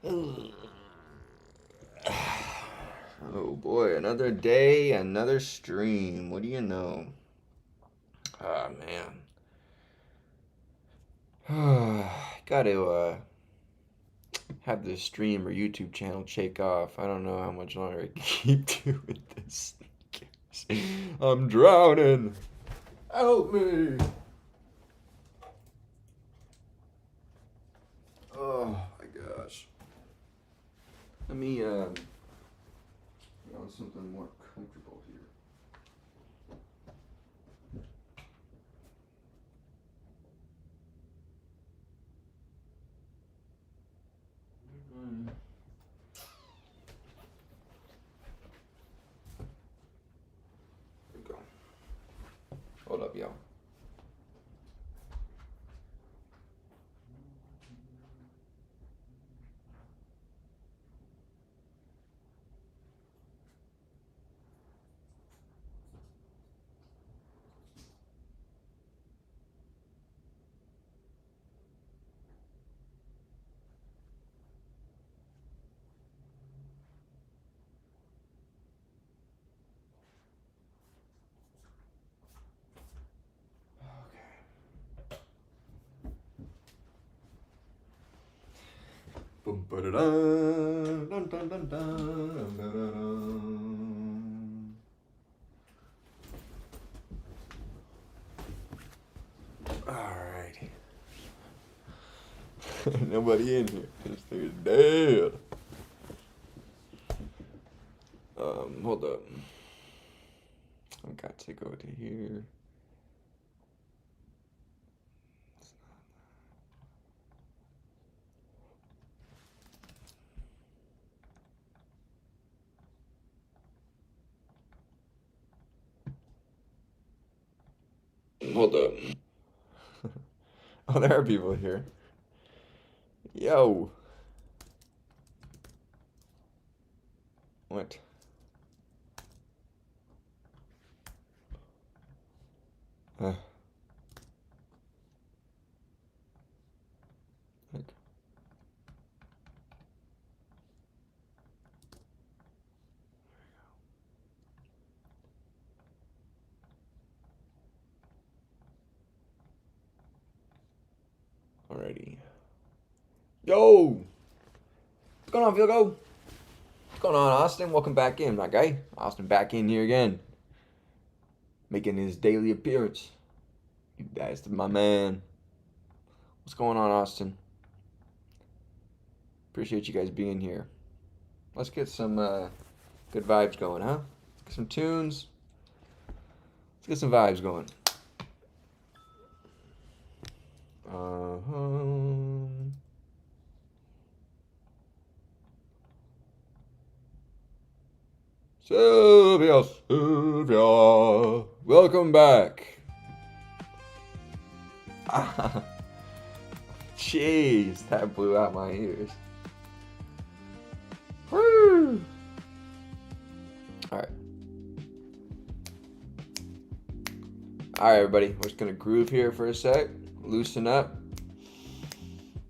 Oh boy, another day, another stream. What do you know? Ah, man. Got to have this stream or YouTube channel shake off. I don't know how much longer I can keep doing this. I'm drowning. Help me. Oh my gosh. Let me get on something more comfortable here. There we go. Hold up, y'all. Boom, ba-da-dun, dun, dun, dun, dun, da-da-dun. Alrighty. Nobody in here. This thing is dead. Hold up. I've got to go to here. Hold up. Oh, there are people here. Yo. What? Uh, like, alrighty. Yo! What's going on, Vilgo? What's going on, Austin? Welcome back in, my guy. Austin back in here again. Making his daily appearance. You bastard, my man. What's going on, Austin? Appreciate you guys being here. Let's get some good vibes going, huh? Let's get some tunes. Let's get some vibes going. Sylvia, Sylvia, welcome back. Jeez, that blew out my ears. Woo! All right. All right, everybody. We're just gonna groove here for a sec. Loosen up.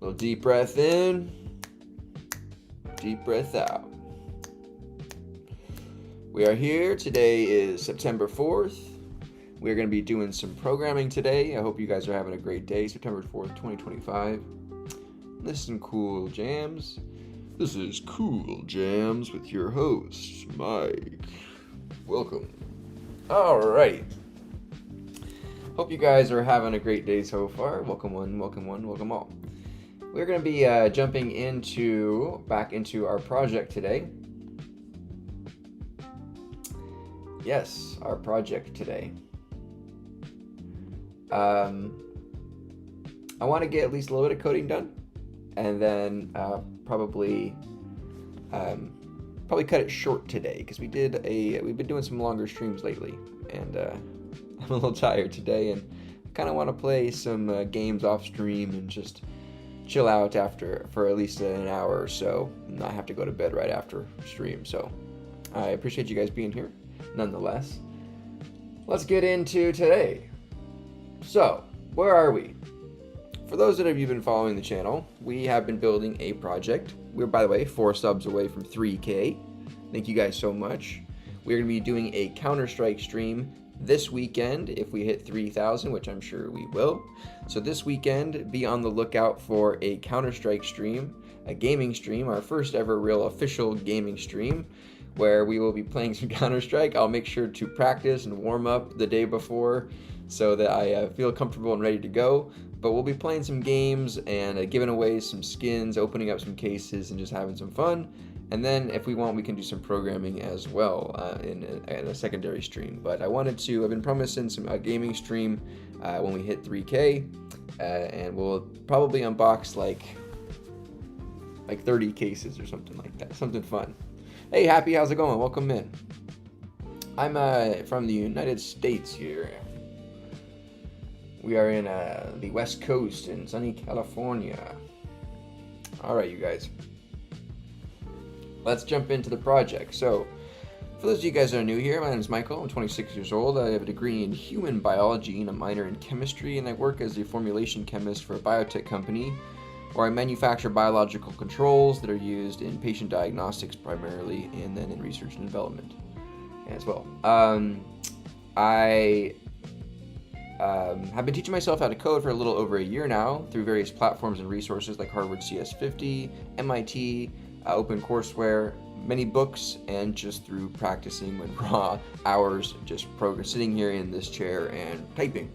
A little deep breath in. Deep breath out. We are here. Today is September 4th. We're going to be doing some programming today. I hope you guys are having a great day. September 4th, 2025. Listen, Cool Jams. This is Cool Jams with your host, Mike. Welcome. Alright. Hope you guys are having a great day so far. Welcome one, welcome all. We're going to be jumping back into our project today. Yes, our project today. I want to get at least a little bit of coding done, and then probably cut it short today because we've been doing some longer streams lately, and I'm a little tired today, and I kind of want to play some games off stream and just chill out for at least an hour or so, and not have to go to bed right after stream. So I appreciate you guys being here. Nonetheless, let's get into today. So, where are we? For those that have been following the channel, we have been building a project We're, by the way, 4 subs away from 3K. Thank you guys so much. We're going to be doing a Counter-Strike stream this weekend if we hit 3,000, which I'm sure we will. So this weekend, be on the lookout for a Counter-Strike stream, a gaming stream, our first ever real official gaming stream, where we will be playing some Counter-Strike. I'll make sure to practice and warm up the day before so that I feel comfortable and ready to go. But we'll be playing some games and giving away some skins, opening up some cases, and just having some fun. And then if we want, we can do some programming as well in a secondary stream. But I've been promising a gaming stream when we hit 3K. And we'll probably unbox like 30 cases or something like that. Something fun. Hey, Happy, how's it going? Welcome in. I'm from the United States here. We are in the West Coast in sunny California. All right, you guys. Let's jump into the project. So, for those of you guys that are new here, my name is Michael. I'm 26 years old. I have a degree in human biology and a minor in chemistry, and I work as a formulation chemist for a biotech company where I manufacture biological controls that are used in patient diagnostics primarily, and then in research and development as well. I have been teaching myself how to code for a little over a year now through various platforms and resources like Harvard CS50, MIT, OpenCourseWare, many books, and just through practicing with raw hours, just sitting here in this chair and typing.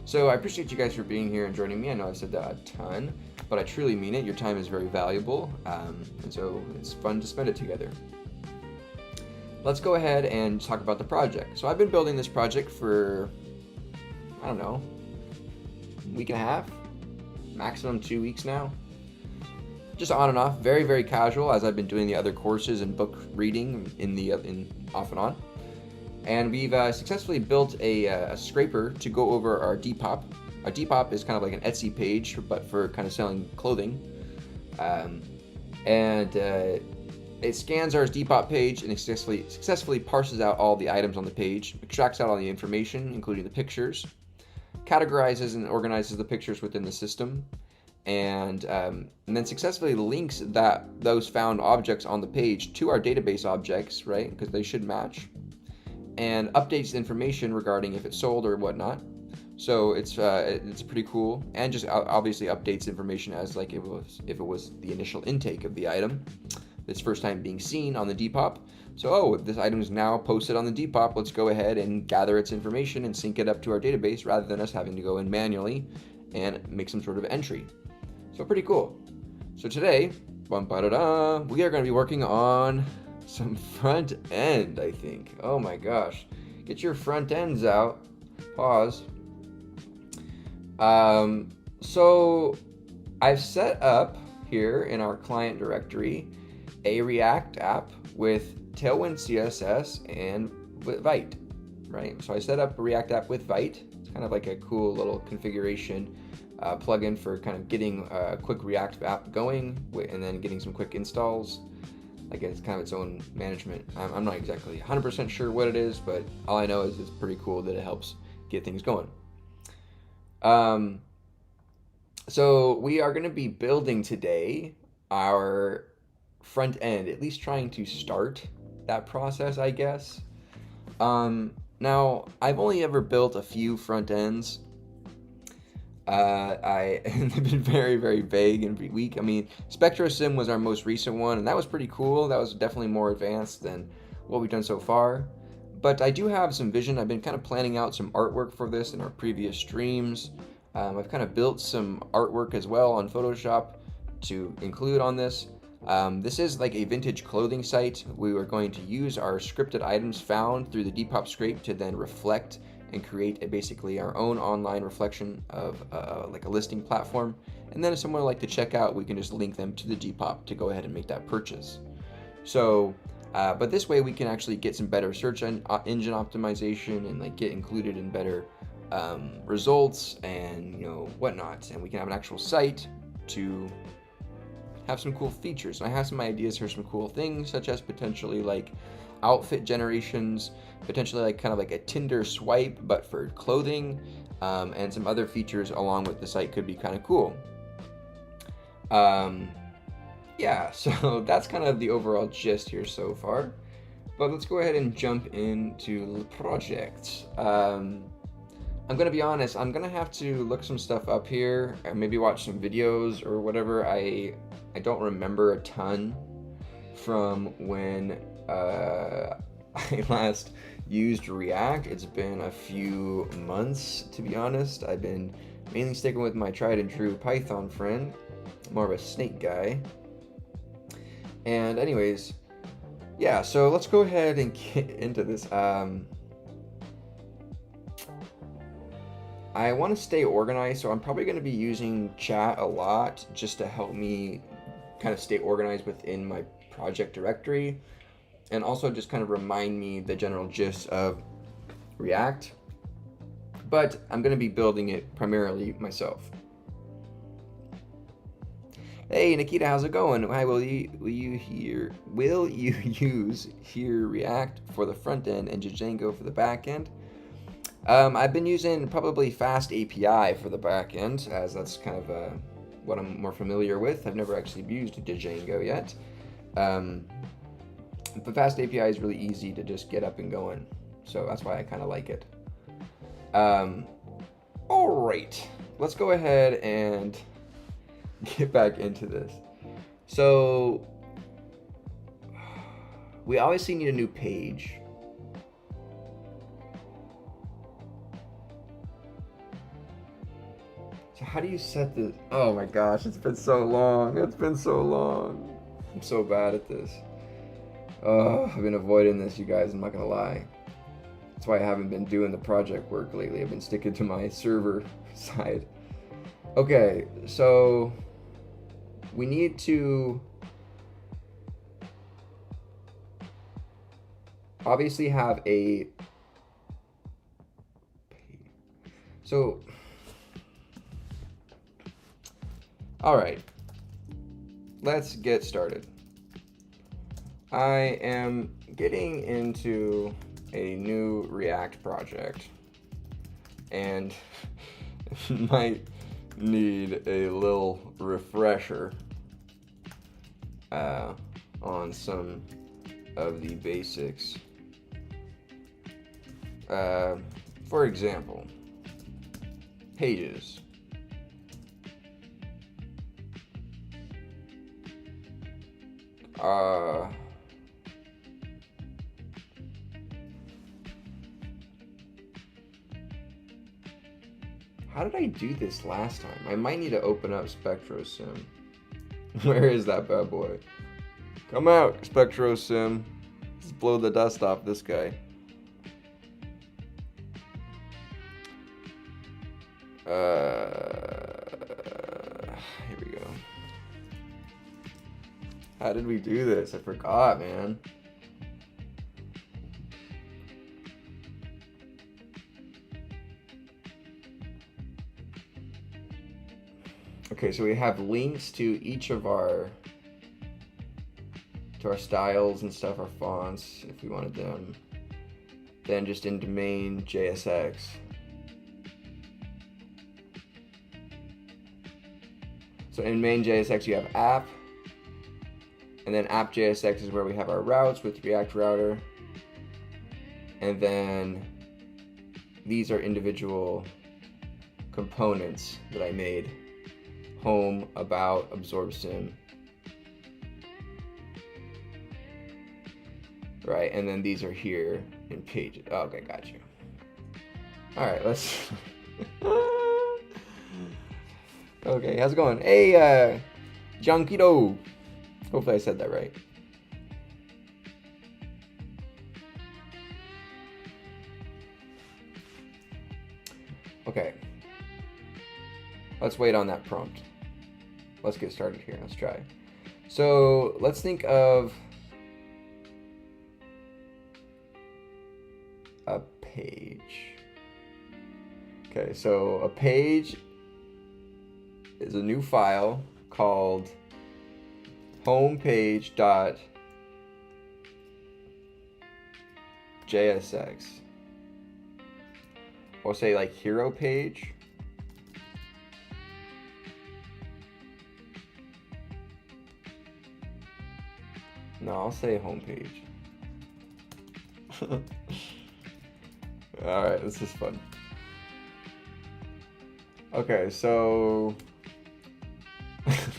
So I appreciate you guys for being here and joining me. I know I've said that a ton, but I truly mean it. Your time is very valuable, and so it's fun to spend it together. Let's go ahead and talk about the project. So I've been building this project for, I don't know, a week and a half, maximum 2 weeks now. Just on and off, very, very casual, as I've been doing the other courses and book reading in off and on. And we've successfully built a scraper to go over our Depop. Our Depop is kind of like an Etsy page, but for kind of selling clothing. It scans our Depop page and successfully parses out all the items on the page, extracts out all the information, including the pictures, categorizes and organizes the pictures within the system, and then successfully links those found objects on the page to our database objects, right? Because they should match, and updates information regarding if it's sold or whatnot. So it's pretty cool, and just obviously updates information as like if it was the initial intake of the item, this first time being seen on the Depop. So this item is now posted on the Depop. Let's go ahead and gather its information and sync it up to our database rather than us having to go in manually and make some sort of entry. So pretty cool. So today, we are going to be working on some front end, I think. Oh my gosh. Get your front ends out. Pause. So I've set up here in our client directory a React app with Tailwind CSS and with Vite, right? So I set up a React app with Vite. It's kind of like a cool little configuration plugin for kind of getting a quick React app going and then getting some quick installs. Like it's kind of its own management. I'm not exactly 100% sure what it is, but all I know is it's pretty cool that it helps get things going. So we are going to be building today our front end, at least trying to start that process, I guess. Now, I've only ever built a few front ends. They've been very, very vague and weak. I mean, SpectroSim was our most recent one, and that was pretty cool. That was definitely more advanced than what we've done so far. But I do have some vision. I've been kind of planning out some artwork for this in our previous streams. I've kind of built some artwork as well on Photoshop to include on this. This is like a vintage clothing site. We are going to use our scripted items found through the Depop scrape to then reflect and create basically our own online reflection of like a listing platform. And then if someone would like to check out, we can just link them to the Depop to go ahead and make that purchase. So, but this way we can actually get some better search engine optimization and like get included in better results and whatnot. And we can have an actual site to have some cool features. And I have some ideas for some cool things, such as potentially like outfit generations, potentially like kind of like a Tinder swipe but for clothing, and some other features along with the site could be kind of cool. yeah, so that's kind of the overall gist here so far. But let's go ahead and jump into the project. I'm gonna be honest, I'm gonna have to look some stuff up here and maybe watch some videos or whatever. I don't remember a ton from when I last used React. It's been a few months, to be honest. I've been mainly sticking with my tried and true Python friend, more of a snake guy. And anyways, yeah, so let's go ahead and get into this. I want to stay organized, so I'm probably going to be using chat a lot just to help me kind of stay organized within my project directory, and also just kind of remind me the general gist of React. But I'm going to be building it primarily myself. Hey Nikita, how's it going? Hi, will you use here React for the front end and Django for the back end? I've been using probably Fast API for the back end, as that's kind of what I'm more familiar with. I've never actually used Django yet. But Fast API is really easy to just get up and going, so that's why I kind of like it. All right, let's go ahead and get back into this. So we obviously need a new page. So how do you set this? Oh my gosh, it's been so long. It's been so long. I'm so bad at this. I've been avoiding this, you guys, I'm not gonna lie. That's why I haven't been doing the project work lately. I've been sticking to my server side. Okay, so we need to obviously have a, so, all right, let's get started. I am getting into a new React project and might need a little refresher on some of the basics. For example, pages. How did I do this last time? I might need to open up SpectroSim. Where is that bad boy? Come out, SpectroSim. Let's blow the dust off this guy. Here we go. How did we do this? I forgot, man. Okay, so we have links to each of our styles and stuff, our fonts, if we wanted them. Then just into main JSX. So in main JSX you have app, and then app JSX is where we have our routes with React Router. And then these are individual components that I made. Home, about, absorb sim. Right, and then these are here in pages. Oh, okay, got you. All right, let's. Okay, how's it going? Hey, Junkido. Hopefully I said that right. Okay. Let's wait on that prompt. Let's get started here. Let's try. So let's think of a page. Okay, so a page is a new file called homepage.jsx. Or say like hero page. No, I'll say homepage. Alright, this is fun. Okay, so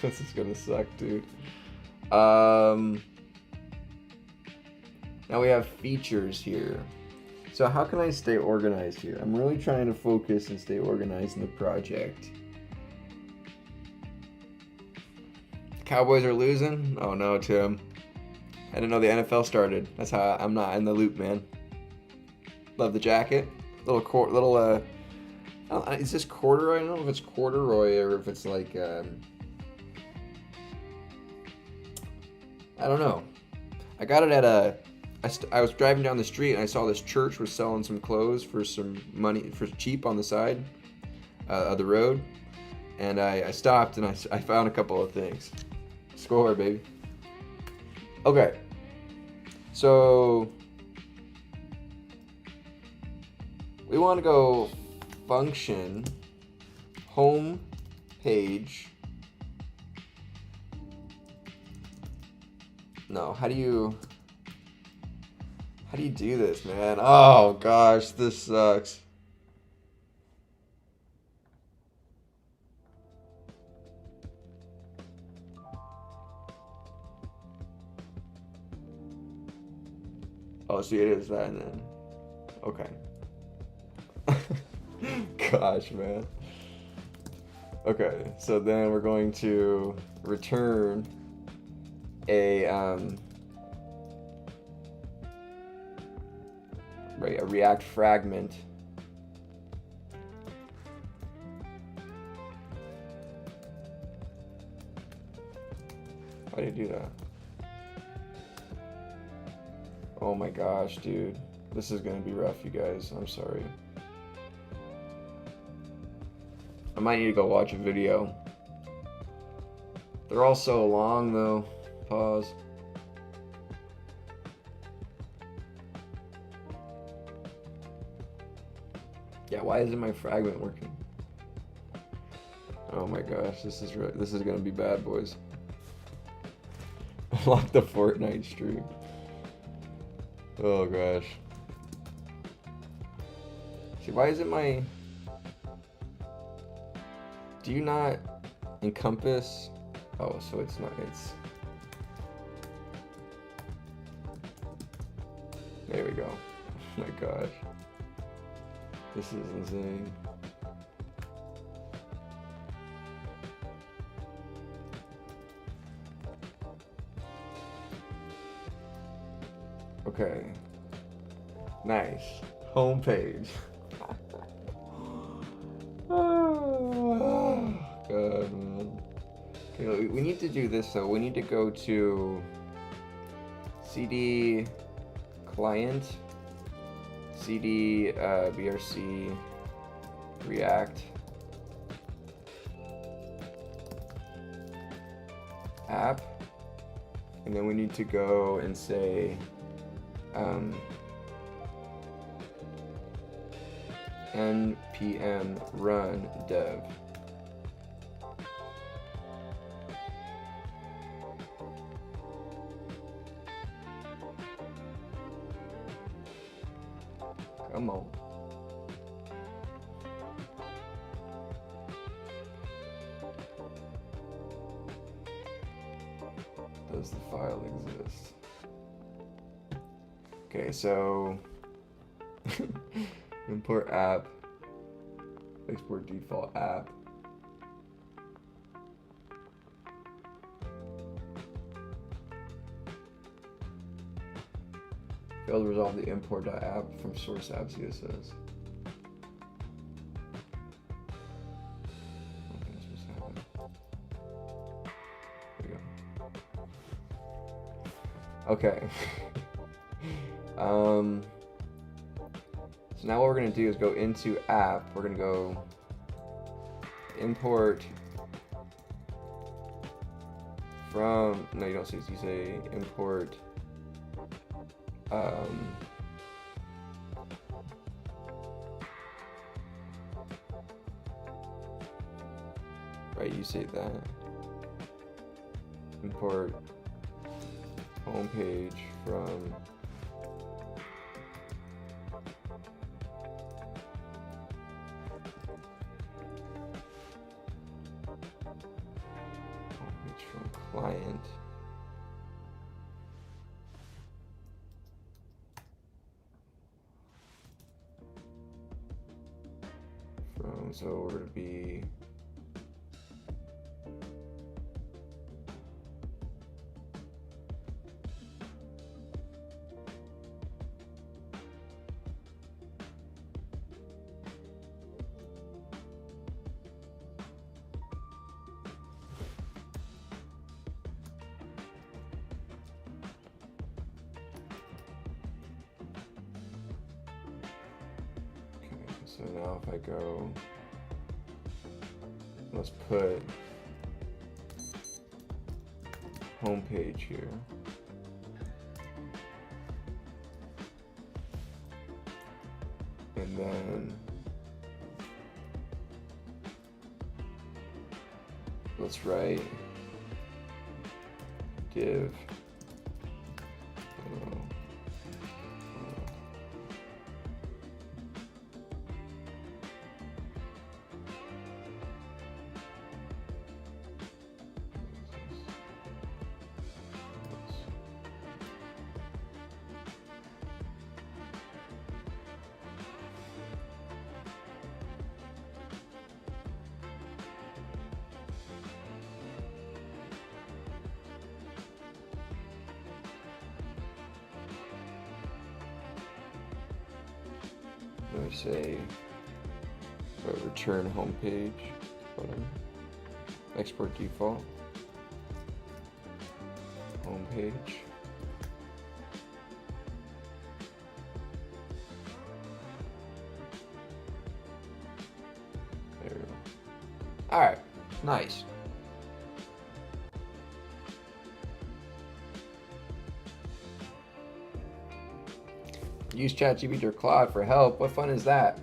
this is gonna suck, dude. Now we have features here. So how can I stay organized here? I'm really trying to focus and stay organized in the project. The Cowboys are losing? Oh no, Tim. I didn't know the NFL started. That's how I'm not in the loop, man. Love the jacket. Is this corduroy? I don't know if it's corduroy or if it's like, I don't know. I got it at I was driving down the street and I saw this church was selling some clothes for some money, for cheap on the side of the road. And I stopped and I found a couple of things. Score, baby. Okay. So we want to go function, home page. No, how do you do this, man? Oh gosh, this sucks. Oh, see, it is that then. Okay. Gosh, man. Okay, so then we're going to return a React fragment. Why do you do that? Oh my gosh, dude. This is gonna be rough, you guys. I'm sorry. I might need to go watch a video. They're all so long, though. Pause. Yeah, why isn't my fragment working? Oh my gosh, this is gonna be bad, boys. Unlock the Fortnite stream. Oh gosh. See, why isn't my... Do you not encompass? Oh, so it's not, it's... There we go. Oh my gosh. This is insane. Okay. Nice. Homepage. Oh, God, man. Okay, we need to do this though. We need to go to CD client, CD BRC React app, and then we need to go and say npm run dev. Come on. Does the file exist? Okay, so import app, export default app. Failed to resolve the import.app from source app CSS. Okay, that's supposed to happen. There we go. Okay. So now what we're going to do is go into app. We're going to go import from, no, you don't say, you say import right, you say that. Import homepage from client. So we're going to be so now if I go, let's put homepage here. And then let's write div say return homepage button, export default homepage. There we go. All right, nice. Use ChatGPT or Claude for help. What fun is that?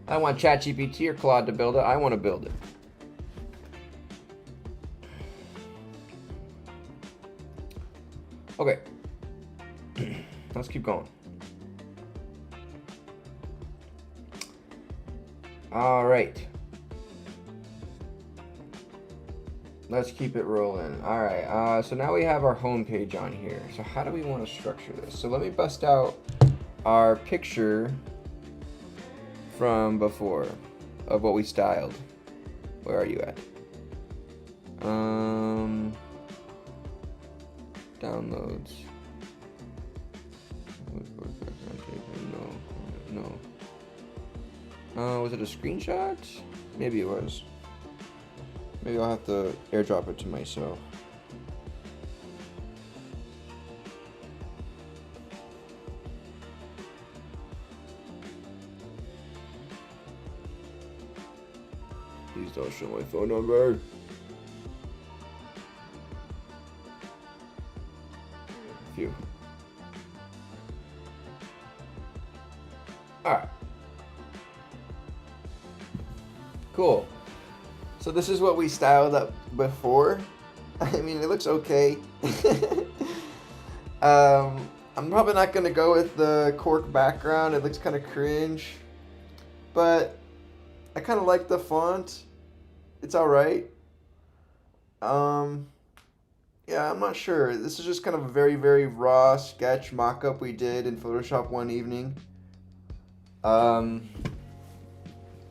I don't want ChatGPT or Claude to build it. I want to build it. Okay. Let's keep going. All right. Let's keep it rolling. All right, so now we have our home page on here. So how do we want to structure this? So let me bust out our picture from before of what we styled. Where are you at? Downloads. No. Was it a screenshot? Maybe it was. Maybe I'll have to airdrop it to myself. Please don't show my phone number. Phew. Alright. Cool. So this is what we styled up before. I mean, it looks okay. I'm probably not gonna go with the cork background. It looks kind of cringe, but I kind of like the font. It's all right. Yeah, I'm not sure. This is just kind of a very, very raw sketch mock-up we did in Photoshop one evening. I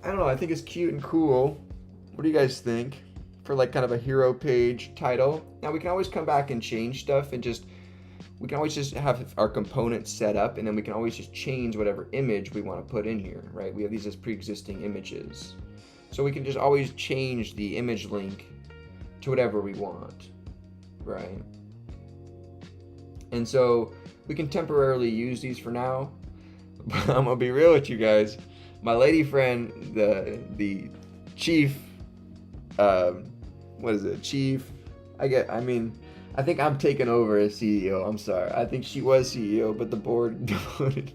don't know. I think it's cute and cool. What do you guys think for like kind of a hero page title? Now we can always come back and change stuff and we can always just have our components set up, and then we can always just change whatever image we want to put in here, right? We have these as pre-existing images. So we can just always change the image link to whatever we want, right? And so we can temporarily use these for now. But I'm gonna be real with you guys. My lady friend, the chief, what is it? Chief. I think I'm taking over as CEO. I'm sorry. I think she was CEO, but the board voted.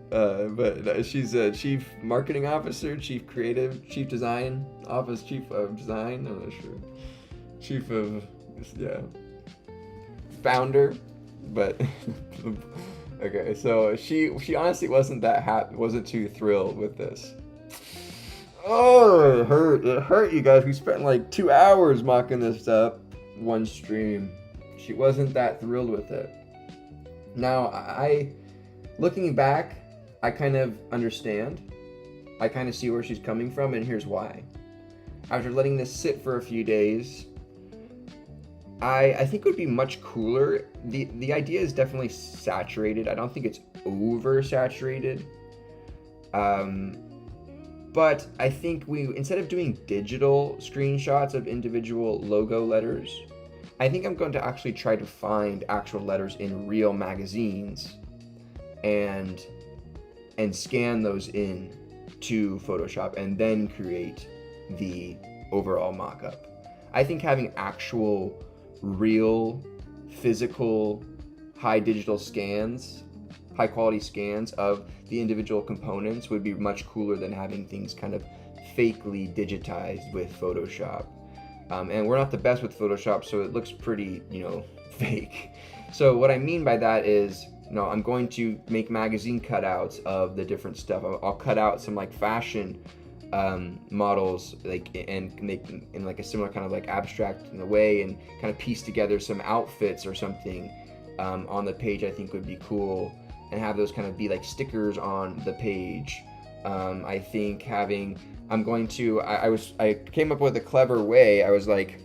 But she's a chief marketing officer, chief creative, chief design office, chief of design. I'm not sure. Chief of Yeah. Founder, but okay. So she honestly wasn't too thrilled with this. Oh, it hurt. It hurt, you guys. We spent like 2 hours mocking this up one stream. She wasn't that thrilled with it. Now, looking back, I kind of understand. I kind of see where she's coming from, and here's why. After letting this sit for a few days, I think it would be much cooler. The idea is definitely saturated. I don't think it's oversaturated. But I think instead of doing digital screenshots of individual logo letters, I think I'm going to actually try to find actual letters in real magazines and scan those in to Photoshop and then create the overall mock-up. I think having actual, real, physical, high quality scans of the individual components would be much cooler than having things kind of fakely digitized with Photoshop. And we're not the best with Photoshop, so it looks pretty, fake. So what I mean by that is, I'm going to make magazine cutouts of the different stuff. I'll cut out some like fashion models, and make in like a similar kind of like abstract in a way, and kind of piece together some outfits or something on the page. I think would be cool, and have those kind of be like stickers on the page. I think I came up with a clever way. I was like,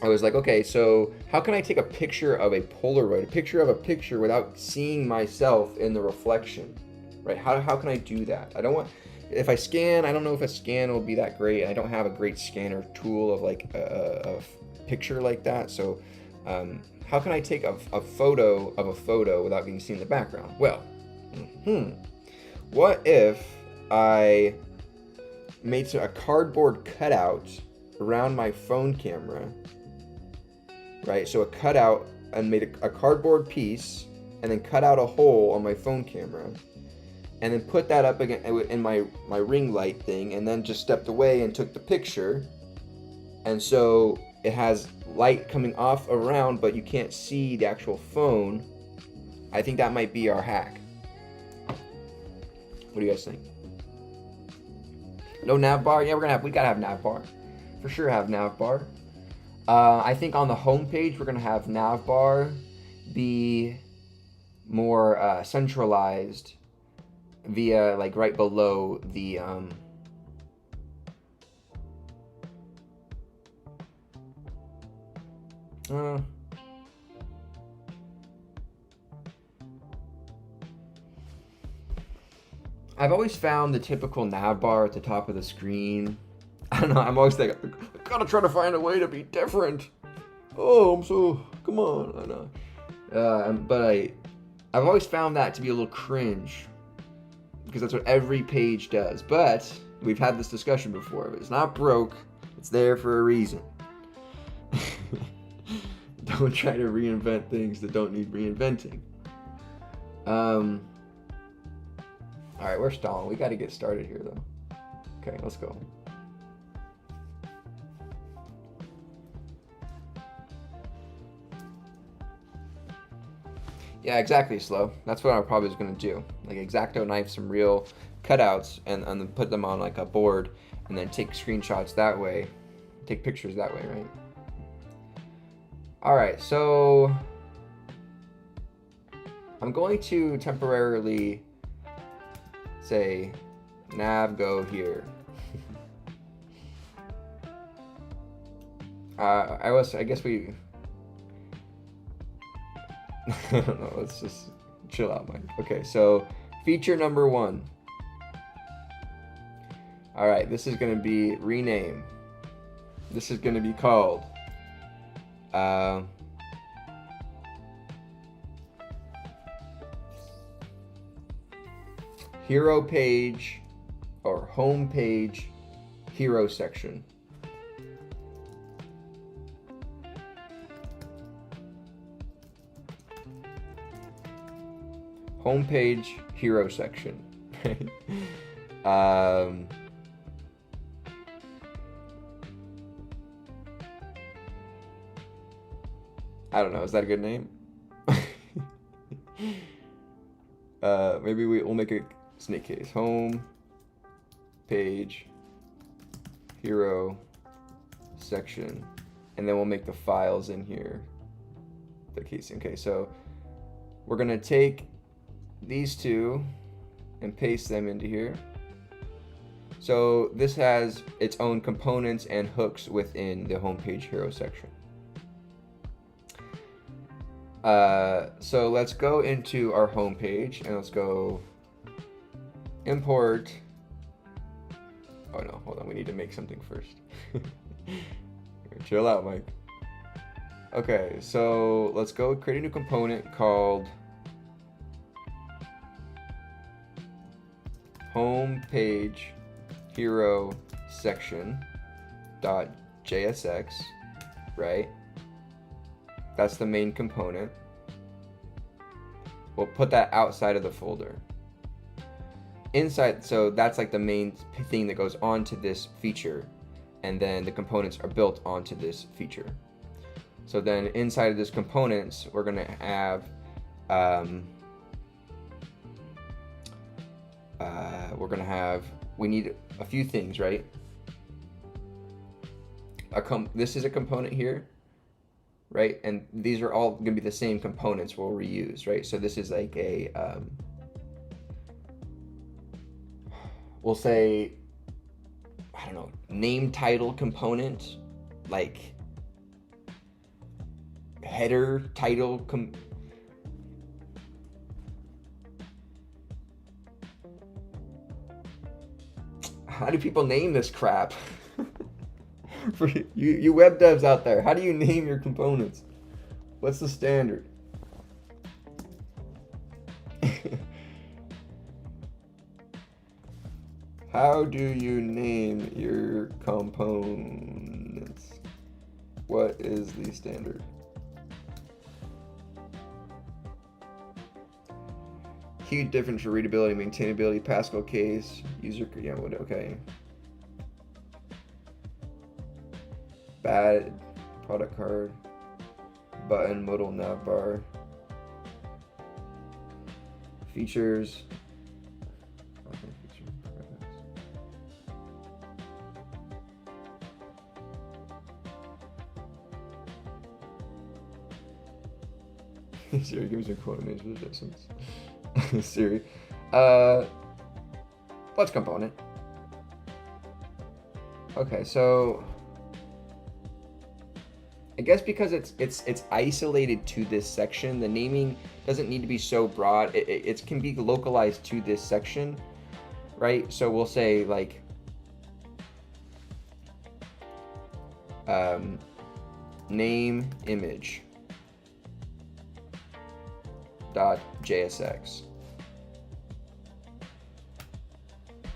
okay, so how can I take a picture of a Polaroid, a picture of a picture without seeing myself in the reflection, right? How can I do that? I don't know if a scan will be that great. I don't have a great scanner tool of like a picture like that. So how can I take a photo of a photo without being seen in the background? Well, what if I made a cardboard cutout around my phone camera, right? So a cutout, and made a cardboard piece, and then cut out a hole on my phone camera, and then put that up again in my ring light thing, and then just stepped away and took the picture. And so it has light coming off around, but you can't see the actual phone. I think that might be our hack. What do you guys think? No nav bar? Yeah, we gotta have nav bar. For sure have nav bar. I think on the home page we're gonna have nav bar be more centralized via like right below the I've always found the typical nav bar at the top of the screen. I don't know, I'm always thinking, I gotta try to find a way to be different. Come on, I know. But I've always found that to be a little cringe, because that's what every page does. But we've had this discussion before. If it's not broke, it's there for a reason. Don't try to reinvent things that don't need reinventing. Alright, we're stalling. We gotta get started here, though. Okay, let's go. Yeah, exactly, Slow. That's what I probably was going to do. Like X-Acto knife some real cutouts and then put them on like a board, and then take screenshots that way. Take pictures that way, right? Alright, so I'm going to temporarily say nav go here. I guess we I don't know, let's just chill out, Mike. Okay, so feature number 1. Alright, this is gonna be rename. This is gonna be called hero page or home page hero section. Homepage hero section. I don't know. Is that a good name? Maybe we'll make a snake case. Home page hero section, and then we'll make the files in here the casing. Okay, so we're gonna take these two and paste them into here. So this has its own components and hooks within the homepage hero section. So let's go into our homepage and let's go import. Oh no, hold on, we need to make something first. Chill out, Mike. Okay, so let's go create a new component called homepage hero section .jsx, right? That's the main component. We'll put that outside of the folder. Inside, so that's like the main thing that goes onto this feature, and then the components are built onto this feature. So then inside of this components, we're gonna have we need a few things, right? This is a component here, right? And these are all gonna be the same components we'll reuse, right? So this is like a we'll say, I don't know, name title component, like header title how do people name this crap? For you web devs out there, how do you name your components? What's the standard? How do you name your components? What is the standard? Huge difference for readability, maintainability, Pascal case, user, yeah, what, okay. Bad product card, button, modal navbar, features. Siri, give me some coordination adjustments. Siri, what's component? Okay, so I guess because it's isolated to this section, the naming doesn't need to be so broad. It can be localized to this section, right? So we'll say like name image .jsx.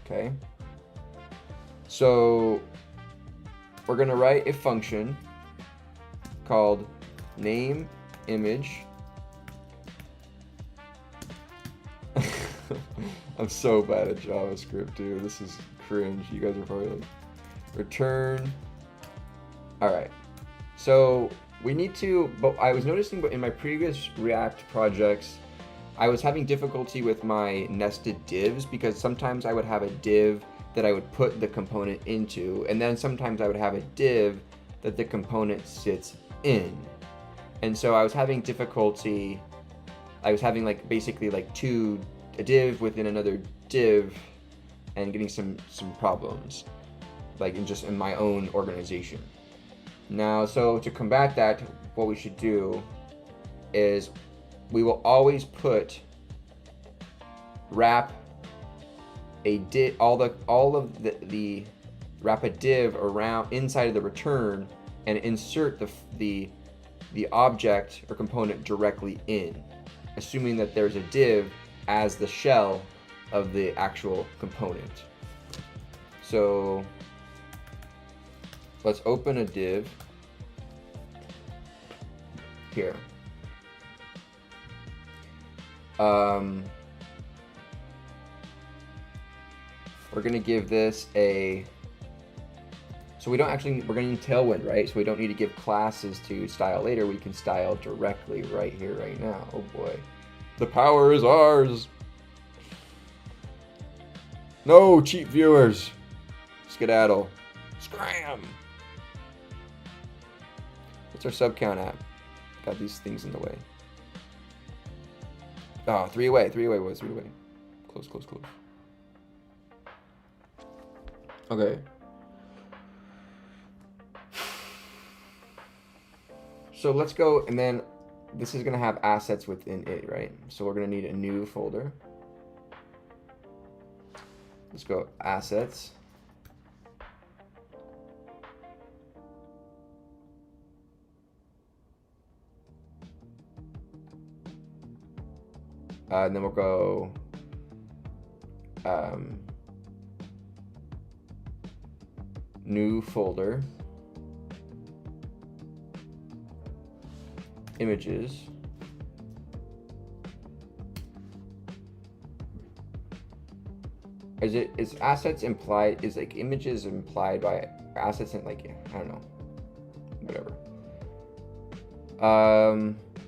Okay, so we're gonna write a function called name image. I'm so bad at JavaScript, dude. This is cringe. You guys are probably like, return. All right, so we need to, but I was noticing in my previous React projects, I was having difficulty with my nested divs because sometimes I would have a div that I would put the component into, and then sometimes I would have a div that the component sits in. And so I was having difficulty, I was having like basically like a div within another div and getting some problems, like in my own organization. Now, so to combat that, what we should do is we will always wrap a div, wrap a div around inside of the return and insert the object or component directly in, assuming that there's a div as the shell of the actual component. So let's open a div here. We're gonna give this a So we don't actually, we're going to need Tailwind, right? So we don't need to give classes to style later. We can style directly right here, right now. Oh boy. The power is ours. No, cheap viewers. Skedaddle. Scram. What's our sub count at? Got these things in the way. Oh, 3 away. 3 away, boys. 3 away. Close, close, close. Okay. So let's go, and then this is going to have assets within it, right? So we're going to need a new folder. Let's go assets. And then we'll go new folder, images, is assets implied, is like images implied by assets, and like, I don't know, whatever.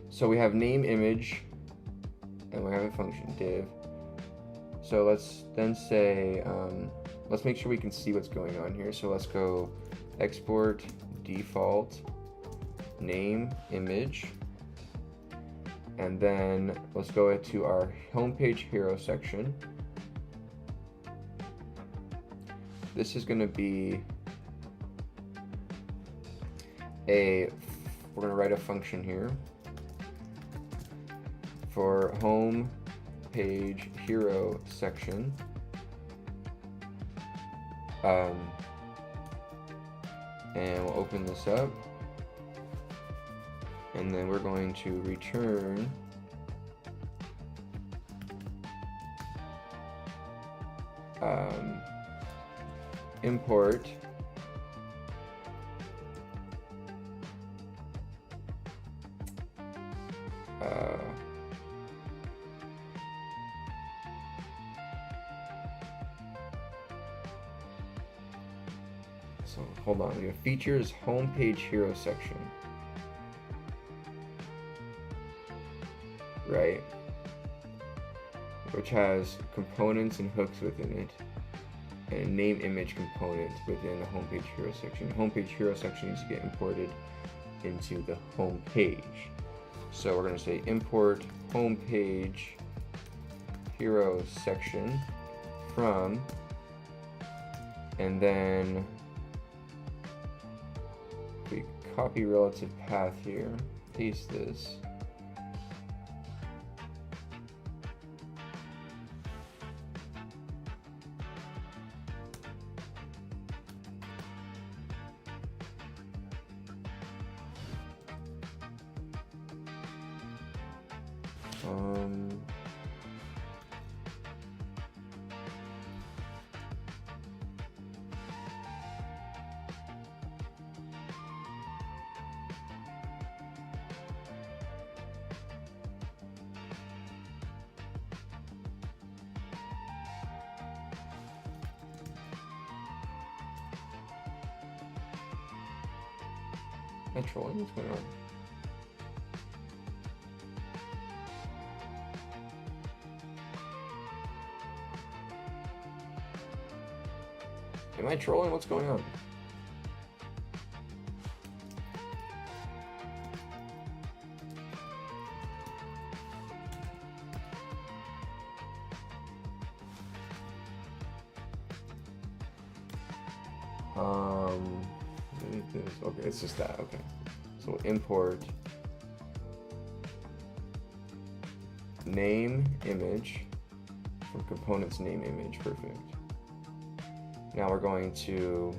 So we have name image, and we have a function div. So let's then say, let's make sure we can see what's going on here. So let's go export default name image, and then let's go to our homepage hero section. This is going to be we're going to write a function here for home page hero section. And we'll open this up, and then we're going to return import so hold on, we have features homepage hero section, right, which has components and hooks within it, and a name image component within the homepage hero section. The homepage hero section needs to get imported into the home page. So we're going to say import homepage hero section from, and then we copy relative path here, paste this. Am I trolling? What's going on? Am I trolling? What's going on? Okay, it's just that. Okay, so we'll import name image from components name image. Perfect. Now we're going to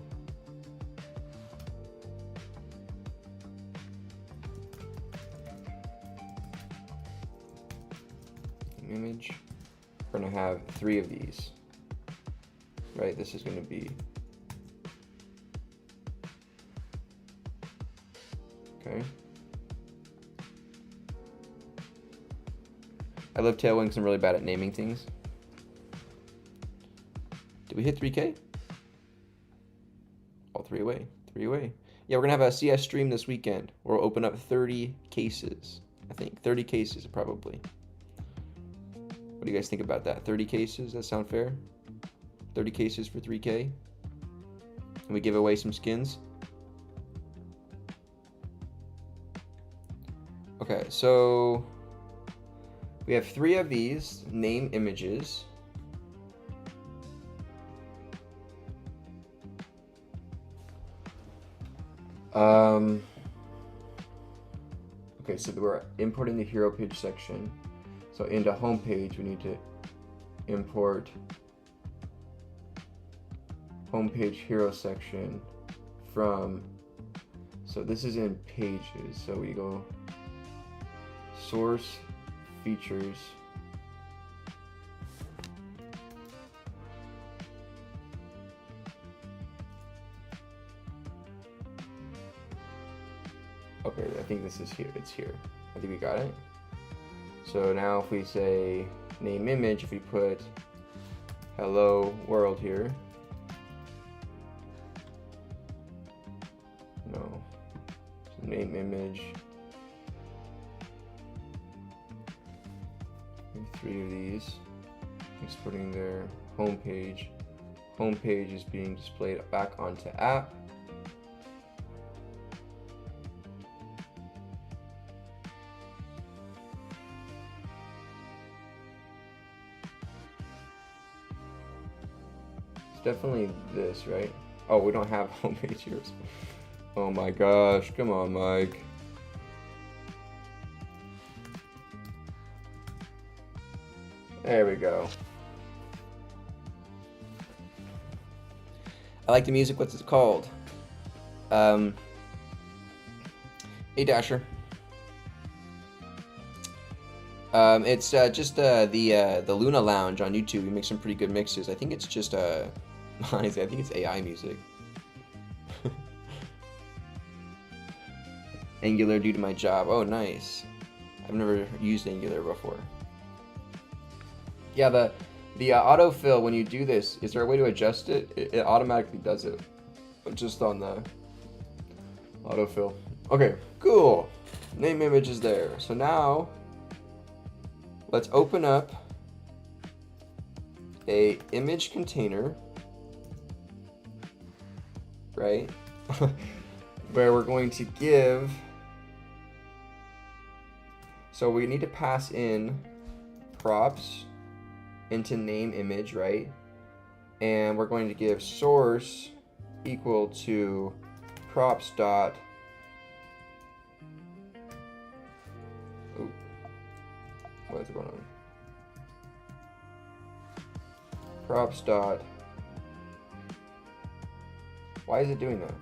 image. We're going to have 3 of these, right? This is going to be okay. I love Tailwind because I'm really bad at naming things. Did we hit 3K? All three away. Three away. Yeah, we're gonna have a CS stream this weekend. We'll open up 30 cases. I think 30 cases probably. What do you guys think about that? 30 cases? That sound fair? 30 cases for 3K? And we give away some skins? Okay, so we have 3 of these name images. Okay, so we're importing the hero page section. So into home page, we need to import homepage hero section from, so this is in pages. So we go source features, okay, I think this is here, it's here. I think we got it. So now if we say name image, if we put hello world here, no, so name image, 3 of these, exporting their home page. Home page is being displayed back onto app. Definitely this, right? Oh, we don't have homepage heroes. Oh my gosh, come on, Mike. There we go. I like the music. What's it called? Hey, Dasher. It's just the Luna Lounge on YouTube. We make some pretty good mixes. I think it's just honestly, I think it's AI music. Angular due to my job. Oh, nice. I've never used Angular before. Yeah, the autofill, when you do this, is there a way to adjust it? It automatically does it, just on the autofill. Okay, cool. Name image is there. So now let's open up a image container, right? Where we're going to give, so we need to pass in props into name image, right? And we're going to give source equal to props dot, oh, what is going on? Props dot, why is it doing that?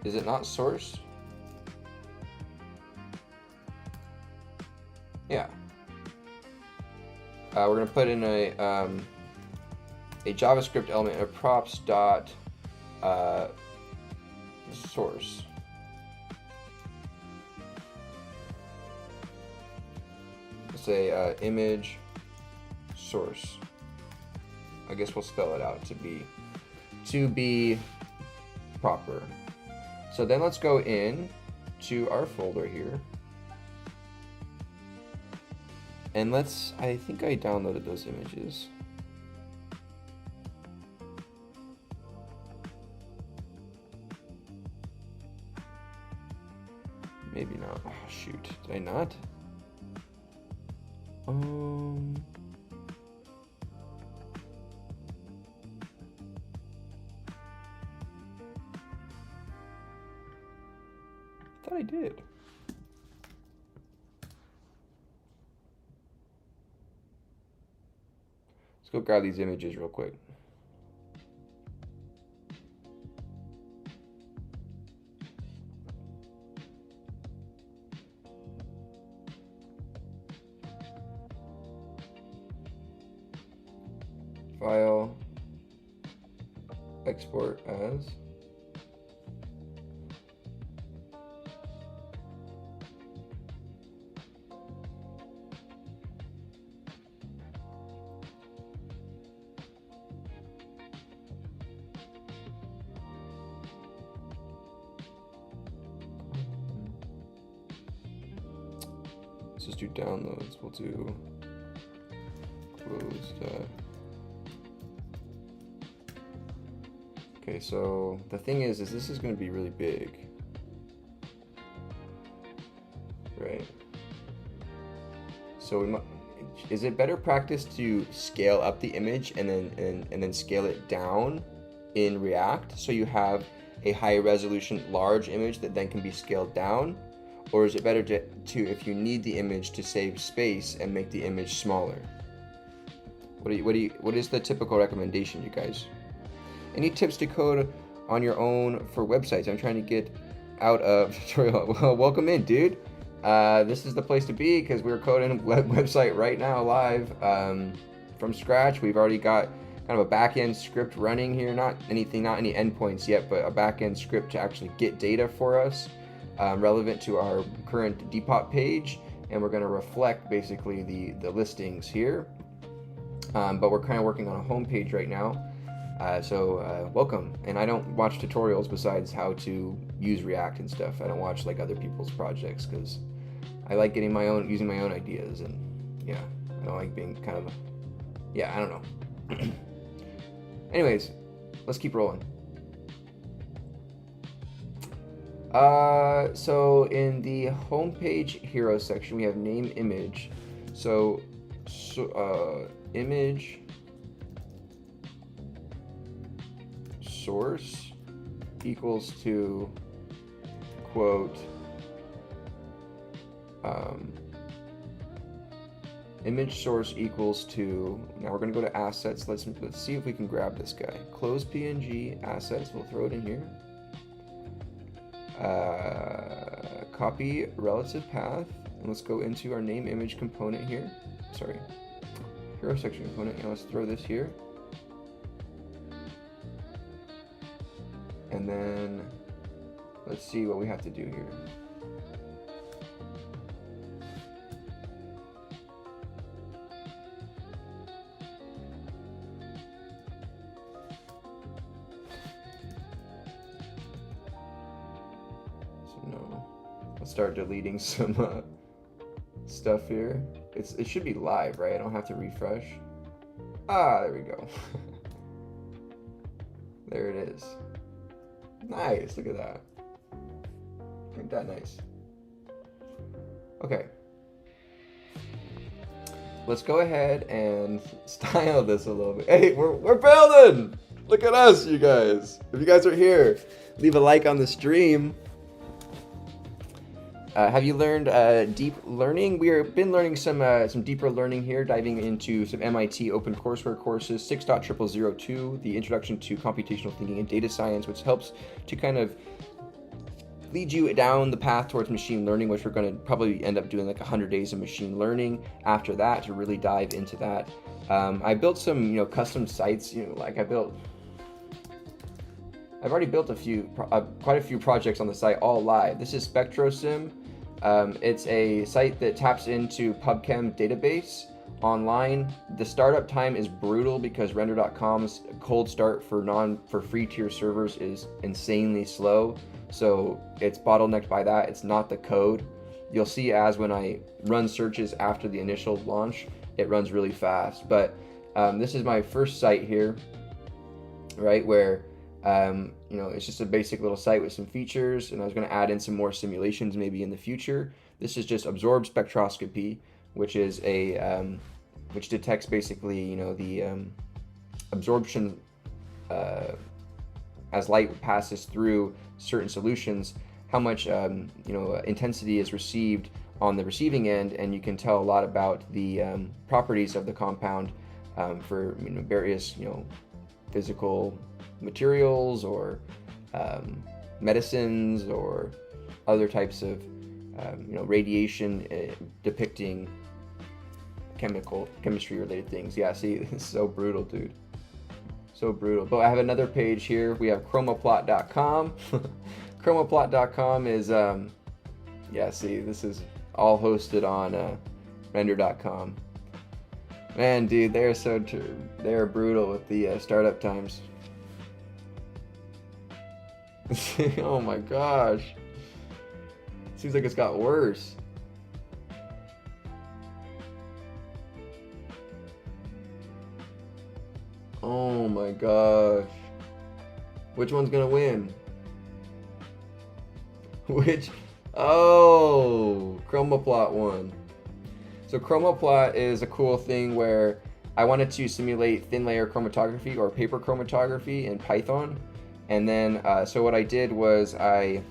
Is it not source? Yeah. We're gonna put in a JavaScript element of props dot source. Let's say image source. I guess we'll spell it out to be proper. So then let's go in to our folder here. And I think I downloaded those images. Maybe not. Oh, shoot. Did I not? I thought I did. Let's go grab these images real quick. File, export as. let's just do downloads. We'll do close that. Okay, so the thing is this is going to be really big, right? So is it better practice to scale up the image and then scale it down in React so you have a high resolution large image that then can be scaled down? Or is it better to if you need the image, to save space and make the image smaller? What is the typical recommendation, you guys? Any tips to code on your own for websites? I'm trying to get out of tutorial. Well, welcome in, dude. This is the place to be because we're coding a website right now live from scratch. We've already got kind of a back-end script running here. Not any endpoints yet, but a back-end script to actually get data for us relevant to our current Depop page. And we're going to reflect basically the listings here. But we're kind of working on a home page right now. So welcome. And I don't watch tutorials besides how to use React and stuff. I don't watch like other people's projects because I like using my own ideas, and yeah, I don't like being kind of, I don't know. Anyways, let's keep rolling. So in the homepage hero section, we have name image. So image source equals to quote image source equals to, now we're going to go to assets. Let's see if we can grab this guy. Close PNG assets. We'll throw it in here. Copy relative path, and let's go into our name image component here. Sorry, hero section component. And let's throw this here. And then let's see what we have to do here. So no, let's start deleting some stuff here. It should be live, right? I don't have to refresh. Ah, there we go. There it is. Nice, look at that. Ain't that nice? Okay. Let's go ahead and style this a little bit. Hey, we're building! Look at us, you guys. If you guys are here, leave a like on the stream. Have you learned deep learning? We've been learning some deeper learning here, diving into some MIT OpenCourseWare courses, 6.0002, the Introduction to Computational Thinking and Data Science, which helps to kind of lead you down the path towards machine learning, which we're going to probably end up doing like 100 days of machine learning after that to really dive into that. I built some, custom sites, like I've already built quite a few projects on the site, all live. This is SpectroSim. It's a site that taps into PubChem database online. The startup time is brutal because render.com's cold start for free tier servers is insanely slow. So it's bottlenecked by that. It's not the code. You'll see as when I run searches after the initial launch, it runs really fast. But this is my first site here, right, where it's just a basic little site with some features, and I was going to add in some more simulations maybe in the future. This is just absorbed spectroscopy, which is which detects basically, the absorption as light passes through certain solutions, how much intensity is received on the receiving end, and you can tell a lot about the properties of the compound for various physical materials or medicines or other types of radiation depicting chemistry related things. Yeah, see, it's so brutal, dude. So brutal. But I have another page here. We have chromoplot.com. Chromoplot.com is see, this is all hosted on render.com. Man, dude, they're brutal with the startup times. Oh my gosh. Seems like it's got worse. my gosh. Which one's gonna win? Which? Oh, ChromaPlot won. So ChromaPlot is a cool thing where I wanted to simulate thin layer chromatography or paper chromatography in Python. And then, so what I did was I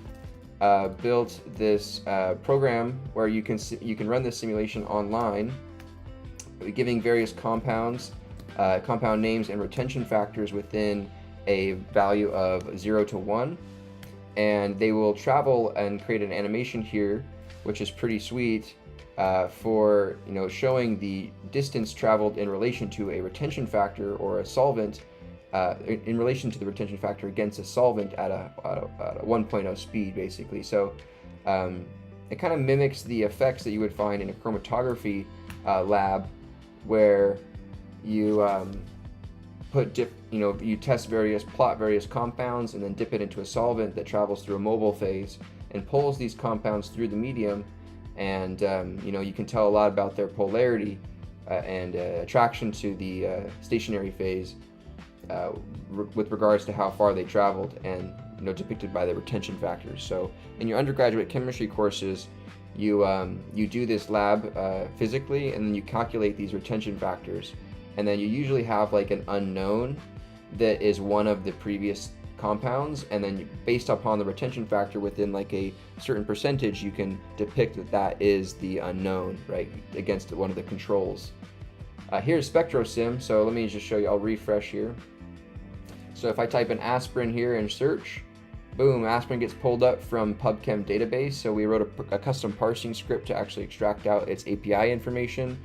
built this program where you can run this simulation online, giving various compounds, compound names and retention factors within a value of 0 to 1. And they will travel and create an animation here, which is pretty sweet, for showing the distance traveled in relation to a retention factor or a solvent, in relation to the retention factor against a solvent at a 1.0 speed, basically. So it kind of mimics the effects that you would find in a chromatography lab, where you you plot various compounds and then dip it into a solvent that travels through a mobile phase and pulls these compounds through the medium, and you can tell a lot about their polarity and attraction to the stationary phase with regards to how far they traveled, and depicted by the retention factors. So in your undergraduate chemistry courses, you do this lab physically, and then you calculate these retention factors, and then you usually have like an unknown that is one of the previous compounds, and then based upon the retention factor within like a certain percentage, you can depict that is the unknown, right, against one of the controls. Here's SpectroSim, so let me just show you. I'll refresh here. So if I type in aspirin here and search, boom, aspirin gets pulled up from PubChem database. So we wrote a custom parsing script to actually extract out its API information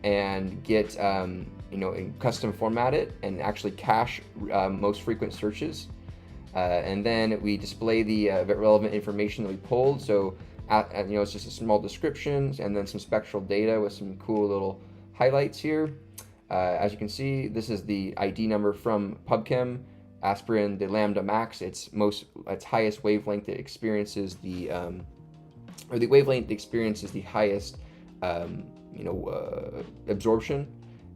and get and custom format it and actually cache most frequent searches. And then we display the relevant information that we pulled. So it's just a small description and then some spectral data with some cool little highlights here. As you can see, this is the ID number from PubChem. Aspirin, the lambda max, its highest wavelength that experiences the wavelength that experiences the highest absorption,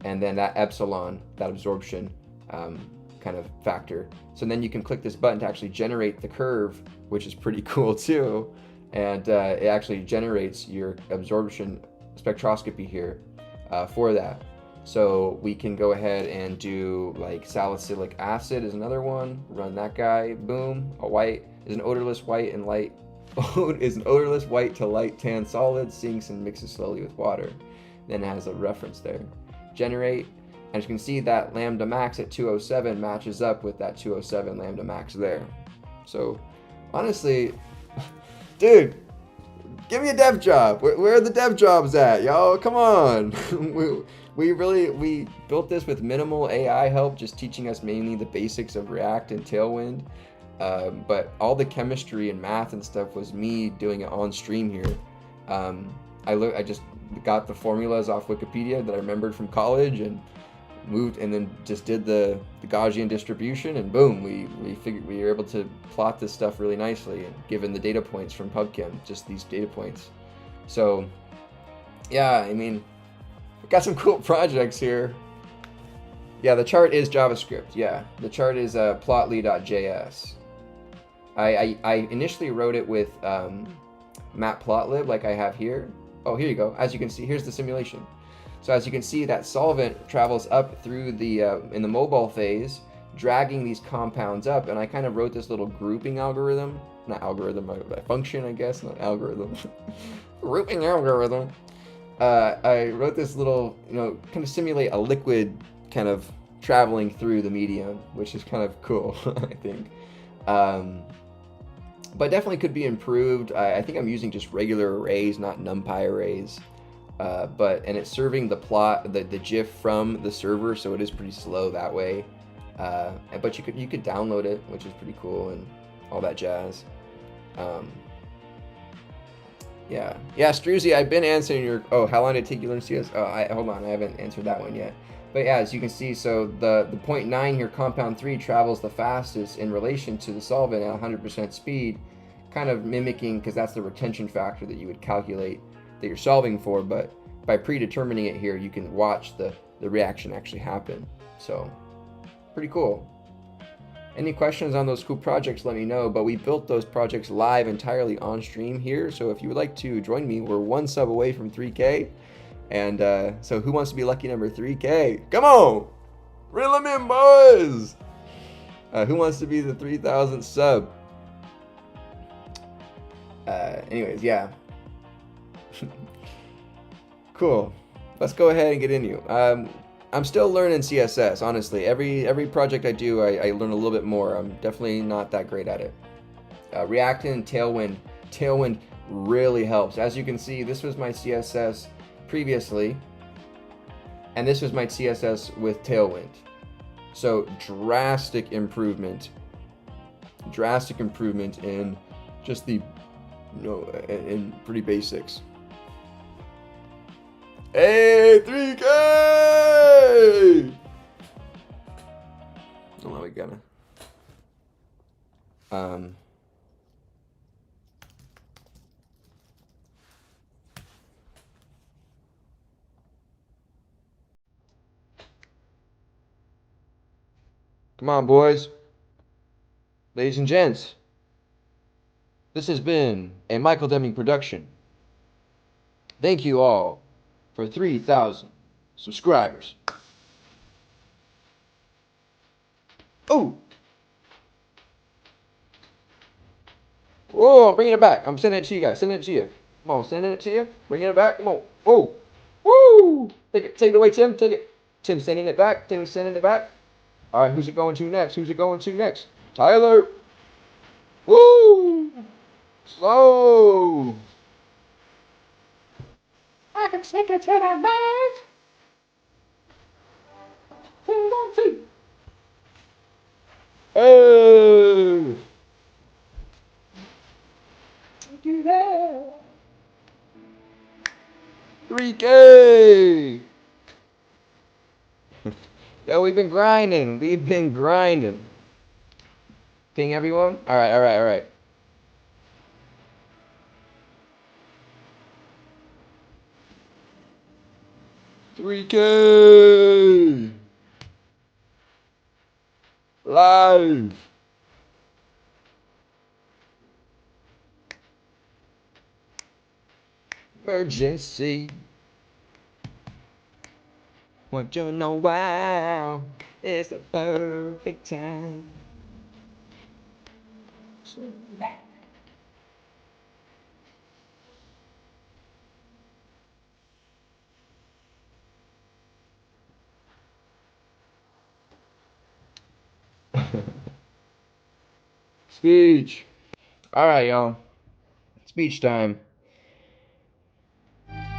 and then that epsilon, that absorption kind of factor. So then you can click this button to actually generate the curve, which is pretty cool too, and it actually generates your absorption spectroscopy here for that. So we can go ahead and do like salicylic acid is another one. Run that guy. Boom. A white is an odorless white and light is an odorless white to light tan solid. Sinks and mixes slowly with water. Then it has a reference there. Generate, and you can see that lambda max at 207 matches up with that 207 lambda max there. So honestly, dude, give me a dev job. Where are the dev jobs at, y'all? Come on. We built this with minimal AI help, just teaching us mainly the basics of React and Tailwind. But all the chemistry and math and stuff was me doing it on stream here. I just got the formulas off Wikipedia that I remembered from college and moved, and then just did the Gaussian distribution, and boom, we were able to plot this stuff really nicely, and given the data points from PubChem, just these data points. So yeah, I mean, we've got some cool projects here. Yeah, the chart is JavaScript. Yeah, the chart is plotly.js. I initially wrote it with matplotlib like I have here. Oh, here you go. As you can see, here's the simulation. So as you can see, that solvent travels up through the in the mobile phase, dragging these compounds up, and I kind of wrote this little grouping algorithm, not algorithm, a function, I guess, not algorithm, grouping algorithm. I wrote this little, kind of simulate a liquid kind of traveling through the medium, which is kind of cool, I think. But definitely could be improved. I think I'm using just regular arrays, not NumPy arrays. And it's serving the plot, the GIF from the server, so it is pretty slow that way. But you could download it, which is pretty cool, and all that jazz. Yeah, Struzy, I've been answering your. Oh, how long did it take you to learn CS? Hold on, I haven't answered that one yet. But yeah, as you can see, so the 0.9 here, compound 3 travels the fastest in relation to the solvent at 100% speed, kind of mimicking, because that's the retention factor that you would calculate that you're solving for. But by predetermining it here, you can watch the reaction actually happen. So Pretty cool. Any questions on those cool projects, let me know. But we built those projects live entirely on stream here. So if you would like to join me, we're one sub away from 3K. And so who wants to be lucky number 3K? Come on! Reel them in, boys! Who wants to be the 3,000th sub? Anyways, yeah. Cool. Let's go ahead and get into you. I'm still learning CSS, honestly. Every project I do, I learn a little bit more. I'm definitely not that great at it. React and Tailwind. Tailwind really helps. As you can see, this was my CSS previously, and this was my CSS with Tailwind. So drastic improvement in just the, in pretty basics. Hey, 3K! Oh, we gonna. Come on, boys. Ladies and gents. This has been a Michael Deming production. Thank you all for 3,000 subscribers. Oh! Whoa, bringing it back. I'm sending it to you guys. Sending it to you. Come on, sending it to you. Bringing it back. Come on. Whoa! Woo! Take it away, Tim. Take it. Tim sending it back. Tim sending it back. All right, who's it going to next? Who's it going to next? Tyler. Woo! Slow. I can take it to the back. Oh! Do that. 3K. Yo, we've been grinding. Ping everyone? Alright. 3K. Live. Emergency. Want you to know wow, it's the perfect time. Speech. All right, y'all. Speech time.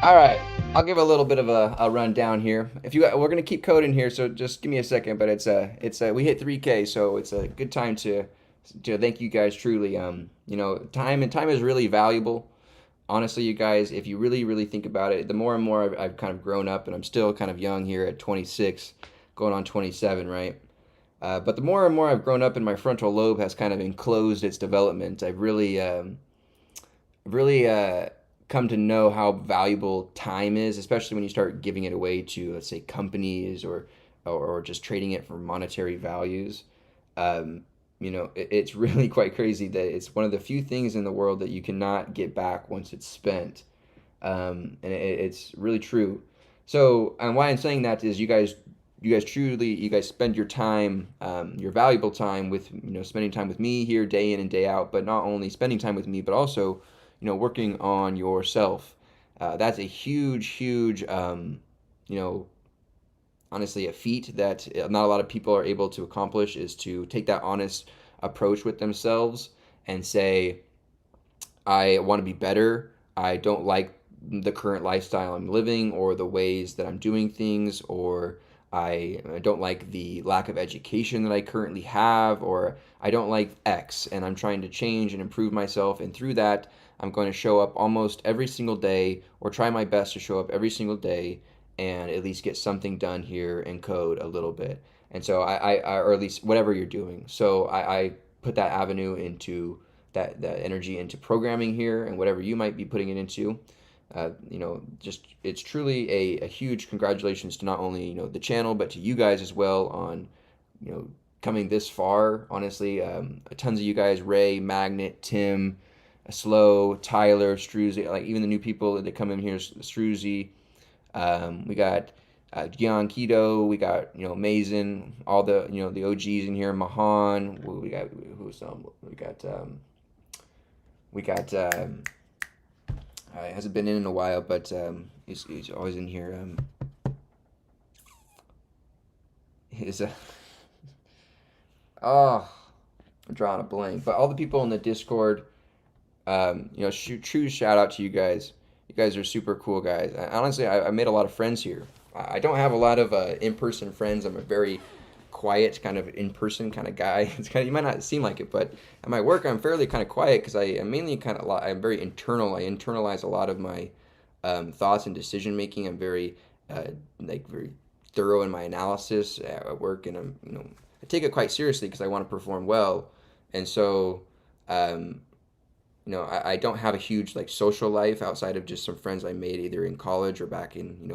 All right, I'll give a little bit of a rundown here. We're gonna keep coding here, so just give me a second. But we hit 3K, so it's a good time to thank you guys truly. Time is really valuable. Honestly, you guys, if you really think about it, the more and more I've kind of grown up, and I'm still kind of young here at 26, going on 27, right? But the more and more I've grown up, and my frontal lobe has kind of enclosed its development, I've really come to know how valuable time is, especially when you start giving it away to, let's say, companies or just trading it for monetary values. It's really quite crazy that it's one of the few things in the world that you cannot get back once it's spent. And it's really true. So, and why I'm saying that is you guys spend your time, your valuable time with, spending time with me here day in and day out, but not only spending time with me, but also, working on yourself. That's a huge, honestly, a feat that not a lot of people are able to accomplish, is to take that honest approach with themselves and say, I want to be better. I don't like the current lifestyle I'm living or the ways that I'm doing things, or I don't like the lack of education that I currently have, or I don't like X and I'm trying to change and improve myself. And through that, I'm going to show up almost every single day, or try my best to show up every single day and at least get something done here and code a little bit. And so or at least whatever you're doing. So I put that avenue into that energy into programming here, and whatever you might be putting it into. Just it's truly a huge congratulations to not only the channel, but to you guys as well on coming this far. Honestly, tons of you guys: Ray, Magnet, Tim, Slow, Tyler, Struzy, like even the new people that come in here, Struzy. We got Gian Keto, we got Mazen, all the the OGs in here, Mahan. We got who's we got hasn't been in a while, but he's always in here. His oh, I'm drawing a blank. But all the people in the Discord, true shout out to you guys. You guys are super cool guys. Honestly, I made a lot of friends here. I don't have a lot of in-person friends. I'm a very quiet kind of in-person kind of guy. It's kind of, you might not seem like it, but at my work I'm fairly kind of quiet because I'm mainly I'm very internal. I internalize a lot of my thoughts and decision making. I'm very very thorough in my analysis at work, and I take it quite seriously because I want to perform well. And so I don't have a huge social life outside of just some friends I made either in college or back in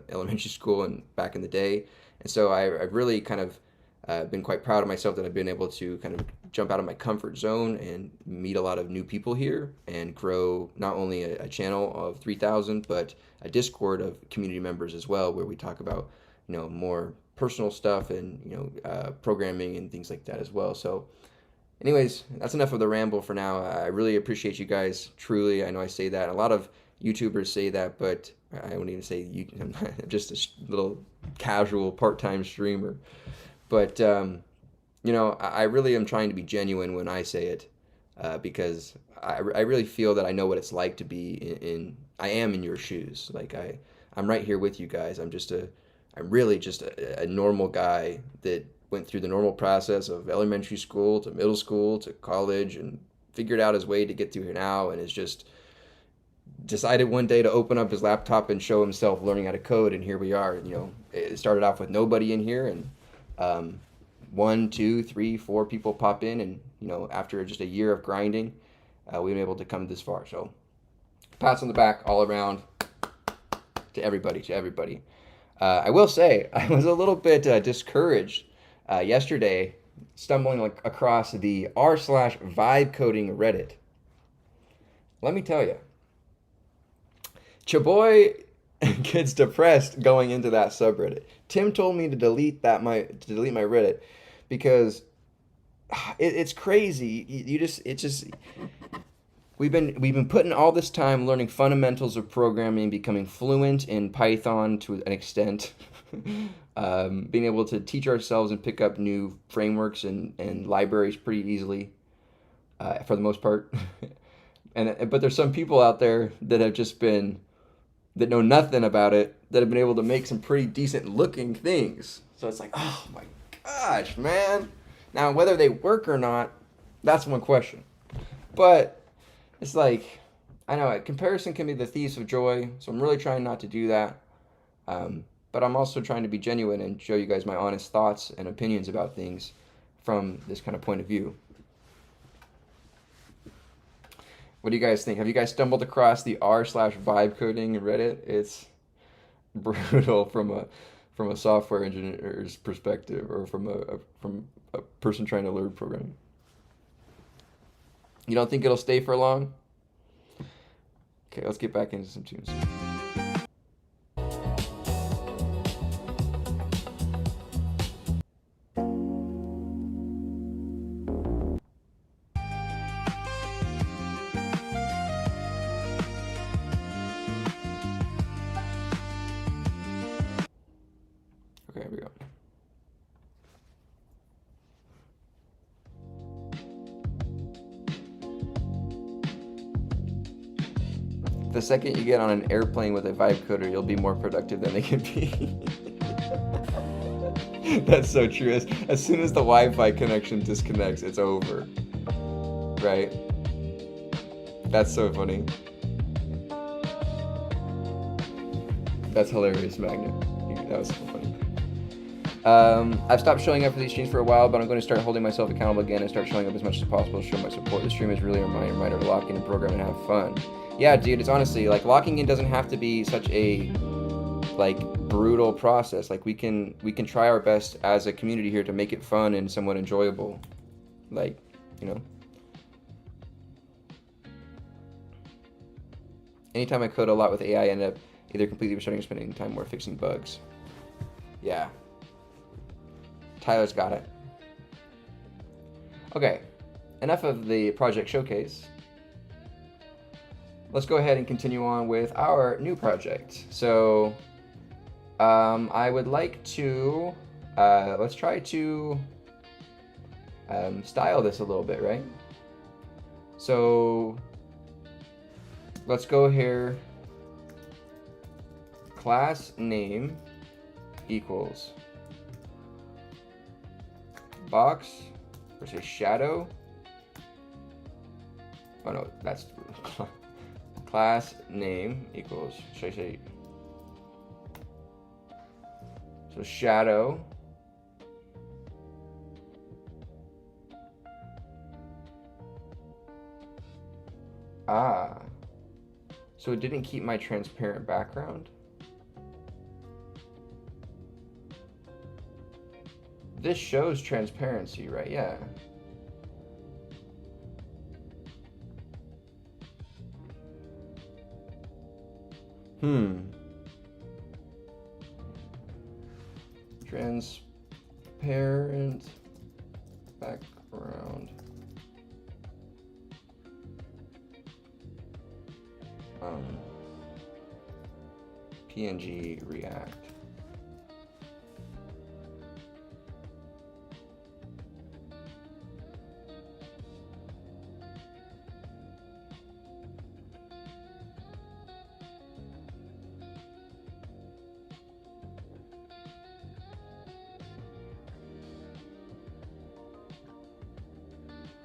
elementary school and back in the day. And so I've really kind of been quite proud of myself that I've been able to kind of jump out of my comfort zone and meet a lot of new people here and grow not only a channel of 3,000 but a Discord of community members as well, where we talk about more personal stuff and programming and things like that as well. So anyways, that's enough of the ramble for now. I really appreciate you guys, truly. I know I say that. A lot of YouTubers say that, but I wouldn't even say I'm just a little casual part-time streamer. But, I really am trying to be genuine when I say it because I really feel that I know what it's like to be I am in your shoes. I'm right here with you guys. I'm really just a normal guy that went through the normal process of elementary school to middle school to college and figured out his way to get through here now, and is just decided one day to open up his laptop and show himself learning how to code, and here we are. It started off with nobody in here, and 1, 2, 3, 4 people pop in, and after just a year of grinding, we've been able to come this far. So pats on the back all around to everybody. I will say I was a little bit discouraged yesterday, stumbling across the r/vibe coding Reddit. Let me tell you, Chaboy gets depressed going into that subreddit. Tim told me to delete my Reddit because it's crazy. We've been putting all this time learning fundamentals of programming, becoming fluent in Python to an extent, being able to teach ourselves and pick up new frameworks and libraries pretty easily, for the most part. But there's some people out there that know nothing about it, that have been able to make some pretty decent looking things. So it's like, oh my gosh, man. Now, whether they work or not, that's one question. But it's like, I know, comparison can be the thief of joy, so I'm really trying not to do that. But I'm also trying to be genuine and show you guys my honest thoughts and opinions about things from this kind of point of view. What do you guys think? Have you guys stumbled across the r/vibe coding Reddit? It's brutal from a software engineer's perspective, or from a person trying to learn programming. You don't think it'll stay for long? Okay, let's get back into some tunes. Okay, here we go. The second you get on an airplane with a vibe coder, you'll be more productive than they can be. That's so true. As soon as the Wi-Fi connection disconnects, it's over. Right? That's so funny. That's hilarious, Magnet. That was so funny. I've stopped showing up for these streams for a while, but I'm going to start holding myself accountable again and start showing up as much as possible to show my support. The stream is really a reminder to lock in and program and have fun. Yeah, dude, it's honestly, locking in doesn't have to be such a like brutal process. Like we can try our best as a community here to make it fun and somewhat enjoyable. Like, you know. Anytime I code a lot with AI, I end up either completely restarting or spending time more fixing bugs. Yeah. Tyler's got it. Okay. Enough of the project showcase. Let's go ahead and continue on with our new project. So, I would like to, let's try to style this a little bit, right? So, let's go here. Class name equals box, or say shadow. Oh no, that's class name equals, should I say, so shadow so it didn't keep my transparent background. This shows transparency, right? Yeah. Transparent background. PNG React.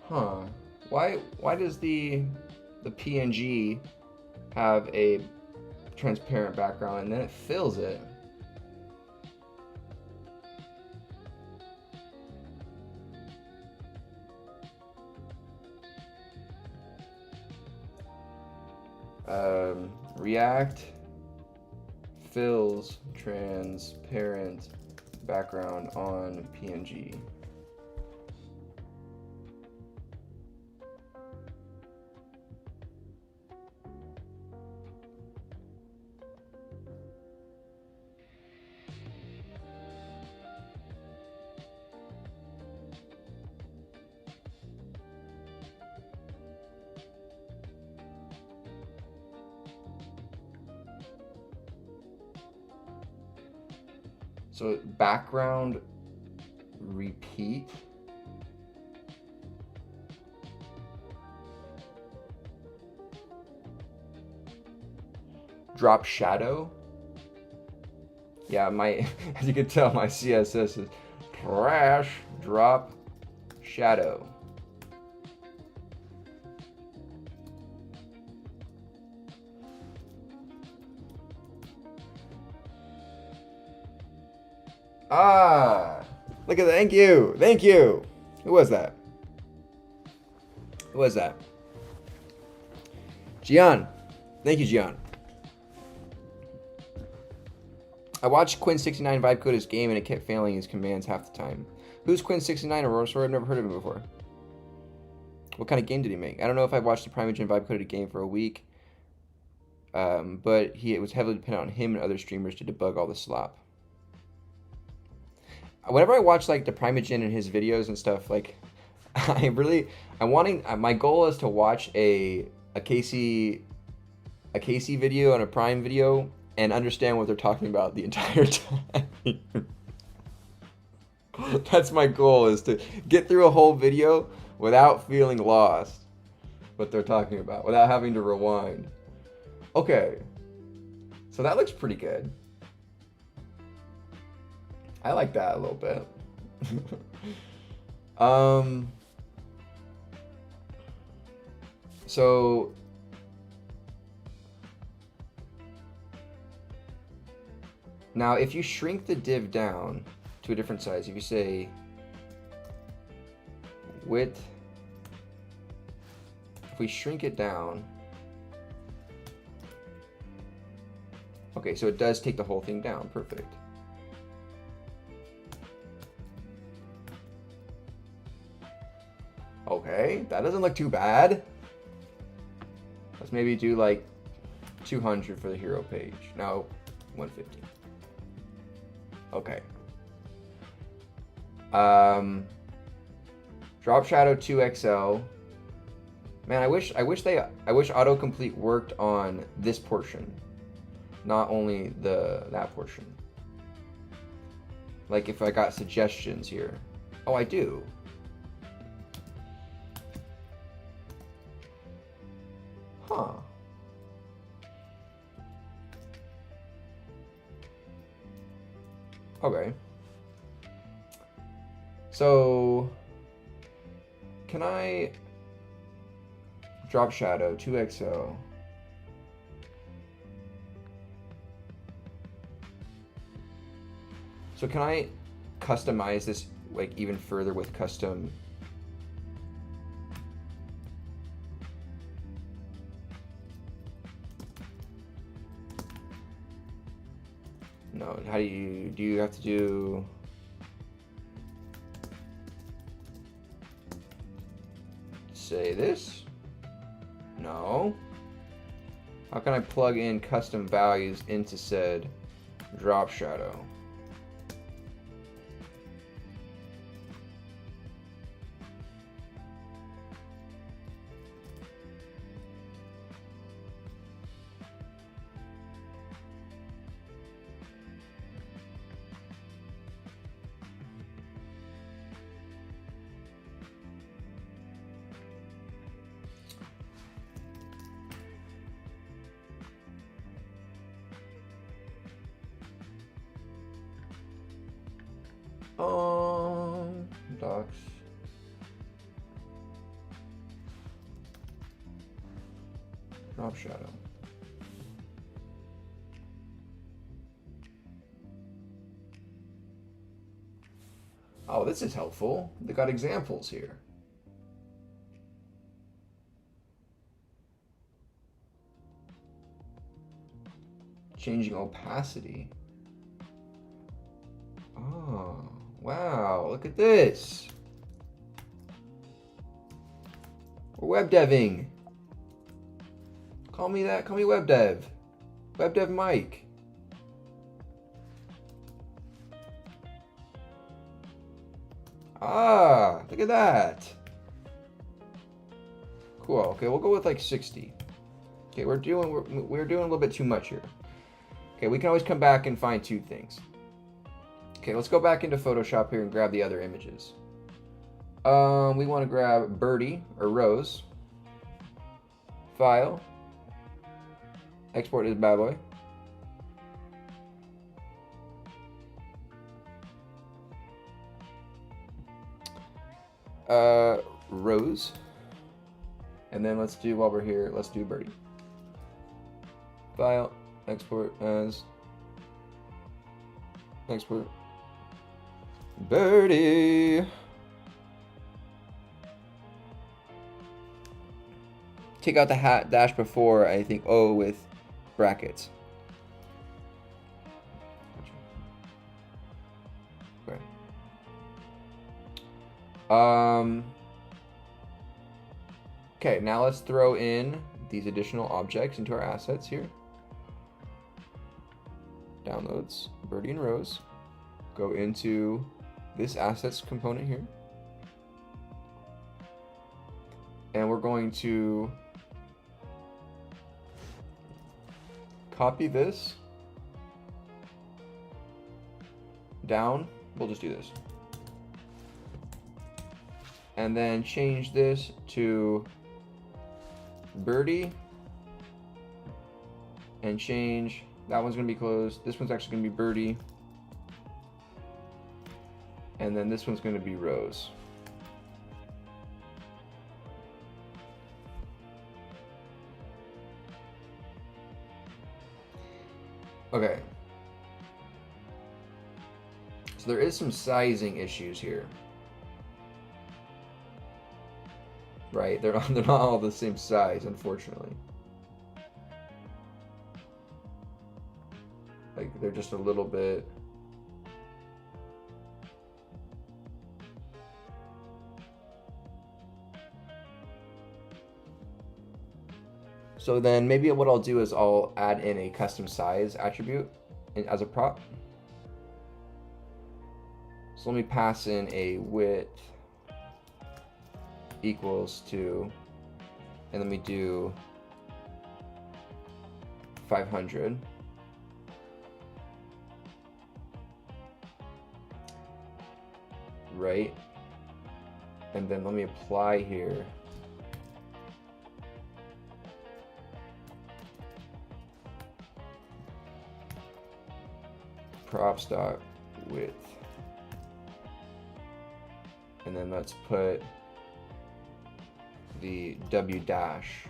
Huh. Why does the PNG have a transparent background and then it fills it? React fills transparent background on PNG. So background repeat. Drop shadow. Yeah, my as you can tell, my CSS is trash. Drop shadow. Look at that. Thank you. Thank you. Who was that? Who was that? Gian. Thank you, Gian. I watched Quinn69 vibe code his game and it kept failing his commands half the time. Who's Quinn69, Aurora? Sorry, I've never heard of him before. What kind of game did he make? I don't know if I've watched the Primogen vibe coded a game for a week, but it was heavily dependent on him and other streamers to debug all the slop. Whenever I watch like the Primogen and his videos and stuff, like my goal is to watch a Casey video and a Prime video and understand what they're talking about the entire time. That's my goal, is to get through a whole video without feeling lost what they're talking about, without having to rewind. Okay, so that looks pretty good. I like that a little bit. So now if you shrink the div down to a different size, if you say width, if we shrink it down, Okay, so it does take the whole thing down. Perfect. Okay, that doesn't look too bad. Let's maybe do like 200 for the hero page. No, 150. Okay. Drop shadow 2XL. Man, I wish autocomplete worked on this portion, not only that portion. Like if I got suggestions here. Oh, I do. Huh. Okay. So, can I drop shadow 2XO? So can I customize this like even further with custom? No, how do you have to do? Say this? No. How can I plug in custom values into said drop shadow? Docs. Drop shadow. Oh, this is helpful. They got examples here. Changing opacity. Oh, wow, look at this. We're web deving. Call me that, call me web dev. Web dev Mike. Ah, look at that. Cool, okay, we'll go with like 60. Okay, we're doing a little bit too much here. Okay, we can always come back and fine tune things. Okay, let's go back into Photoshop here and grab the other images. We want to grab Birdie or Rose. File. Export this bad boy. Rose. And then let's do, while we're here, let's do Birdie. File. Export as. Export. Birdie. Take out the hat dash before, I think, O with brackets. Okay. Okay, now let's throw in these additional objects into our assets here. Downloads, Birdie and Rose. Go into this assets component here. And we're going to copy this down. We'll just do this. And then change this to Birdie. And change, that one's going to be closed. This one's actually going to be Birdie. And then this one's going to be Rose. Okay. So there is some sizing issues here. Right? They're not all the same size, unfortunately. Like they're just a little bit. So then maybe what I'll do is I'll add in a custom size attribute as a prop. So let me pass in a width equals to, and let me do 500. Right? And then let me apply here props dot width, and then let's put the W dash.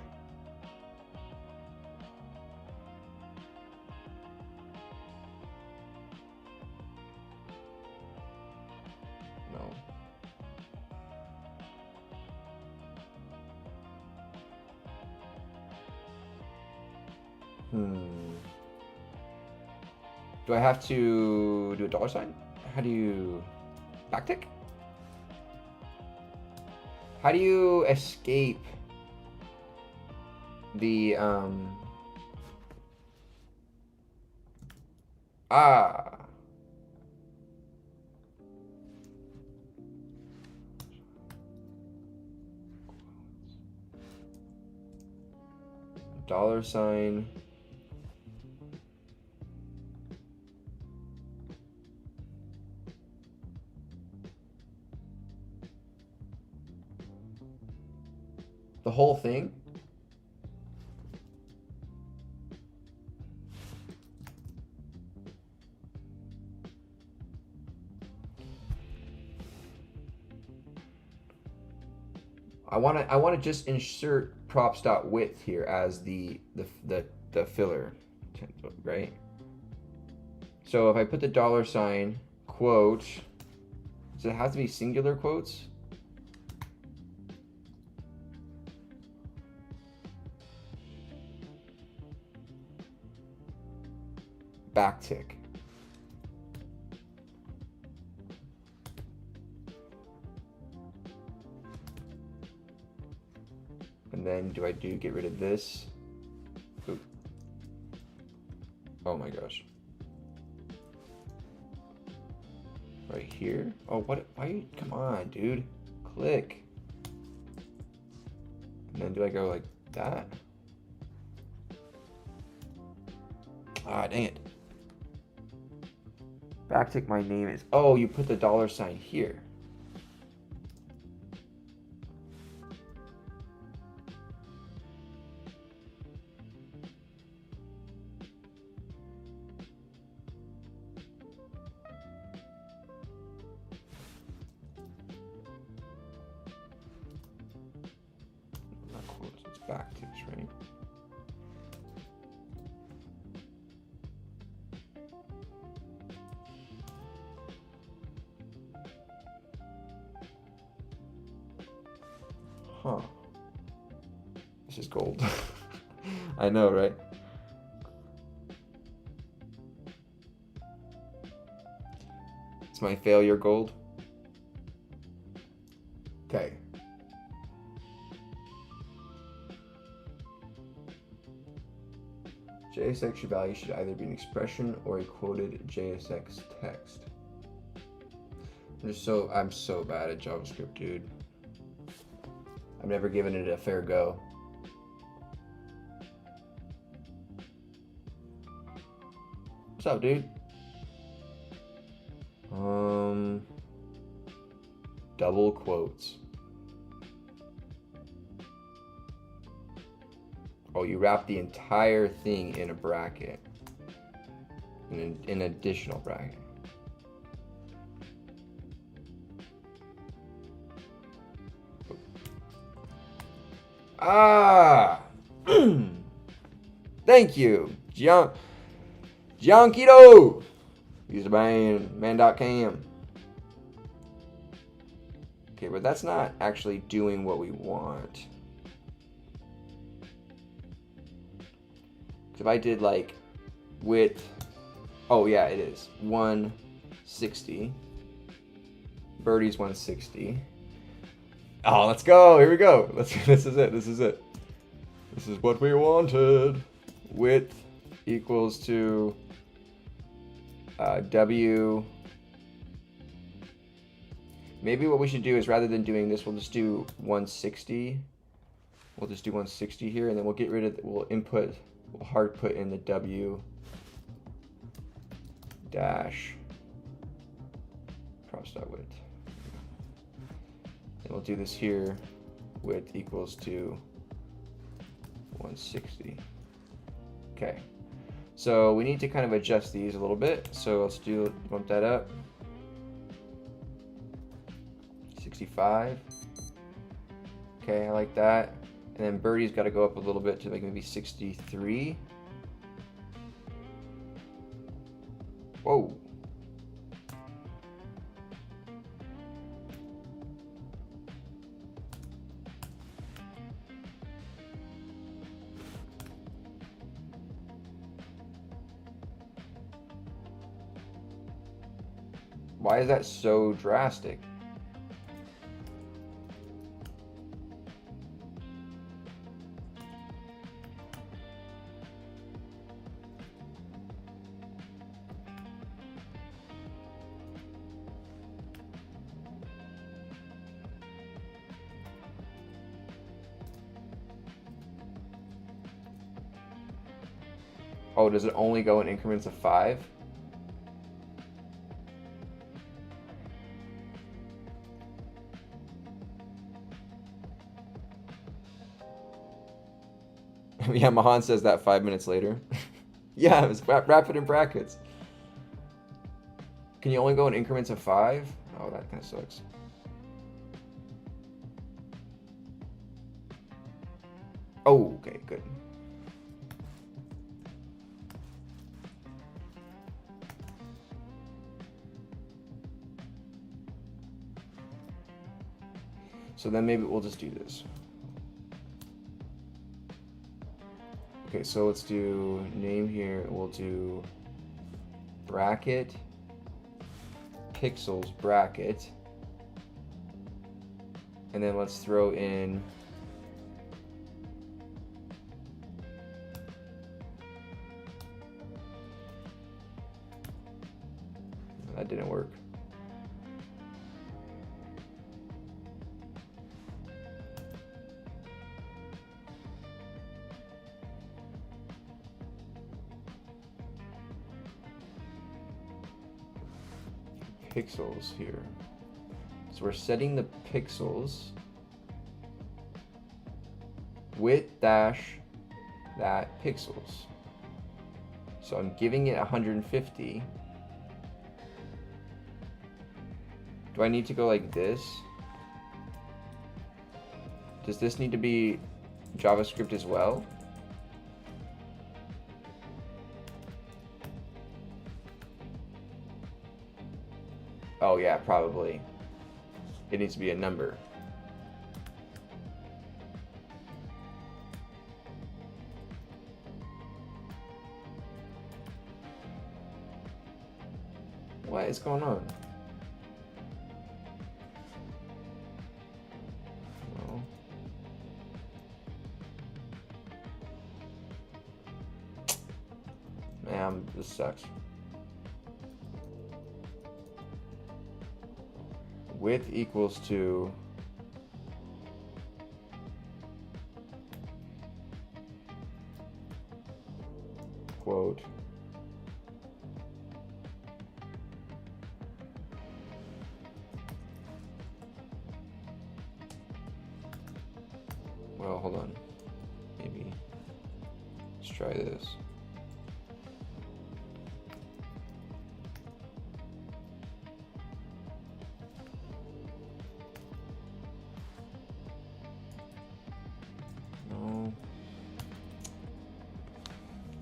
No. Do I have to do a dollar sign? How do you backtick? How do you escape the dollar sign the whole thing? I want to just insert props.width here as the filler, right? So if I put the dollar sign quote, does it have to be singular quotes? Backtick. And then do I get rid of this? Oop. Oh my gosh. Right here? Oh, what? Why? Come on, dude. Click. And then do I go like that? Ah, dang it. Backtick my name is. Oh, you put the dollar sign here. Not quotes, it's backticks, right? Huh. This is gold. I know, right? It's my failure gold. Okay. JSX value should either be an expression or a quoted JSX text. I'm so bad at JavaScript, dude. I've never given it a fair go. What's up, dude? Double quotes. Oh, you wrap the entire thing in a bracket. In an additional bracket. Ah! Thank you, Gianquito! Use the man.cam. Okay, but that's not actually doing what we want. If I did like width, Oh yeah, it is 160. Birdie's 160. Oh, let's go. Here we go. This is it. This is it. This is what we wanted. Width equals to W. Maybe what we should do is, rather than doing this, we'll just do 160. We'll just do 160 here, and then we'll get rid of, we'll hard put in the W dash props.width. And we'll do this here, width equals to 160. Okay, so we need to kind of adjust these a little bit. So let's bump that up. 65. Okay, I like that. And then Birdie's got to go up a little bit to like maybe 63. Whoa. Why is that so drastic? Oh, does it only go in increments of 5? Yeah, Mahan says that 5 minutes later. Yeah, it's wrap it in brackets. Can you only go in increments of 5? Oh, that kind of sucks. Oh, okay, good. So then maybe we'll just do this. Okay, so let's do name here. We'll do bracket, pixels bracket. And then let's throw in that didn't work. Pixels here. So we're setting the pixels width dash that pixels. So I'm giving it 150. Do I need to go like this? Does this need to be JavaScript as well? Oh yeah, probably. It needs to be a number. What is going on? No. Man, this sucks. Width equals to quote well, hold on, maybe let's try this.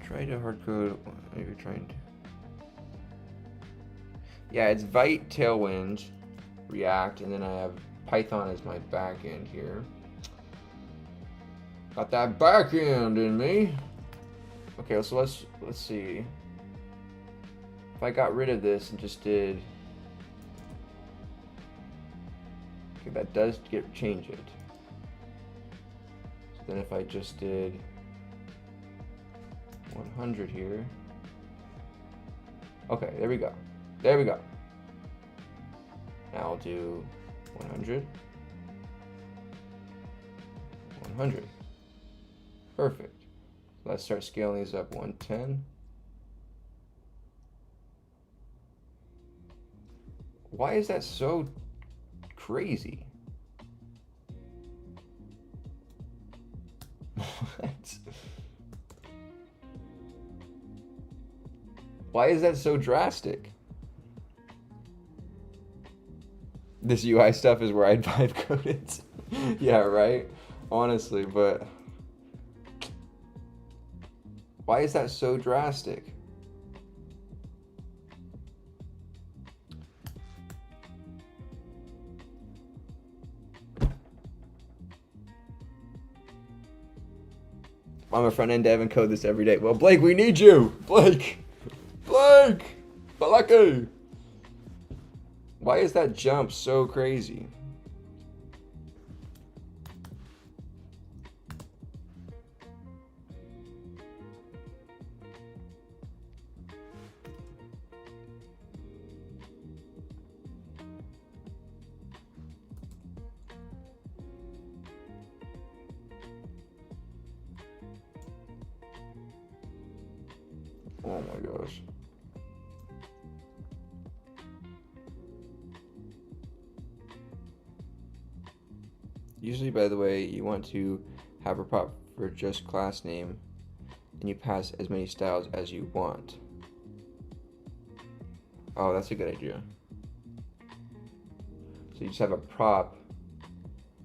Try to hardcode what you're trying to. Yeah, it's Vite, Tailwind, React, and then I have Python as my backend here. Got that backend in me. Okay, so let's see. if I got rid of this and just did, okay, that does change it. So then if I just did 100 here, okay, there we go. There we go. Now I'll do 100, 100. Perfect. Let's start scaling these up. 110. Why is that so crazy? What? Why is that so drastic? This UI stuff is where I'd vibe code it. Yeah, right? Honestly, but why is that so drastic? I'm a front-end dev and code this every day. Well, Blake, we need you! Blake! Blake! Balake! Why is that jump so crazy? Oh my gosh. Usually, by the way, you want to have a prop for just class name, and you pass as many styles as you want. Oh, that's a good idea. So you just have a prop,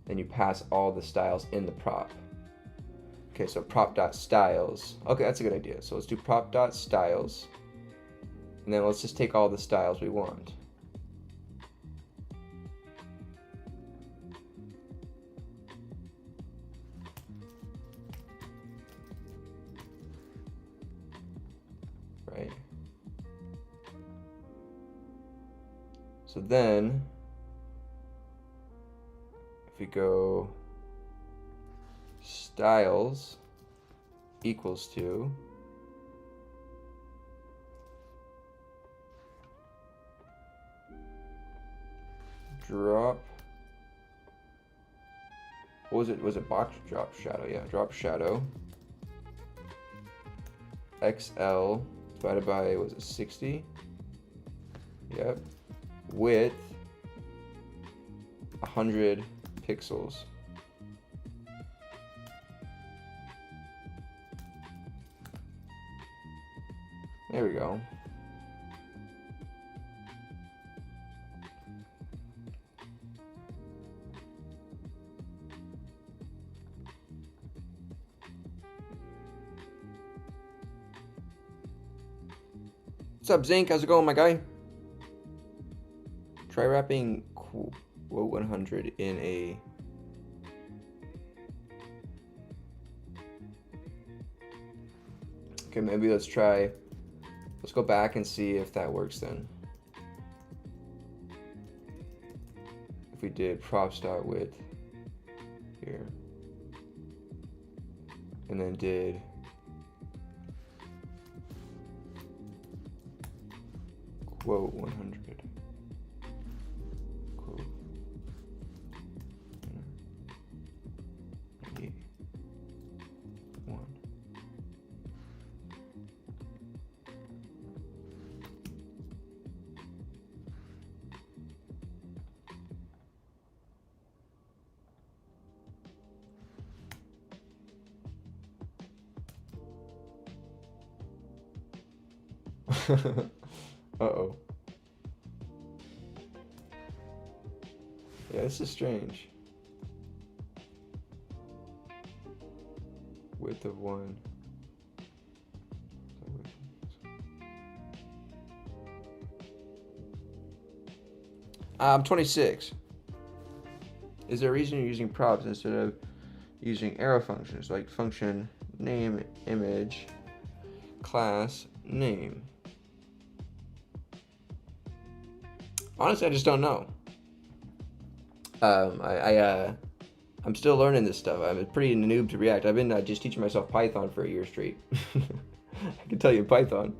and you pass all the styles in the prop. Okay, so prop.styles. Okay, that's a good idea. So let's do prop.styles, and then let's just take all the styles we want. Right. So then, if we go styles equals to drop, what was it? Was it box drop shadow? Yeah, drop shadow XL divided by, was it 60? Yep. Width 100 pixels. There we go. What's up, Zinc? How's it going, my guy? Try wrapping quote 100 in a okay, maybe let's go back and see if that works then. If we did props.width here and then did quote 100 quote 1. Uh-oh. Yeah, this is strange. Width of 1. 26. Is there a reason you're using props instead of using arrow functions like function name image class name? Honestly, I just don't know. I'm still learning this stuff. I'm a pretty noob to React. I've been just teaching myself Python for a year straight. I can tell you Python.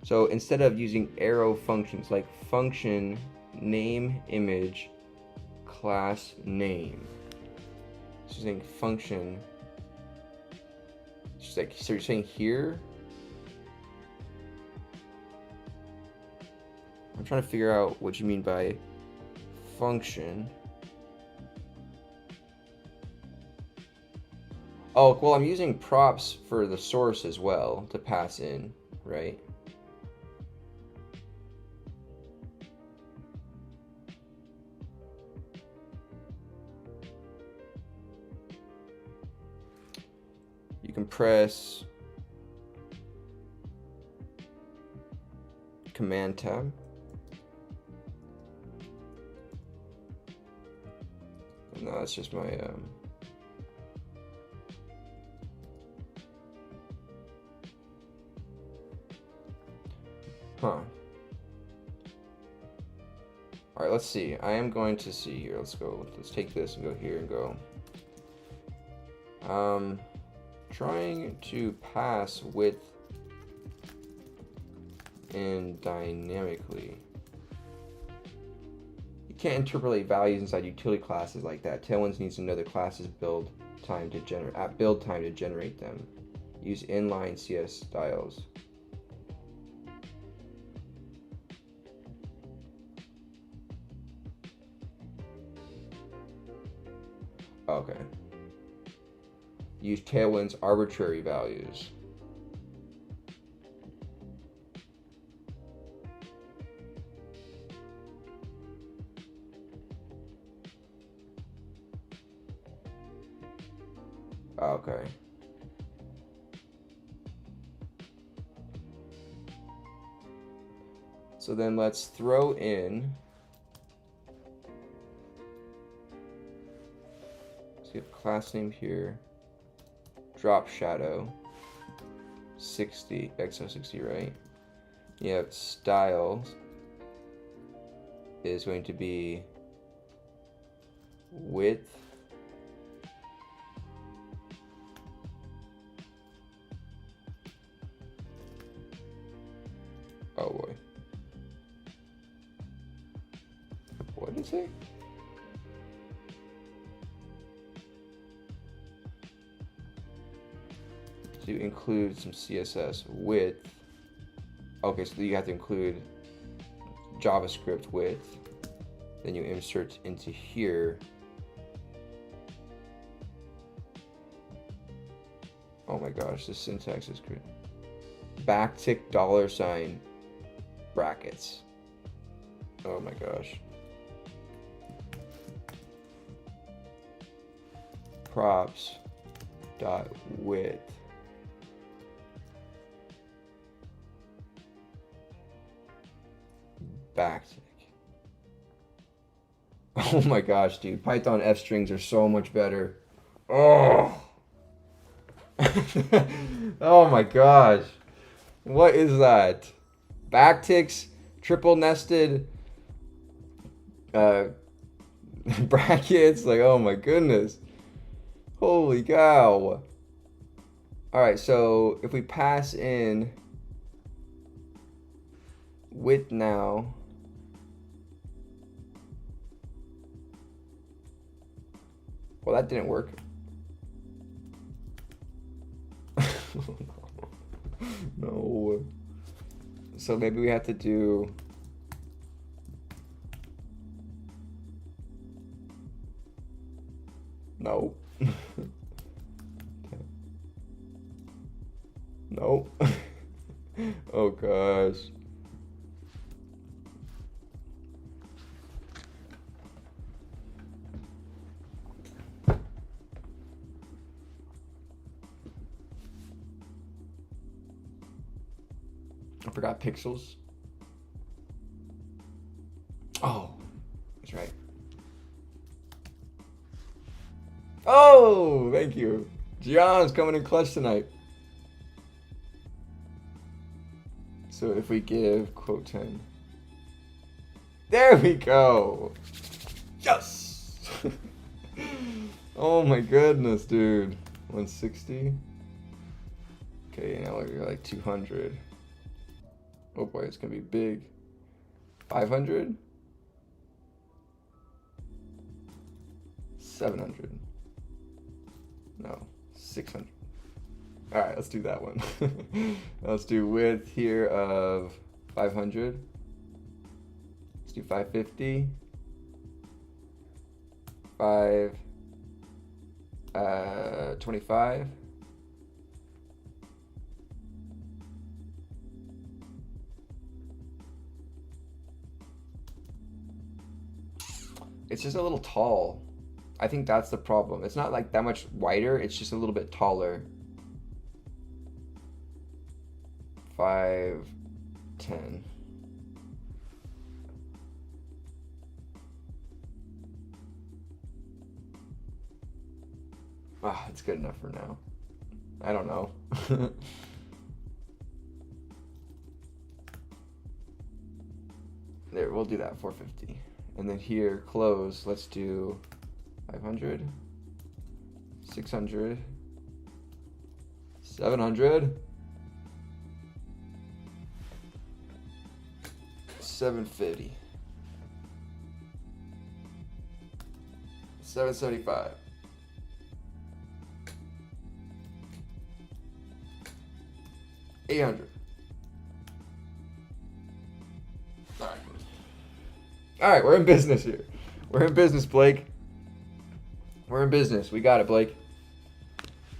So instead of using arrow functions like function name image class name, it's just saying function. It's just like, so you're saying here. I'm trying to figure out what you mean by function. Oh, well, I'm using props for the source as well to pass in, right? You can press Command tab. No, that's just my All right, let's see. I am going to see here. Let's go. Let's take this and go here and go. Trying to pass width in dynamically. You can't interpolate values inside utility classes like that. Tailwinds needs to know the classes build time to generate them. Use inline CS styles. Okay. Use Tailwind's arbitrary values. Okay. So then let's throw in. So you have class name here. Drop shadow. 60, XO60, right? You have styles is going to be width. Oh boy. What did it say? To include some CSS width. Okay, so you have to include JavaScript width. Then you insert into here. Oh my gosh, this syntax is great. Backtick $, brackets. Oh my gosh. Props dot width. Backtick. Oh my gosh, dude. Python F strings are so much better. Oh. Oh my gosh. What is that? Backticks, triple nested brackets. Like, oh my goodness. Holy cow. All right, so if we pass in width now. Well, that didn't work. No. So maybe we have to do. No. No. Oh gosh. I forgot pixels. Thank you. Gian's coming in clutch tonight. So if we give quote 10. There we go. Yes. Oh my goodness, dude. 160. Okay, now we're like 200. Oh boy, it's gonna be big. 500. 700. No, 600. All right, let's do that one. Let's do width here of 500. Let's do 550. 25. It's just a little tall. I think that's the problem. It's not like that much wider, it's just a little bit taller. 510. Ah, it's good enough for now. I don't know. There, we'll do that, 450. And then here, close, let's do 500, 600, 700, 750, 775. 800. All right, we're in business here. We're in business, Blake. We're in business. We got it, Blake.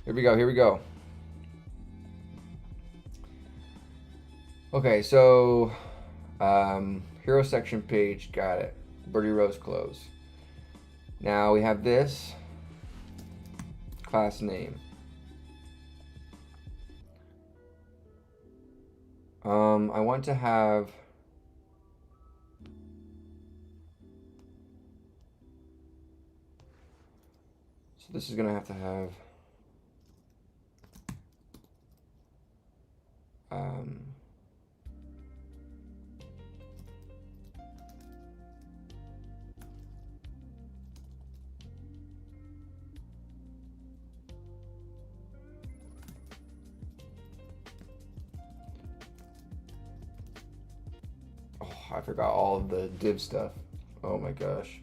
Here we go. Okay, so hero section page, got it. Birdie Rose close. Now we have this class name. I want to have this is gonna have to have oh, I forgot all of the div stuff. Oh my gosh.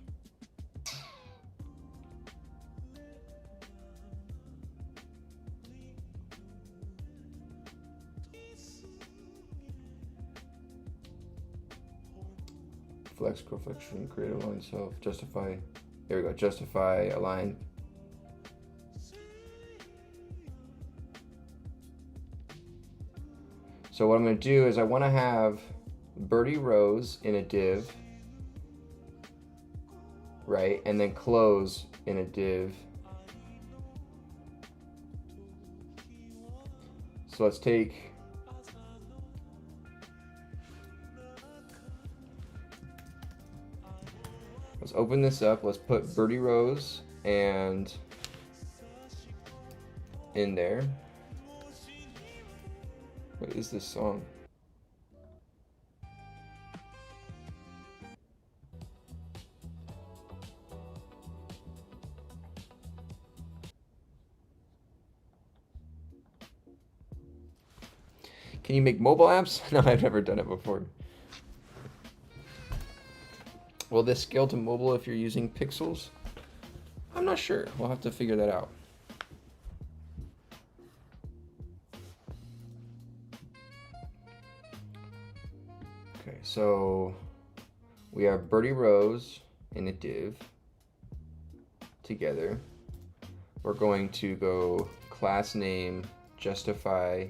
Flex, co-flexion, create align self, justify. There we go, justify, align. So what I'm going to do is I want to have Birdie Rose in a div, right? And then close in a div. So let's take let's open this up. Let's put Birdie Rose and in there. What is this song? Can you make mobile apps? No, I've never done it before. Will this scale to mobile if you're using pixels? I'm not sure. We'll have to figure that out. Okay, so we have Birdie Rose in a div together. We're going to go class name, justify,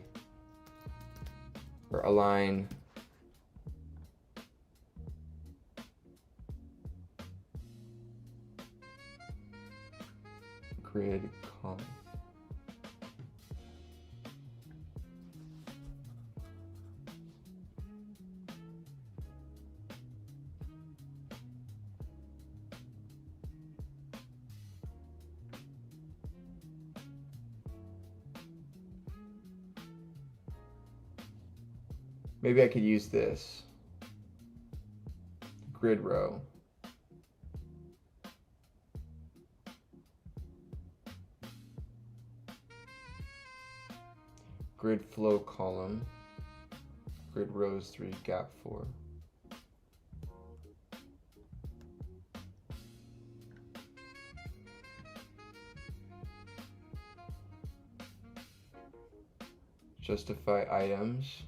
or align create a column. Maybe I could use this grid row. Grid flow column. Grid rows 3, gap 4. Justify items.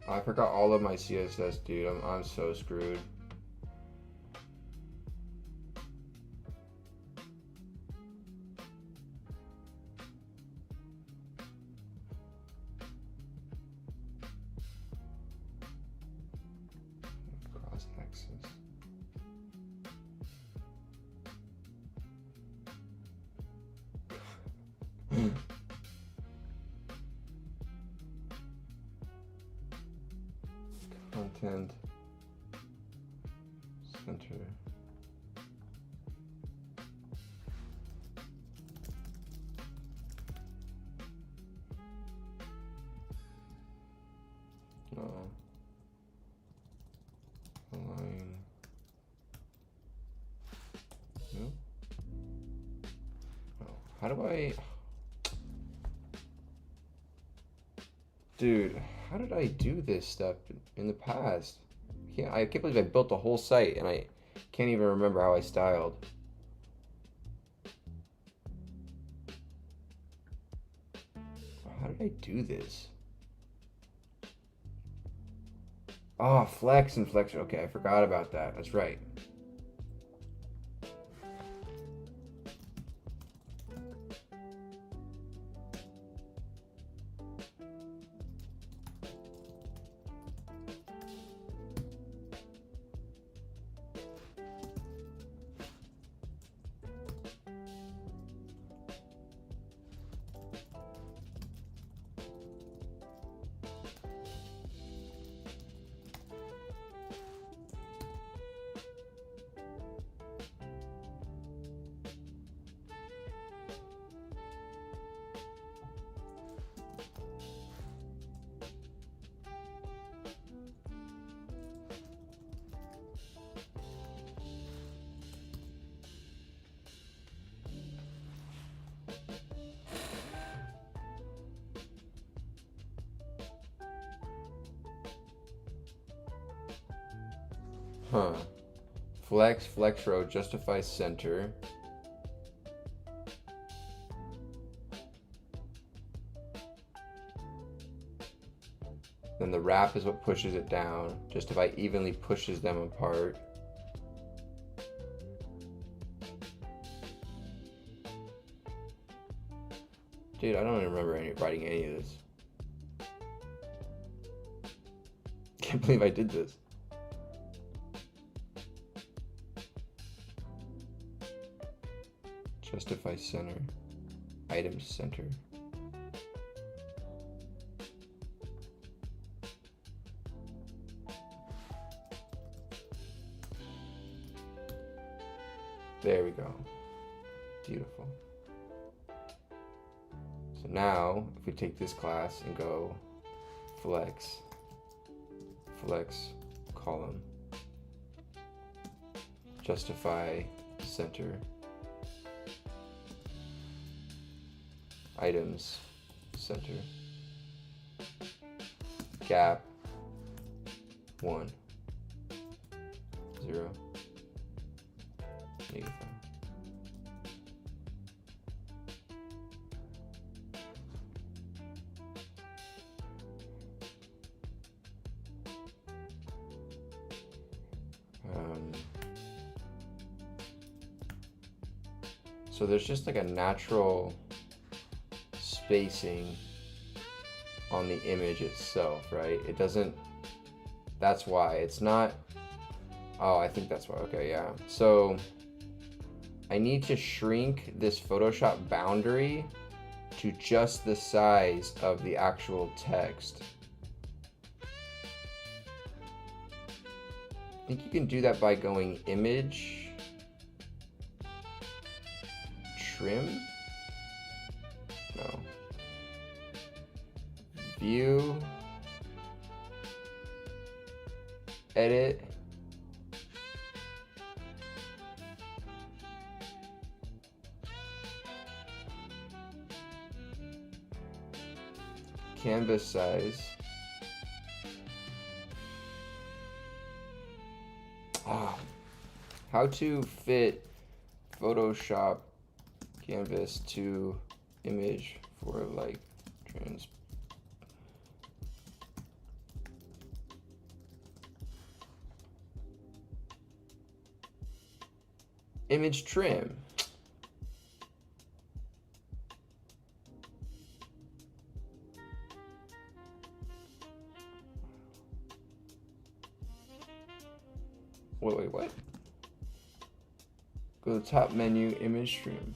I forgot all of my CSS, dude. I'm so screwed. Cross axis. Content center. Align. No. Oh, how do I? Dude, how did I do this stuff in the past? I can't believe I built a whole site and I can't even remember how I styled. How did I do this? Oh, flex and flex. Okay, I forgot about that. That's right. Huh. Flex row, justify center. Then the wrap is what pushes it down. Justify evenly pushes them apart. Dude, I don't even remember writing any of this. Can't believe I did this. Justify center. Items center. There we go. Beautiful. So now, if we take this class and go flex column, justify center, items center, gap 1, 0, -5. So there's just like a natural spacing on the image itself, right? It doesn't, that's why it's not, oh, I think that's why. Okay, yeah. So I need to shrink this Photoshop boundary to just the size of the actual text. I think you can do that by going image, trim, no, view, edit, canvas size. How to fit Photoshop canvas to image for like trans. Image trim. Wait, what? Go to the top menu, image trim.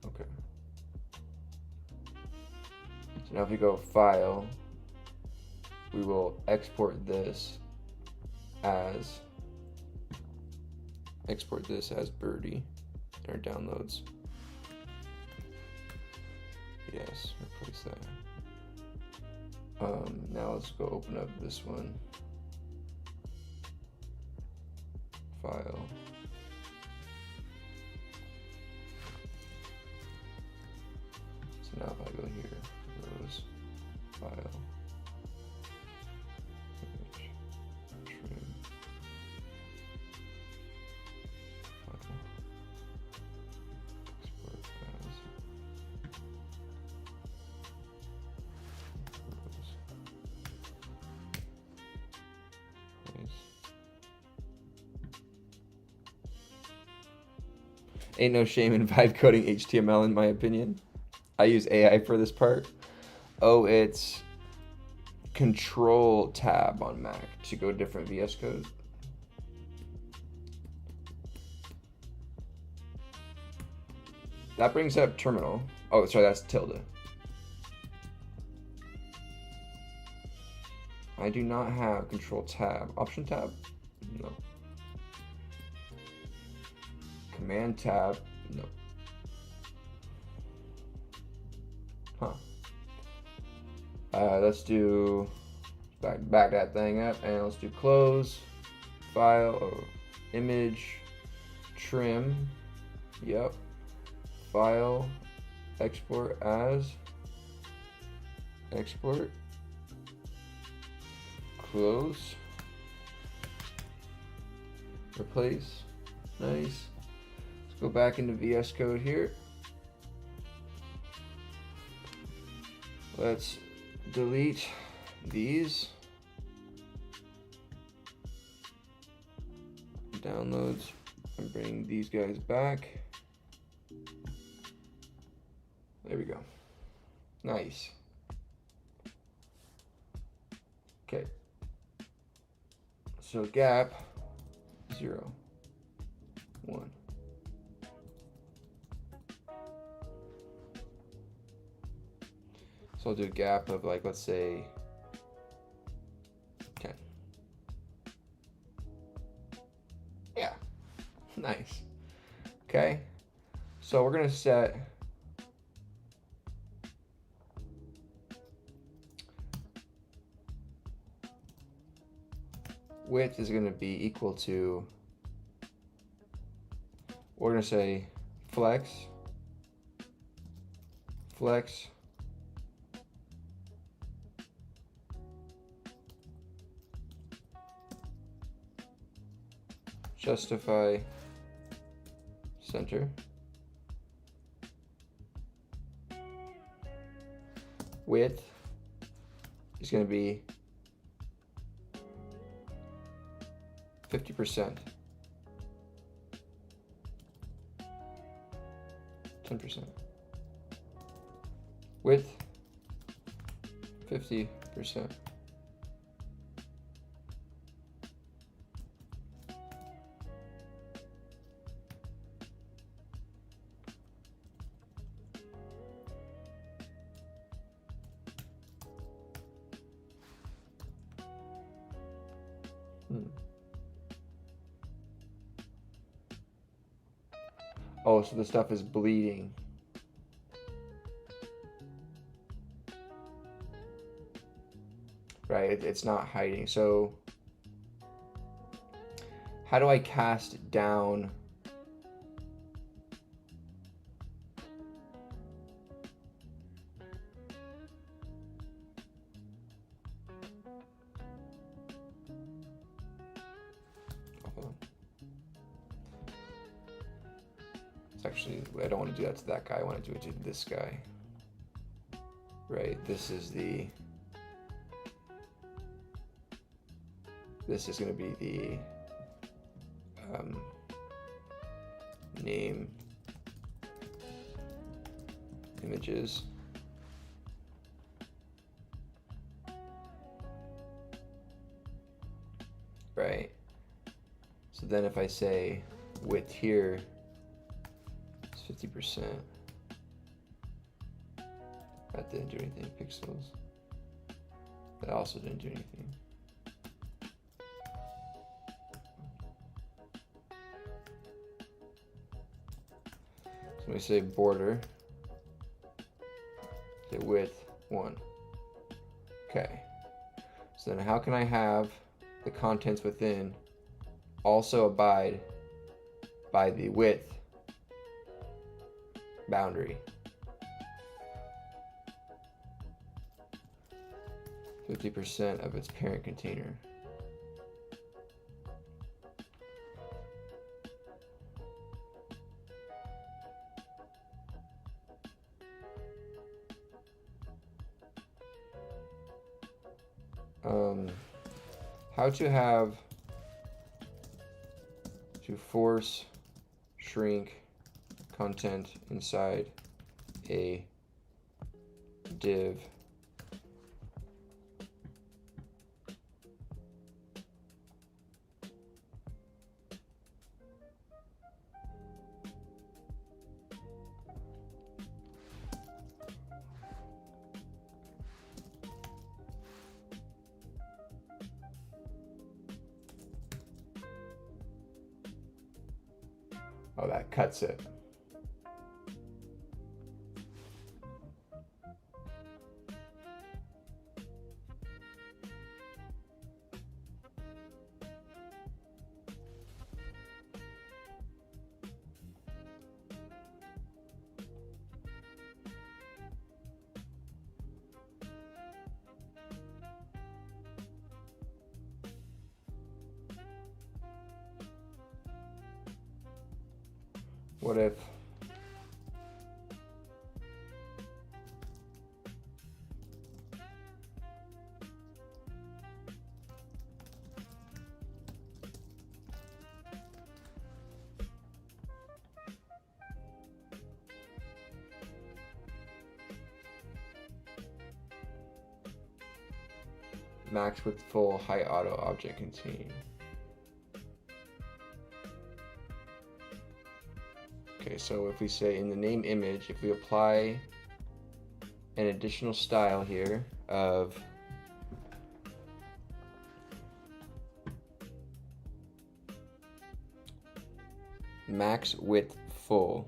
Okay. So now if we go file, we will export this as Birdie in our downloads. Yes, replace that. Now let's go open up this one. File. So now if I go here, Rose, file, image, trim, file, export as. Ain't no shame in vibe coding HTML in my opinion. I use AI for this part. Oh, it's Control Tab on Mac to go different VS Code. That brings up terminal. Oh, sorry, that's tilde. I do not have Control Tab. Option Tab? No. Command Tab? No. Huh. Let's do back that thing up, and let's do close, file, or image, trim. Yep. File, export as, export, close, replace. Nice. Let's go back into VS Code here. Let's delete these downloads and bring these guys back. There we go. Nice. Okay. So gap 0, 1. So I'll do a gap of like, let's say 10. Yeah, nice. Okay, so we're gonna set width is gonna be equal to, we're gonna say flex, justify center, width is going to be 50%, 10%, width 50%. Oh, so the stuff is bleeding. Right, it's not hiding. So how do I cast down? It's actually, I don't want to do that to that guy. I want to do it to this guy. Right, this is going to be the name images. Right. So then if I say width here is 50%, that didn't do anything. Pixels, that also didn't do anything. So we say border, say width 1. Okay. So then how can I have the contents within also abide by the width boundary? 50% of its parent container. How to force shrink content inside a div Oh, that cuts it. What if max with full height auto object contain? Okay, so if we say in the name image, if we apply an additional style here of max width full,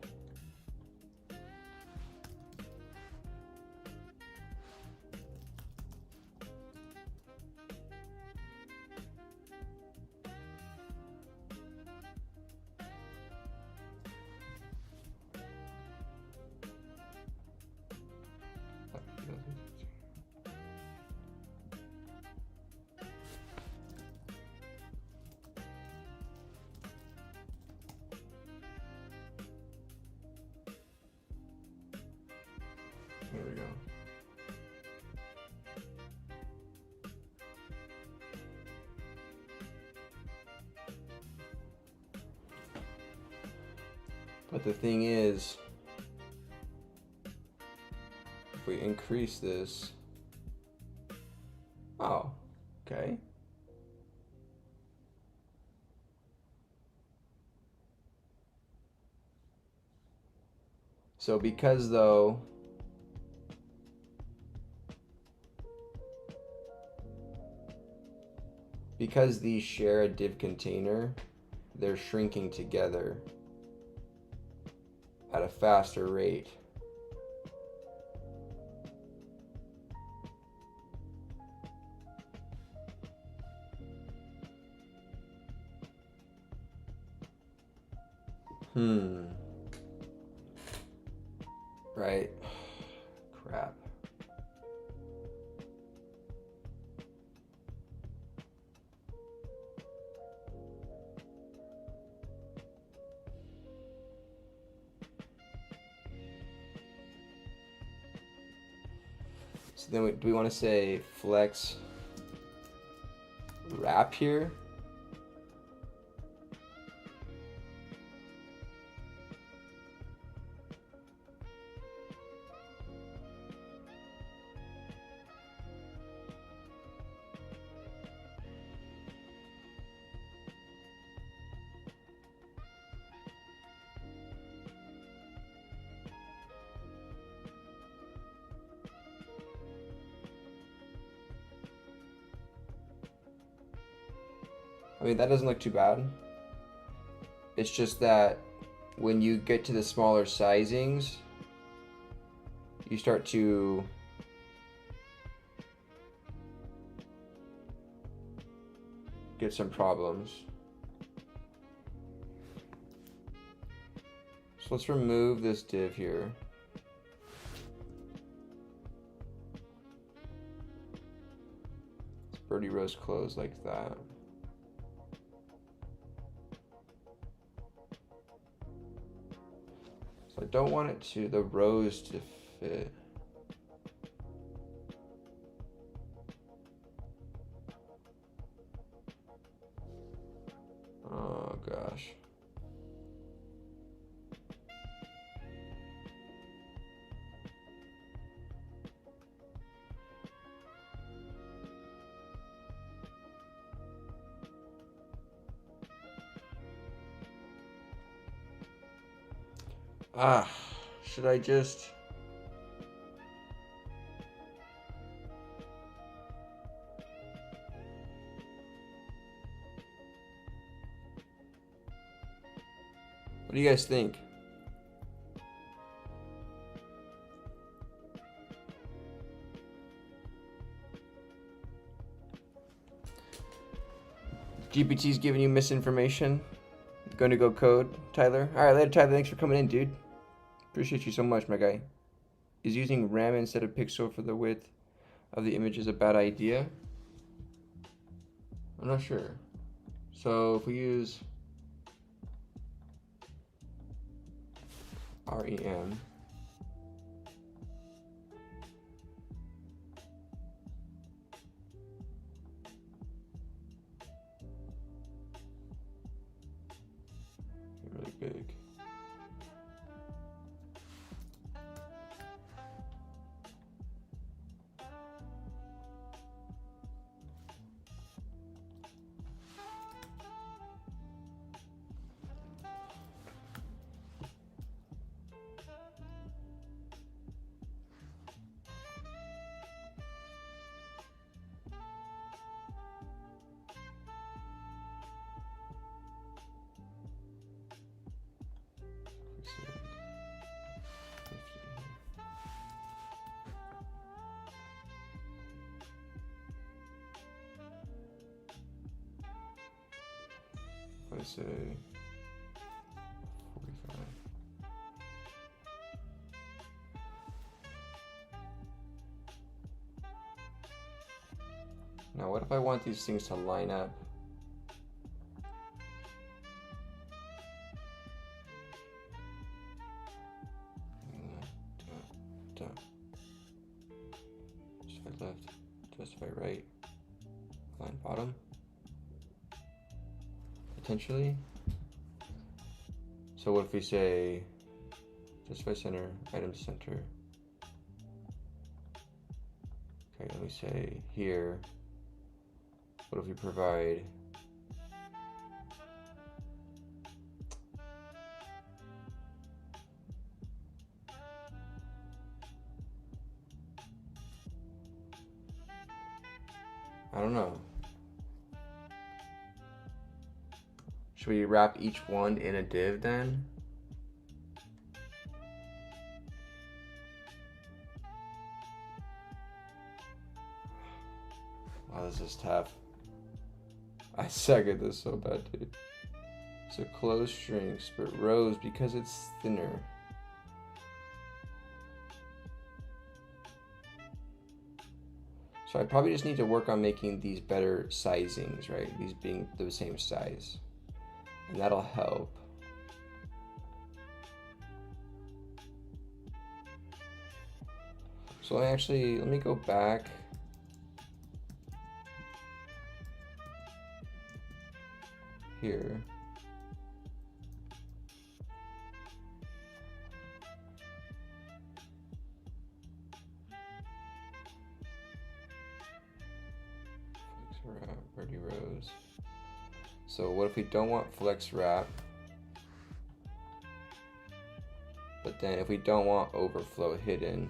there we go. But the thing is, if we increase this, oh, okay. So because because these share a div container, they're shrinking together at a faster rate. Right. Crap. So then do we want to say flex wrap here? I mean, that doesn't look too bad. It's just that when you get to the smaller sizings, you start to get some problems. So let's remove this div here. Let's birdie rows close like that. I don't want it to, the rows to fit. Oh gosh. Should I just... What do you guys think? GPT's giving you misinformation. Going to go code, Tyler. All right, later, Tyler. Thanks for coming in, dude. Appreciate you so much, my guy. Is using RAM instead of pixel for the width of the image is a bad idea? I'm not sure. So if we use REM, really big. I say 45. Now, what if I want these things to line up? Justify left, justify right, line bottom. Potentially. So what if we say justify center, item center. Okay, let me say here. What if we provide I don't know. Should we wrap each one in a div then? Wow, this is tough. I suck at this so bad, dude. So close shrinks, but rows because it's thinner. So I probably just need to work on making these better sizings, right? These being the same size. And that'll help. So let me go back. Here. Ready rows. So what if we don't want flex wrap? But then if we don't want overflow hidden,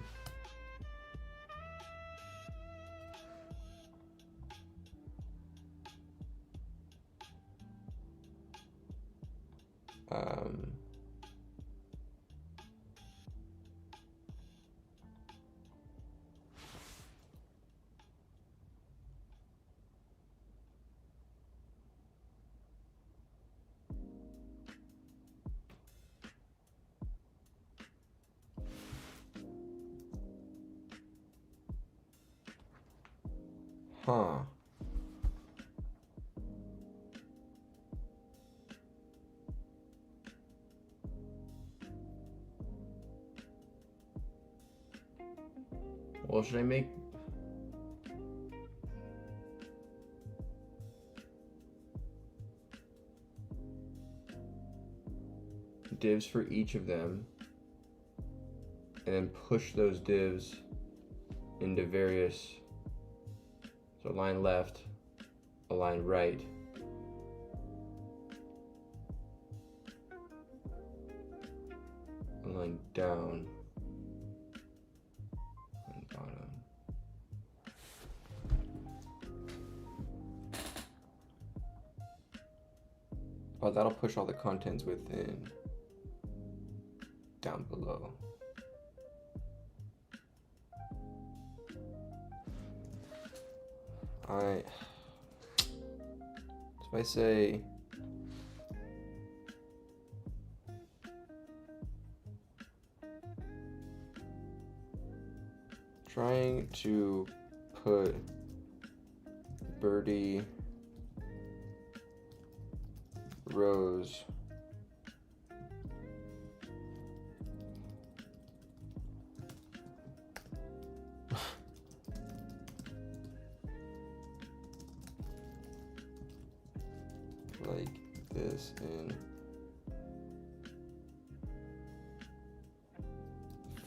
Well, should I make divs for each of them and then push those divs into various, so line left, a line right, a line down, and bottom. Oh, that'll push all the contents within, down below. So I say trying to put birdie rows like this in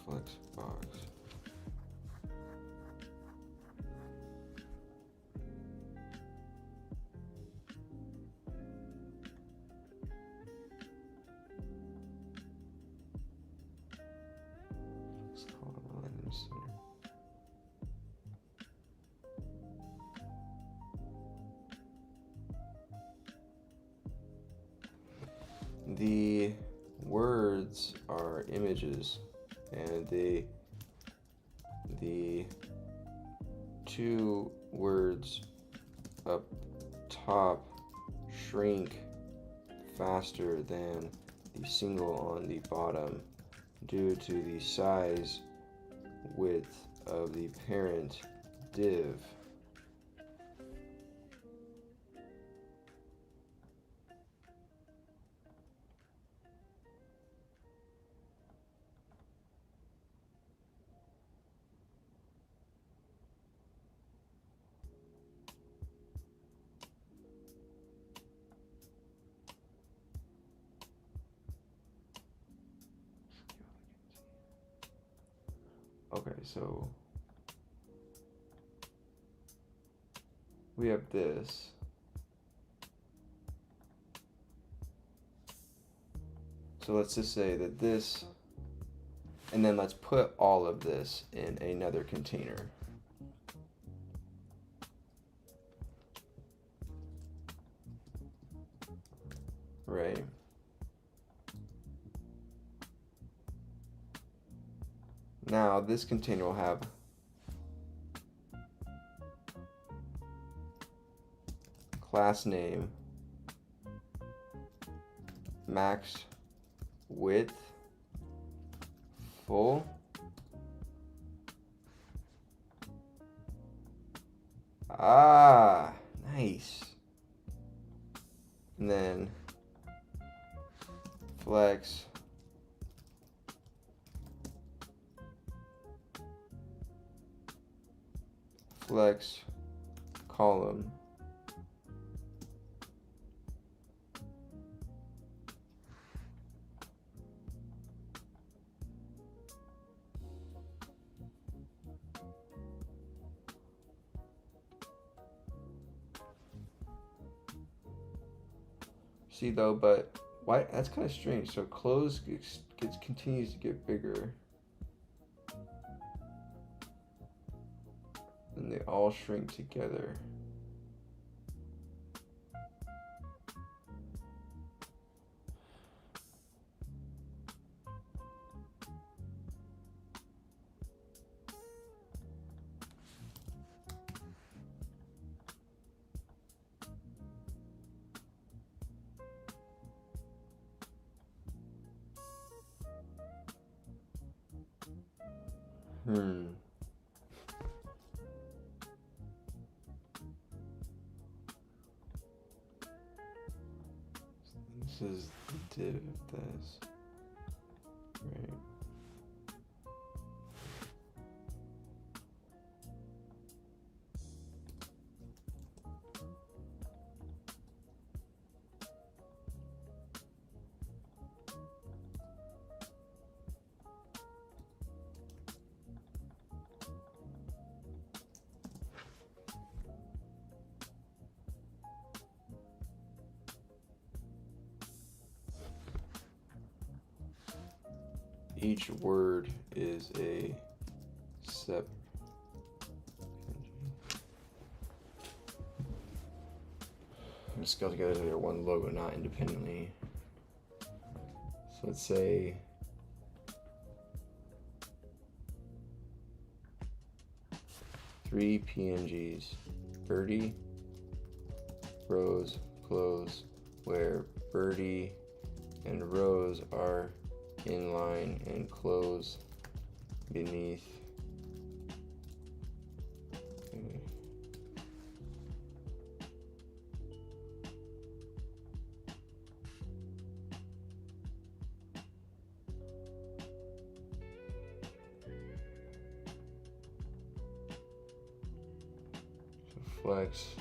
flex box. Let's call it line center. The words are images, and the two words up top shrink faster than the single on the bottom due to the size width of the parent div. Okay, so we have this. So let's just say that this, and then let's put all of this in another container. Right. Now this container will have class name, max width, full, nice. And then flex, column. See though, but why? That's kind of strange. So close continues to get bigger. And they all shrink together. This is the div of this, right? Each word is a sep. I'm just going together so they're one logo, not independently. So let's say three PNGs: Birdie, Rose, Close, where Birdie and Rose are in line and close beneath. So flex.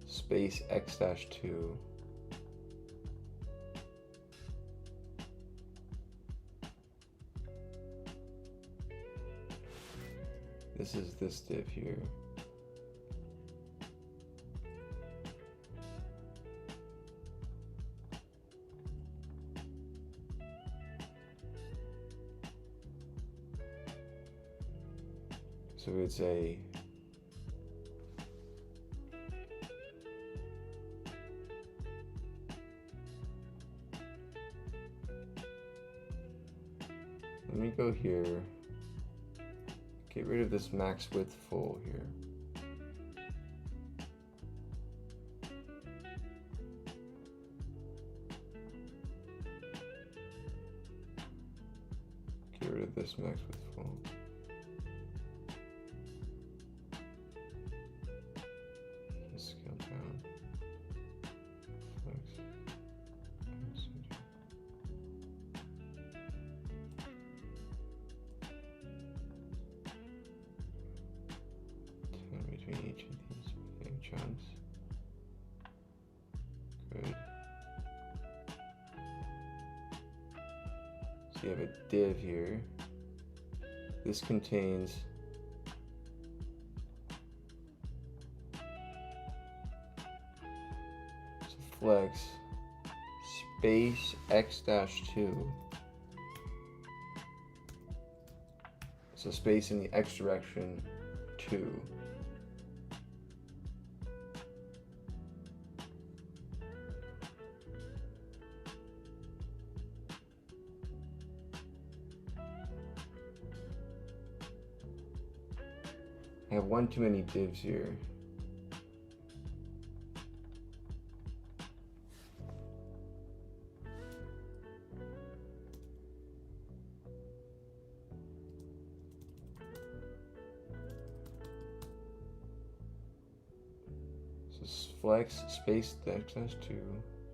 Space x-2. This is this div here. So we'd say let me go here, get rid of this max width full here. Get rid of this max width full. Scale down. Flex. Between each of these big chunks. Good. So you have a div here. This contains flex space x-2. So space in the x direction 2. I have one too many divs here. So flex space that's 2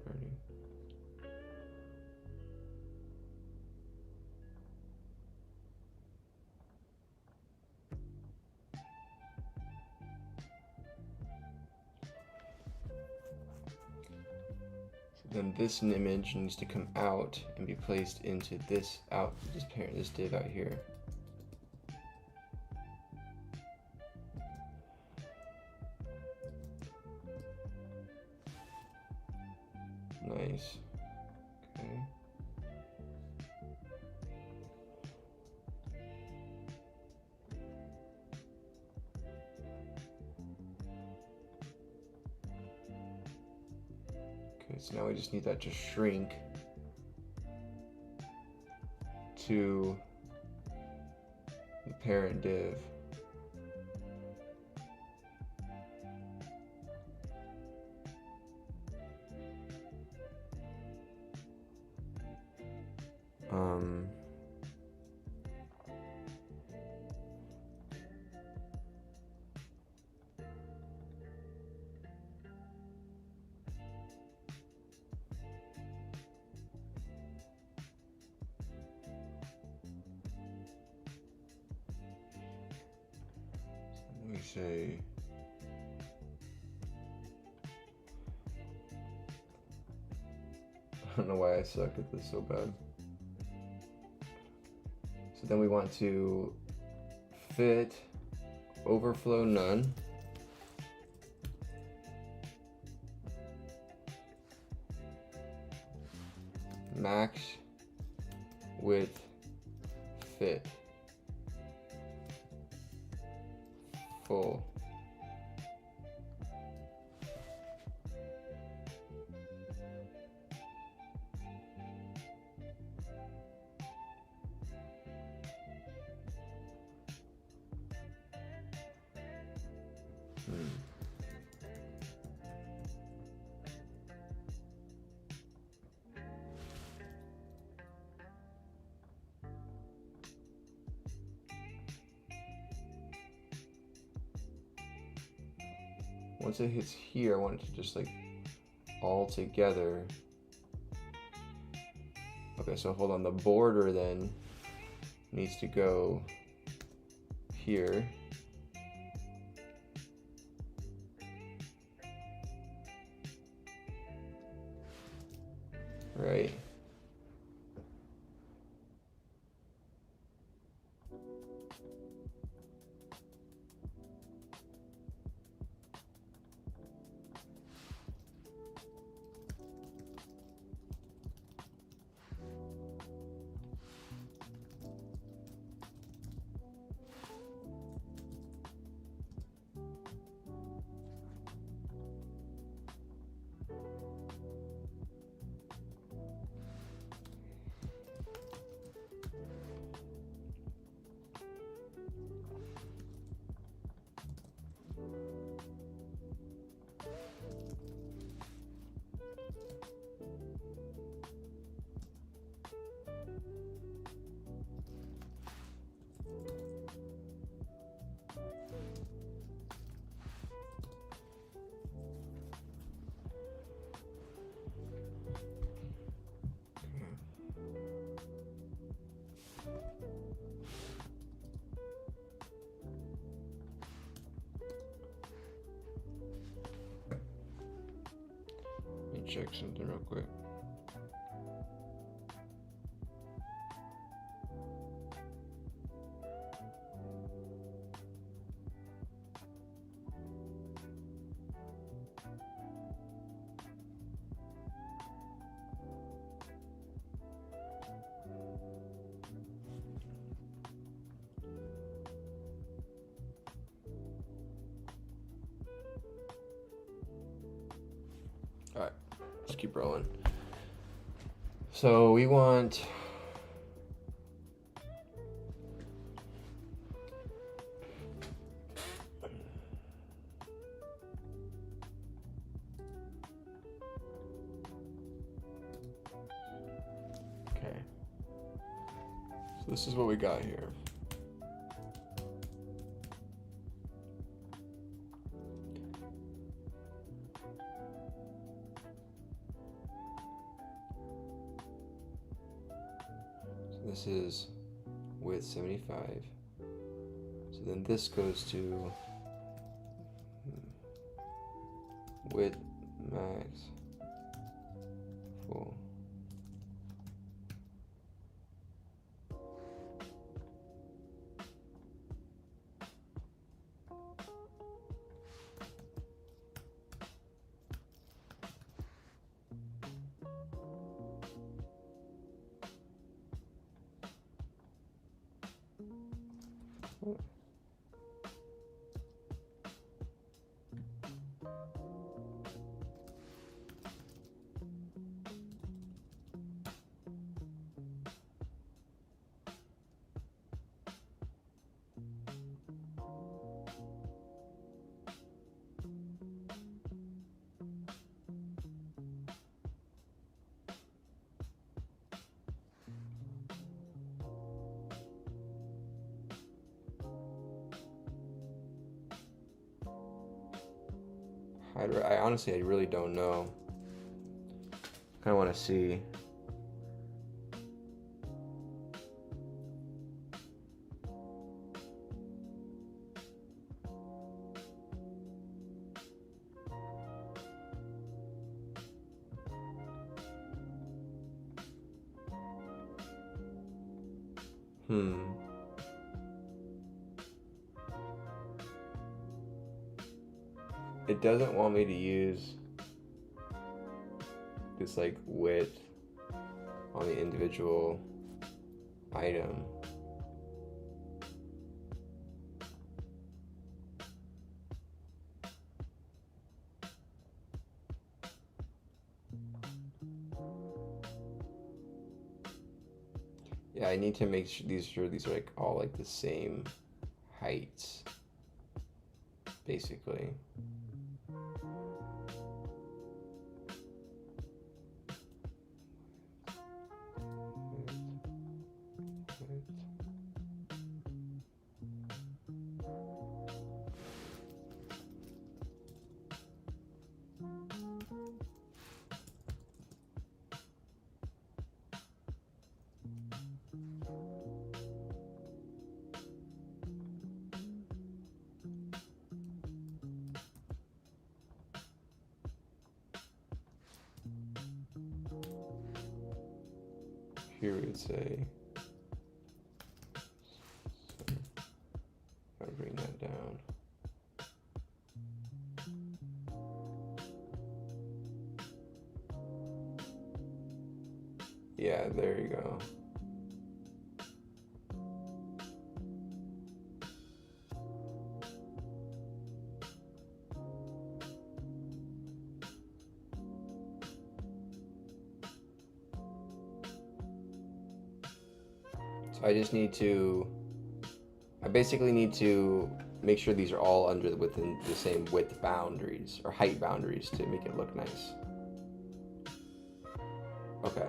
30. Then this image needs to come out and be placed into this this div out here. Nice. Okay. Okay, so now we just need that to shrink to the parent div. Let me say I don't know why I suck at this so bad. So then we want to fit overflow none. Max width fit full. Once it hits here, I want it to just like all together. Okay, so hold on, the border then needs to go here. Right. Let me check something real quick. All right, let's keep rolling. So we want okay. So this is what we got here. This is width 75. So then this goes to width max full. I honestly, I really don't know. Kind of want to see. It doesn't want me to use this like width on the individual item. Yeah, I need to make sure these are like all like the same heights, basically. Here we would say, I'll bring that down. Yeah, there you go. So I basically need to make sure these are all within the same width boundaries or height boundaries to make it look nice. Okay.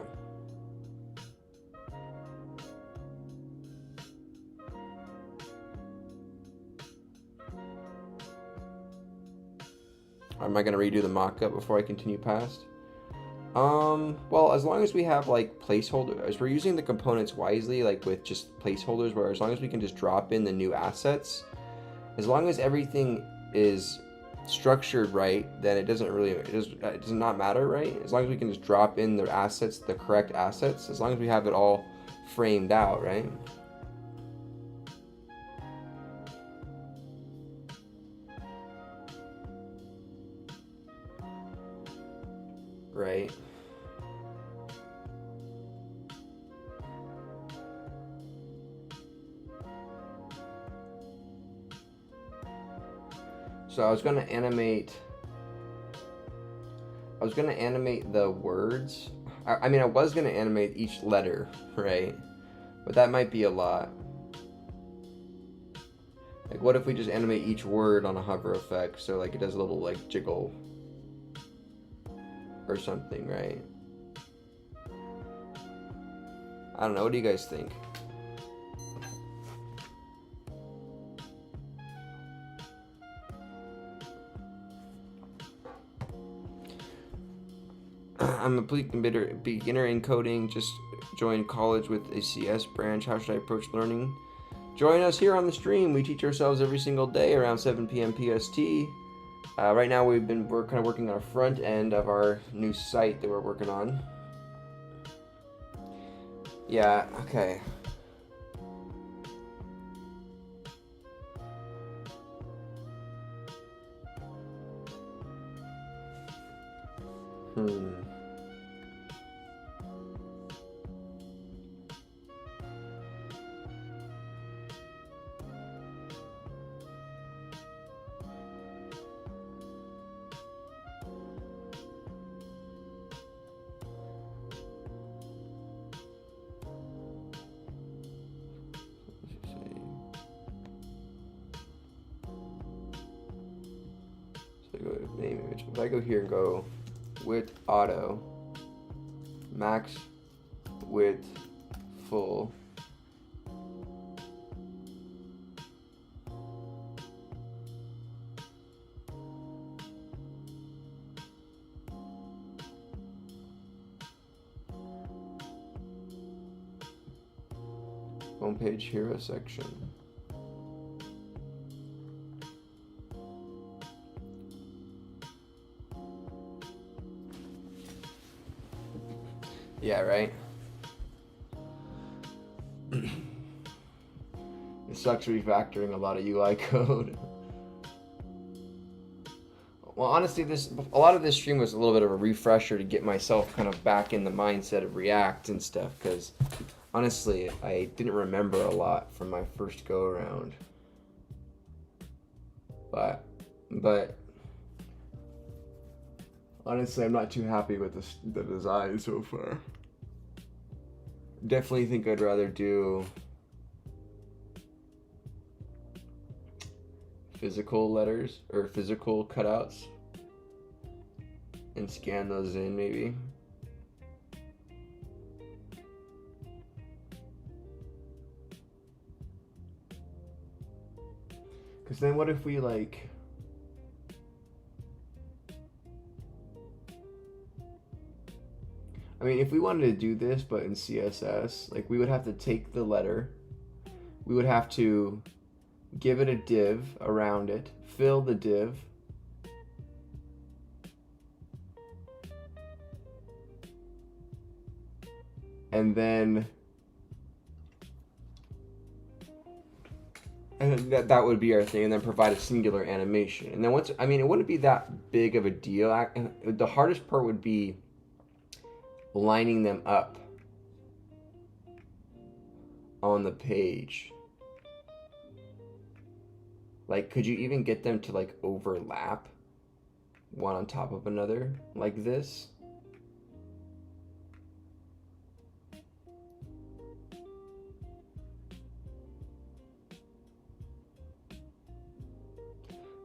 Am I gonna redo the mock-up before I continue past? Well, as long as we have like placeholders, as we're using the components wisely, like with just placeholders, where as long as we can just drop in the new assets, as long as everything is structured right, then it does not matter, right? As long as we can just drop in the assets, the correct assets, as long as we have it all framed out, right? Right. So I was going to animate I was gonna animate the words. I mean, I was gonna animate each letter, right? But that might be a lot. Like, what if we just animate each word on a hover effect, so like it does a little like jiggle or something, right? I don't know. What do you guys think? I'm a beginner in coding. Just joined college with a CS branch. How should I approach learning? Join us here on the stream. We teach ourselves every single day around 7 p.m. PST. Right now we're kind of working on a front end of our new site that we're working on. Yeah, okay. So go to name image. If I go here and go width auto, max width full. Homepage hero section. Yeah, right? It sucks refactoring a lot of UI code. Well, honestly, a lot of this stream was a little bit of a refresher to get myself kind of back in the mindset of React and stuff, because honestly, I didn't remember a lot from my first go around. But honestly, I'm not too happy with the design so far. Definitely think I'd rather do physical letters or physical cutouts and scan those in, maybe. Because then what if we like... I mean, if we wanted to do this, but in CSS, like we would have to take the letter, we would have to give it a div around it, fill the div, and then that would be our thing, and then provide a singular animation. And then once, I mean, it wouldn't be that big of a deal. The hardest part would be lining them up on the page. Like, could you even get them to like overlap one on top of another like this?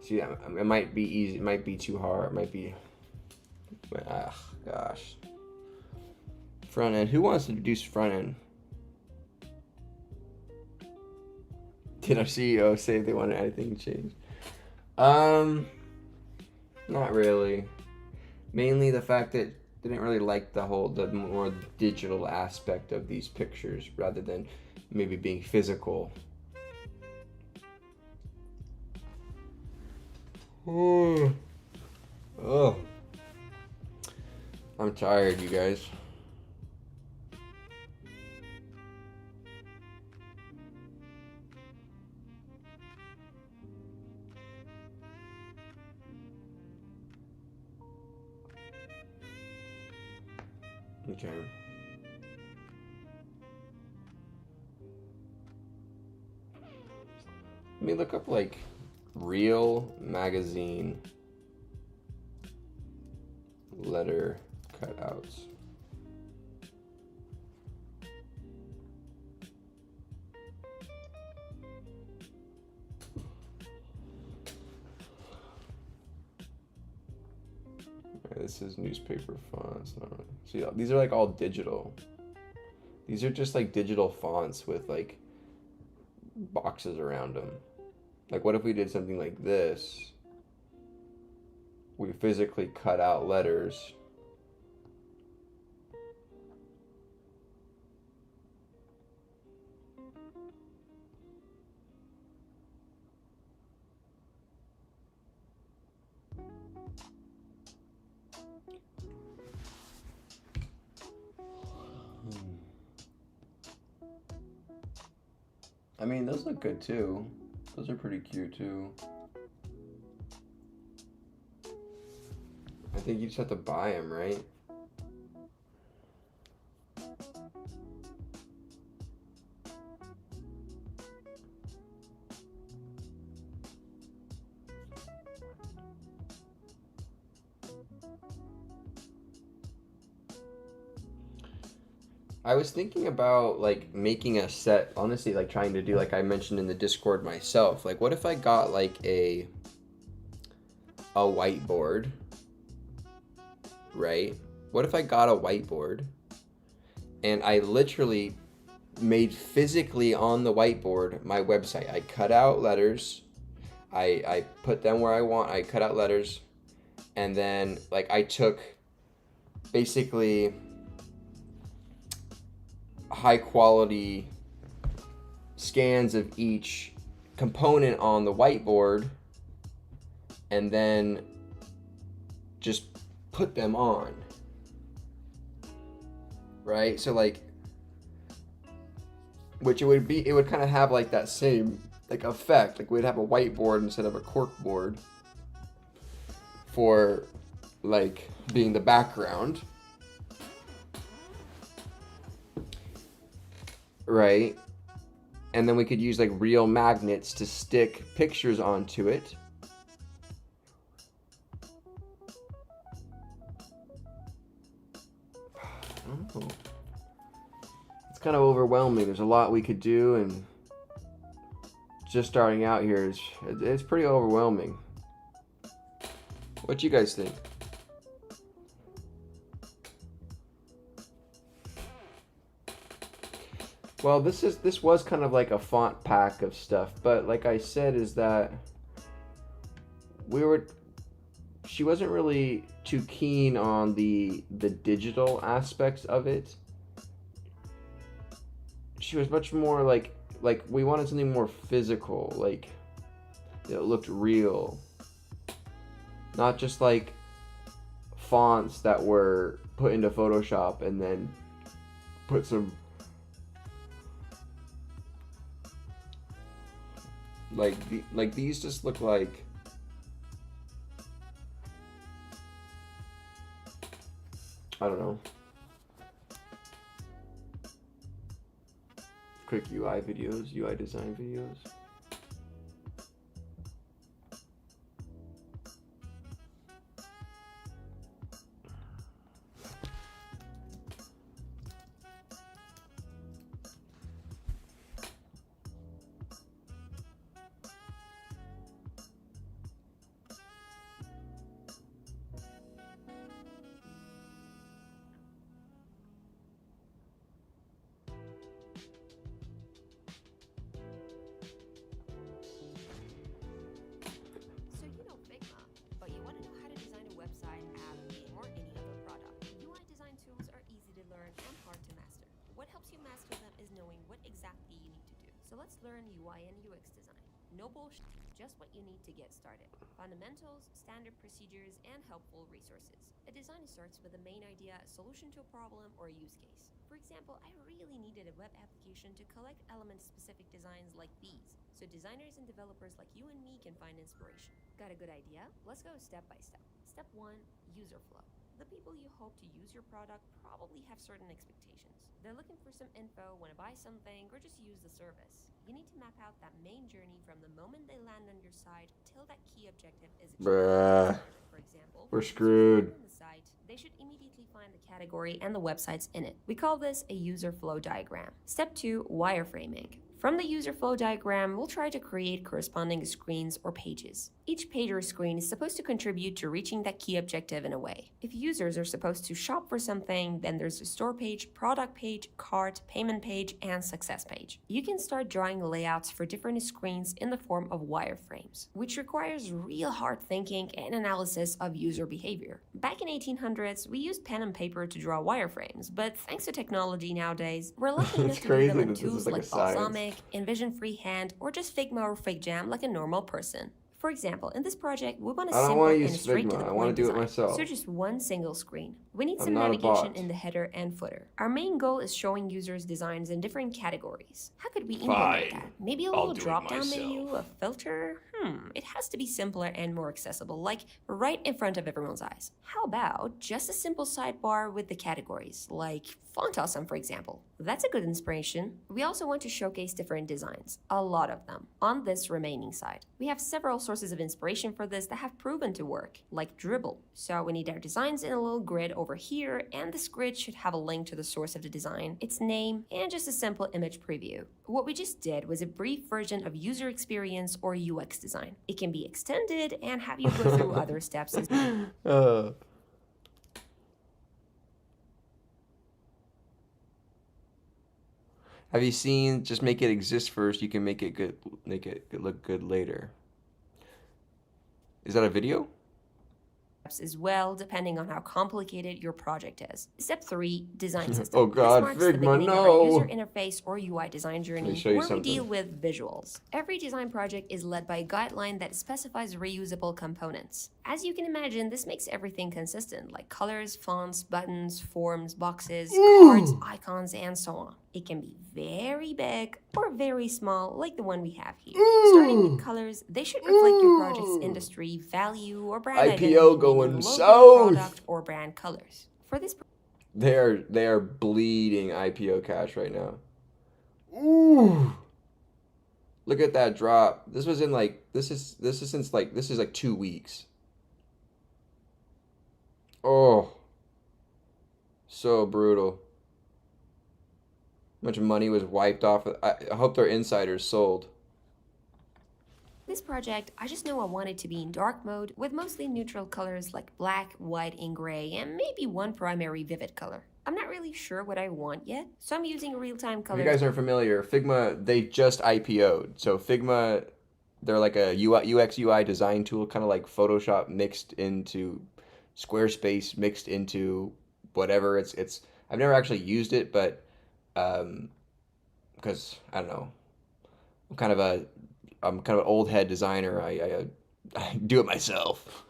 See, it might be easy, it might be too hard, it might be, gosh. Front end, who wants to reduce front end? Did our CEO say they wanted anything changed? Not really. Mainly the fact that they didn't really like the more digital aspect of these pictures rather than maybe being physical. Oh. I'm tired, you guys. Okay. Let me look up like Real Magazine letter cutouts. This is newspaper fonts. See, these are like all digital. These are just like digital fonts with like boxes around them. Like, what if we did something like this? We physically cut out letters. I mean, those look good too. Those are pretty cute too. I think you just have to buy them, right? I was thinking about like making a set, honestly, like trying to do like I mentioned in the Discord myself. Like, what if I got like a whiteboard, right? What if I got a whiteboard and I literally made physically on the whiteboard my website? I cut out letters, I put them where I want, I cut out letters, and then like I took basically high quality scans of each component on the whiteboard and then just put them on, right? So like, which it would kind of have like that same like effect. Like we'd have a whiteboard instead of a cork board for like being the background, right? And then we could use like real magnets to stick pictures onto it. Oh. It's kind of overwhelming. There's a lot we could do, and just starting out here it's pretty overwhelming. What you guys think? Well, this was kind of like a font pack of stuff, but like I said, is that she wasn't really too keen on the digital aspects of it. She was much more like we wanted something more physical, like that looked real, not just like fonts that were put into Photoshop and then put some like these just look like I don't know. Quick UI videos, UI design videos. So let's learn UI and UX design. No bullshit, just what you need to get started. Fundamentals, standard procedures, and helpful resources. A design starts with a main idea, a solution to a problem, or a use case. For example, I really needed a web application to collect element-specific designs like these, so designers and developers like you and me can find inspiration. Got a good idea? Let's go step by step. Step 1, user flow. The people you hope to use your product probably have certain expectations. They're looking for some info, want to buy something, or just use the service. You need to map out that main journey from the moment they land on your site till that key objective is achieved. Bruh. For example, We're screwed. on the site, they category and the websites in it. We call this a user flow diagram. Step 2, wireframing. From the user flow diagram, we'll try to create corresponding screens or pages. Each page or screen is supposed to contribute to reaching that key objective in a way. If users are supposed to shop for something, then there's a store page, product page, cart, payment page, and success page. You can start drawing layouts for different screens in the form of wireframes, which requires real hard thinking and analysis of user behavior. Back in 1800s, we used pen and paper to draw wireframes, but thanks to technology nowadays, we're lucky enough to do them in tools like Balsamic, InVision Freehand, or just Figma or FigJam like a normal person. For example, in this project, we want a simple and straight to the point design, so just one single screen. We need some navigation in the header and footer. Our main goal is showing users designs in different categories. How could we implement that? Maybe a little drop-down menu, a filter? It has to be simpler and more accessible, like right in front of everyone's eyes. How about just a simple sidebar with the categories, like Font Awesome, for example? That's a good inspiration. We also want to showcase different designs, a lot of them, on this remaining side. We have several sources of inspiration for this that have proven to work, like Dribble. So we need our designs in a little grid over here, and this grid should have a link to the source of the design, its name, and just a simple image preview. What we just did was a brief version of user experience or UX design. It can be extended and have you go through other steps. Have you seen just make it exist first, you can make it good, look good later? Is that a video? As well, depending on how complicated your project is. Step 3, design system. Oh god, this marks the beginning of our user interface or UI design journey where we deal with visuals. Every design project is led by a guideline that specifies reusable components. As you can imagine, this makes everything consistent, like colors, fonts, buttons, forms, boxes, cards, icons, and so on. It can be very big or very small, like the one we have here. Starting with colors, they should reflect your project's industry, value, or brand identity, going logo, south. product, or brand colors. For this, they are bleeding IPO cash right now. Ooh, look at that drop. This was in like this is like 2 weeks. Oh, so brutal. How much money was wiped off. I hope their insiders sold. This project, I just know I want it to be in dark mode with mostly neutral colors like black, white, and gray, and maybe one primary vivid color. I'm not really sure what I want yet, so I'm using real-time colors. If you guys aren't familiar, Figma, they just IPO'd. So Figma, they're like a UX UI design tool, kind of like Photoshop mixed into Squarespace, mixed into whatever. It's I've never actually used it, but because I don't know, I'm kind of an old head designer. I do it myself.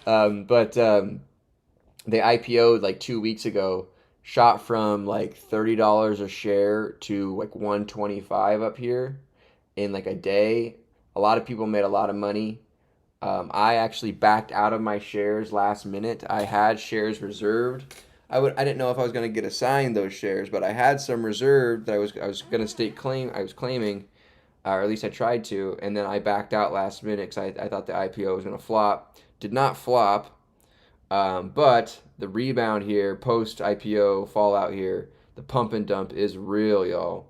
But they IPO'd like 2 weeks ago, shot from like $30 a share to like $125 up here in like a day. A lot of people made a lot of money. I actually backed out of my shares last minute. I had shares reserved. I didn't know if I was going to get assigned those shares, but I had some reserved that I was going to I was claiming, or at least I tried to, and then I backed out last minute because I thought the IPO was going to flop. Did not flop, but the rebound here, post IPO fallout here, the pump and dump is real, y'all.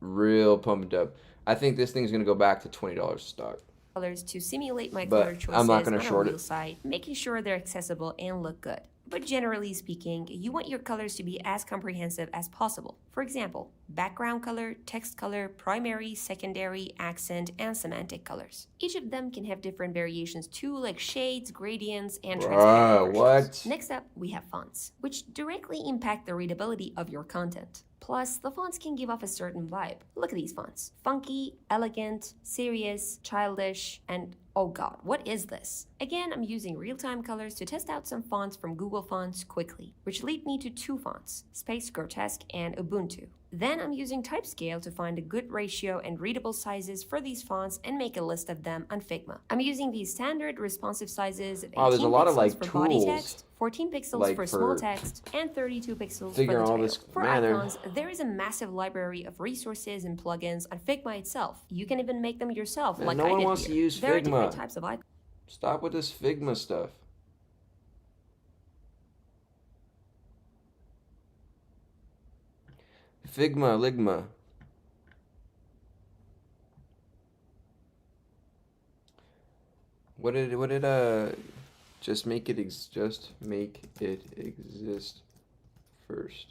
Real pump and dump. I think this thing's going to go back to $20 a stock. Colors to simulate my color choices I'm not going to short on a real site, making sure they're accessible and look good. But generally speaking, you want your colors to be as comprehensive as possible. For example, background color, text color, primary, secondary, accent, and semantic colors. Each of them can have different variations too, like shades, gradients, and transparent versions. Next up, we have fonts, which directly impact the readability of your content. Plus, the fonts can give off a certain vibe. Look at these fonts. Funky, elegant, serious, childish, and oh god, what is this? Again, I'm using real-time colors to test out some fonts from Google Fonts quickly, which lead me to 2 fonts, Space Grotesque and Ubuntu. Then I'm using Typescale to find a good ratio and readable sizes for these fonts and make a list of them on Figma. I'm using these standard responsive sizes of 18 there's a lot pixels of like for tools, body text, 14 pixels like for small text, and 32 pixels for the all title. this, For icons, there is a massive library of resources and plugins on Figma itself. You can even make them yourself, like no I one did wants here. to use There are Figma. different types of icons. Stop with this Figma stuff. Figma, Ligma. What did just make it exist first.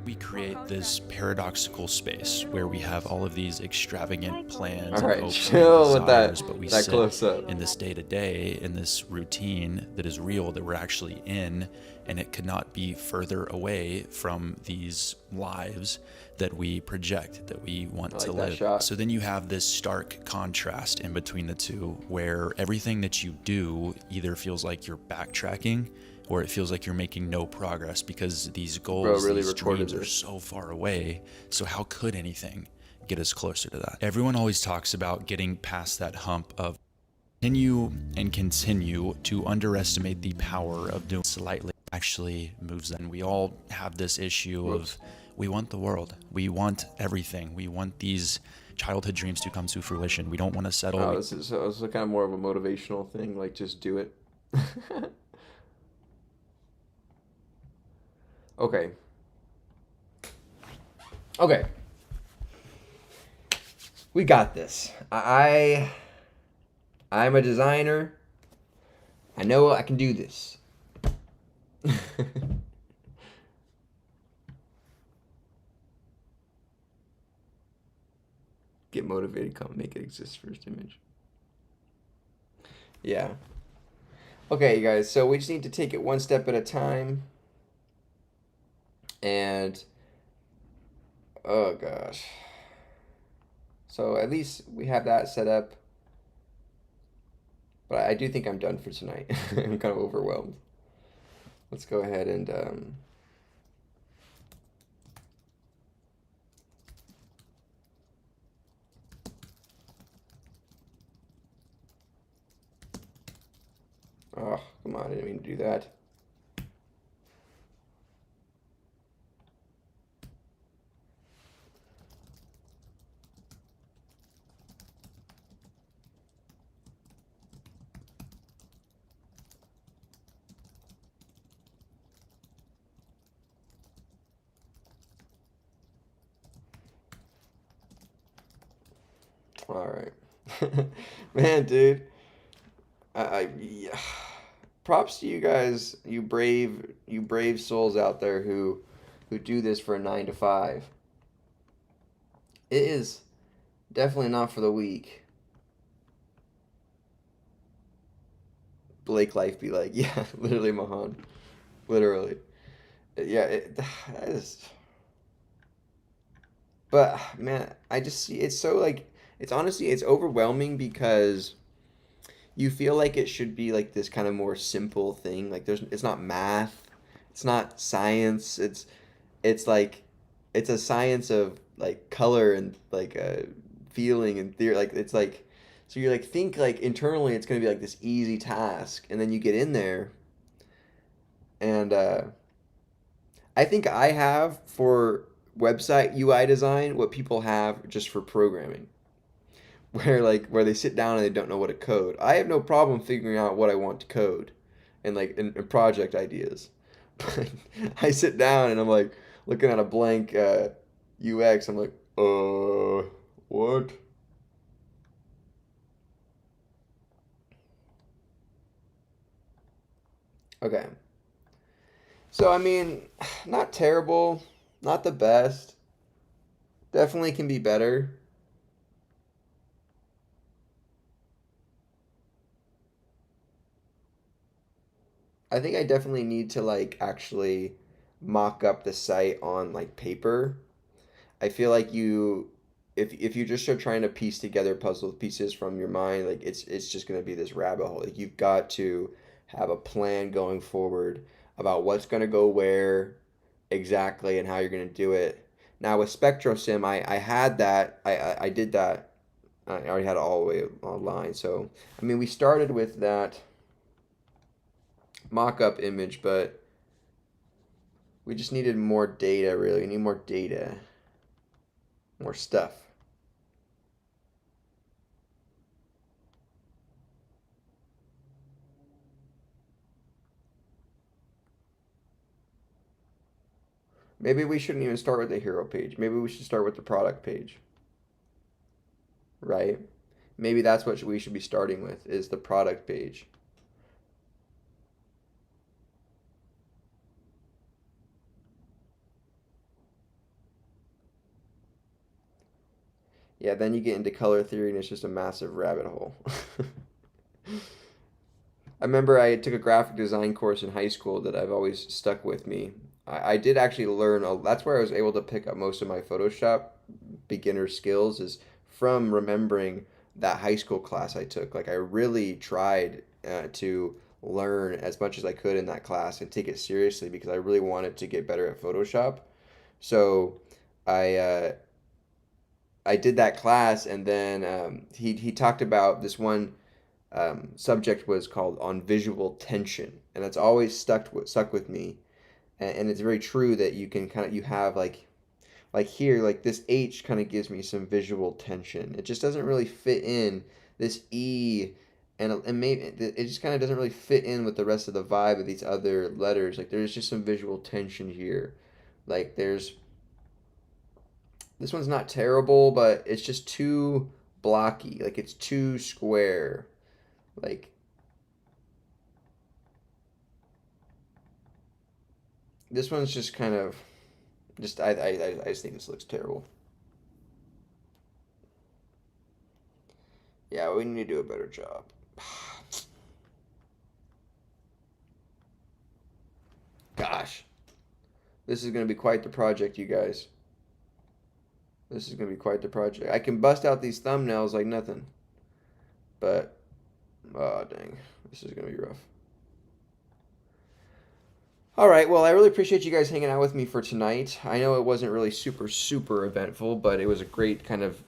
We create this paradoxical space where we have all of these extravagant plans All and right, hopes chill and with that desires, but we that sit close up. in this day-to-day, in this routine that is real, that we're actually in, and it could not be further away from these lives that we project, that we want to live. Shot. So then you have this stark contrast in between the two, where everything that you do either feels like you're backtracking or it feels like you're making no progress because these goals, these dreams are so far away. So how could anything get us closer to that? Everyone always talks about getting past that hump of continue to underestimate the power of doing slightly actually moves them. We all have this issue of we want the world. We want everything. We want these childhood dreams to come to fruition. We don't want to settle. Oh, this is kind of more of a motivational thing, like just do it. Okay. We got this. I'm a designer. I know I can do this. Get motivated, come make it exist first image. Yeah. Okay, you guys, so we just need to take it one step at a time. And oh gosh. So at least we have that set up. But I do think I'm done for tonight. I'm kind of overwhelmed. Let's go ahead and oh, come on, I didn't mean to do that. All right. Man, dude. Yeah. Props to you guys, you brave souls out there who do this for a 9 to 5. It is definitely not for the weak. Blake Life be like, yeah, literally Mahan. Literally. Yeah, that is. But man, I just see it's so like it's honestly it's overwhelming because you feel like it should be like this kind of more simple thing. Like it's not math, it's not science. It's like it's a science of like color and like feeling and theory. Like it's like so you like think like internally it's gonna be like this easy task, and then you get in there, and I think I have for website UI design what people have just for programming. Where they sit down and they don't know what to code. I have no problem figuring out what I want to code and like in project ideas. But I sit down and I'm like looking at a blank UX. I'm like, what? Okay. So I mean, not terrible, not the best. Definitely can be better. I think I definitely need to like actually mock up the site on like paper. I feel like if you just are trying to piece together puzzle pieces from your mind, like it's just gonna be this rabbit hole. Like you've got to have a plan going forward about what's gonna go where exactly and how you're gonna do it. Now with SpectroSim, I had that. I did that. I already had it all the way online. So I mean, we started with that mock-up image, but we just needed more data. Really, we need more data, more stuff. Maybe we shouldn't even start with the hero page. Maybe we should start with the product page, right? Maybe that's what we should be starting with, is the product page. Yeah, then you get into color theory and it's just a massive rabbit hole. I remember I took a graphic design course in high school that I've always stuck with me. I did actually learn, that's where I was able to pick up most of my Photoshop beginner skills, is from remembering that high school class I took. Like, I really tried to learn as much as I could in that class and take it seriously because I really wanted to get better at Photoshop. So I I did that class, and then he talked about this one subject was called on visual tension, and that's always stuck with me. And it's very true that you can kind of, you have like here, like this H kind of gives me some visual tension. It just doesn't really fit in. This E, and maybe it just kind of doesn't really fit in with the rest of the vibe of these other letters. Like, there's just some visual tension here. Like, there's, this one's not terrible, but it's just too blocky. Like, it's too square. Like, this one's just kind of, just I just think this looks terrible. Yeah, we need to do a better job. Gosh, this is gonna be quite the project, you guys. This is gonna be quite the project. I can bust out these thumbnails like nothing, but oh dang, this is gonna be rough. All right, well, I really appreciate you guys hanging out with me for tonight. I know it wasn't really super eventful, but it was a great kind of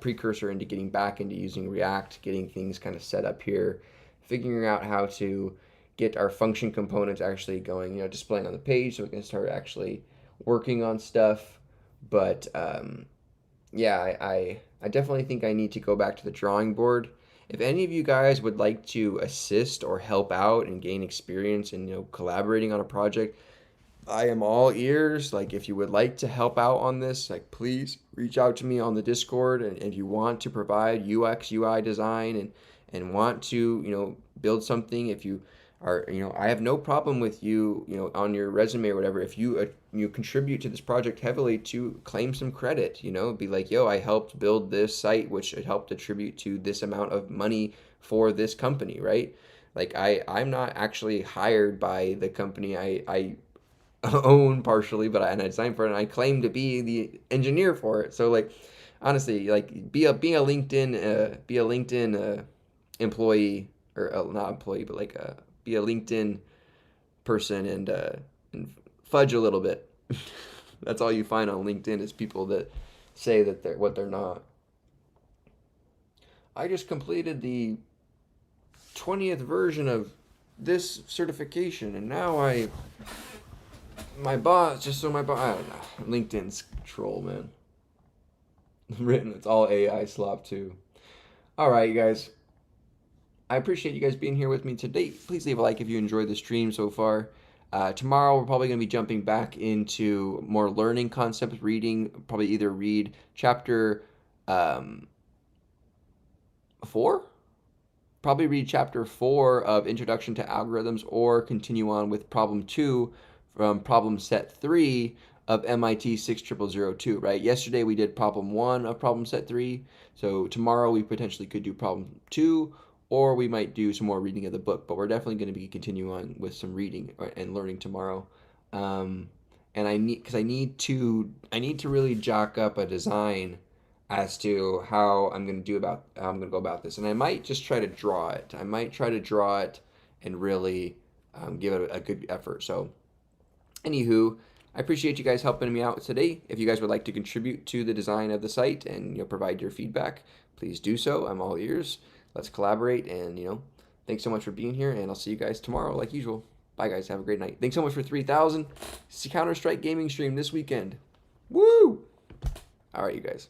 precursor into getting back into using React, getting things kind of set up here, figuring out how to get our function components actually going, displaying on the page so we can start actually working on stuff. But yeah, I definitely think I need to go back to the drawing board. If any of you guys would like to assist or help out and gain experience in, collaborating on a project, I am all ears. Like, if you would like to help out on this, like, please reach out to me on the Discord. And if you want to provide UX, UI design, and want to, build something, if you are, I have no problem with you, on your resume or whatever, if you contribute to this project heavily, to claim some credit, be like, yo, I helped build this site, which helped attribute to this amount of money for this company, right? Like, I'm not actually hired by the company I own partially, but and I designed for it, and I claim to be the engineer for it. So, like, honestly, like, be a LinkedIn employee, or not employee, but like be a LinkedIn person, and fudge a little bit. That's all you find on LinkedIn, is people that say that they're what they're not. I just completed the 20th version of this certification, and now my boss, I don't know. LinkedIn's troll, man. It's all AI slop too. All right, you guys. I appreciate you guys being here with me today. Please leave a like if you enjoyed the stream so far. Tomorrow we're probably going to be jumping back into more learning concepts, reading, probably either read chapter 4? Probably read chapter 4 of Introduction to Algorithms, or continue on with problem 2 from problem set 3 of MIT 60002, right? Yesterday we did problem 1 of problem set 3. So tomorrow we potentially could do problem 2, or we might do some more reading of the book, but we're definitely going to be continuing on with some reading and learning tomorrow. And I need to really jock up a design as to how I'm going to go about this. And I might just try to draw it. And really give it a good effort. So, anywho, I appreciate you guys helping me out today. If you guys would like to contribute to the design of the site and provide your feedback, please do so. I'm all ears. Let's collaborate, and thanks so much for being here, and I'll see you guys tomorrow like usual. Bye guys, have a great night. Thanks so much for 3,000. Counter-Strike gaming stream this weekend. Woo! All right, you guys.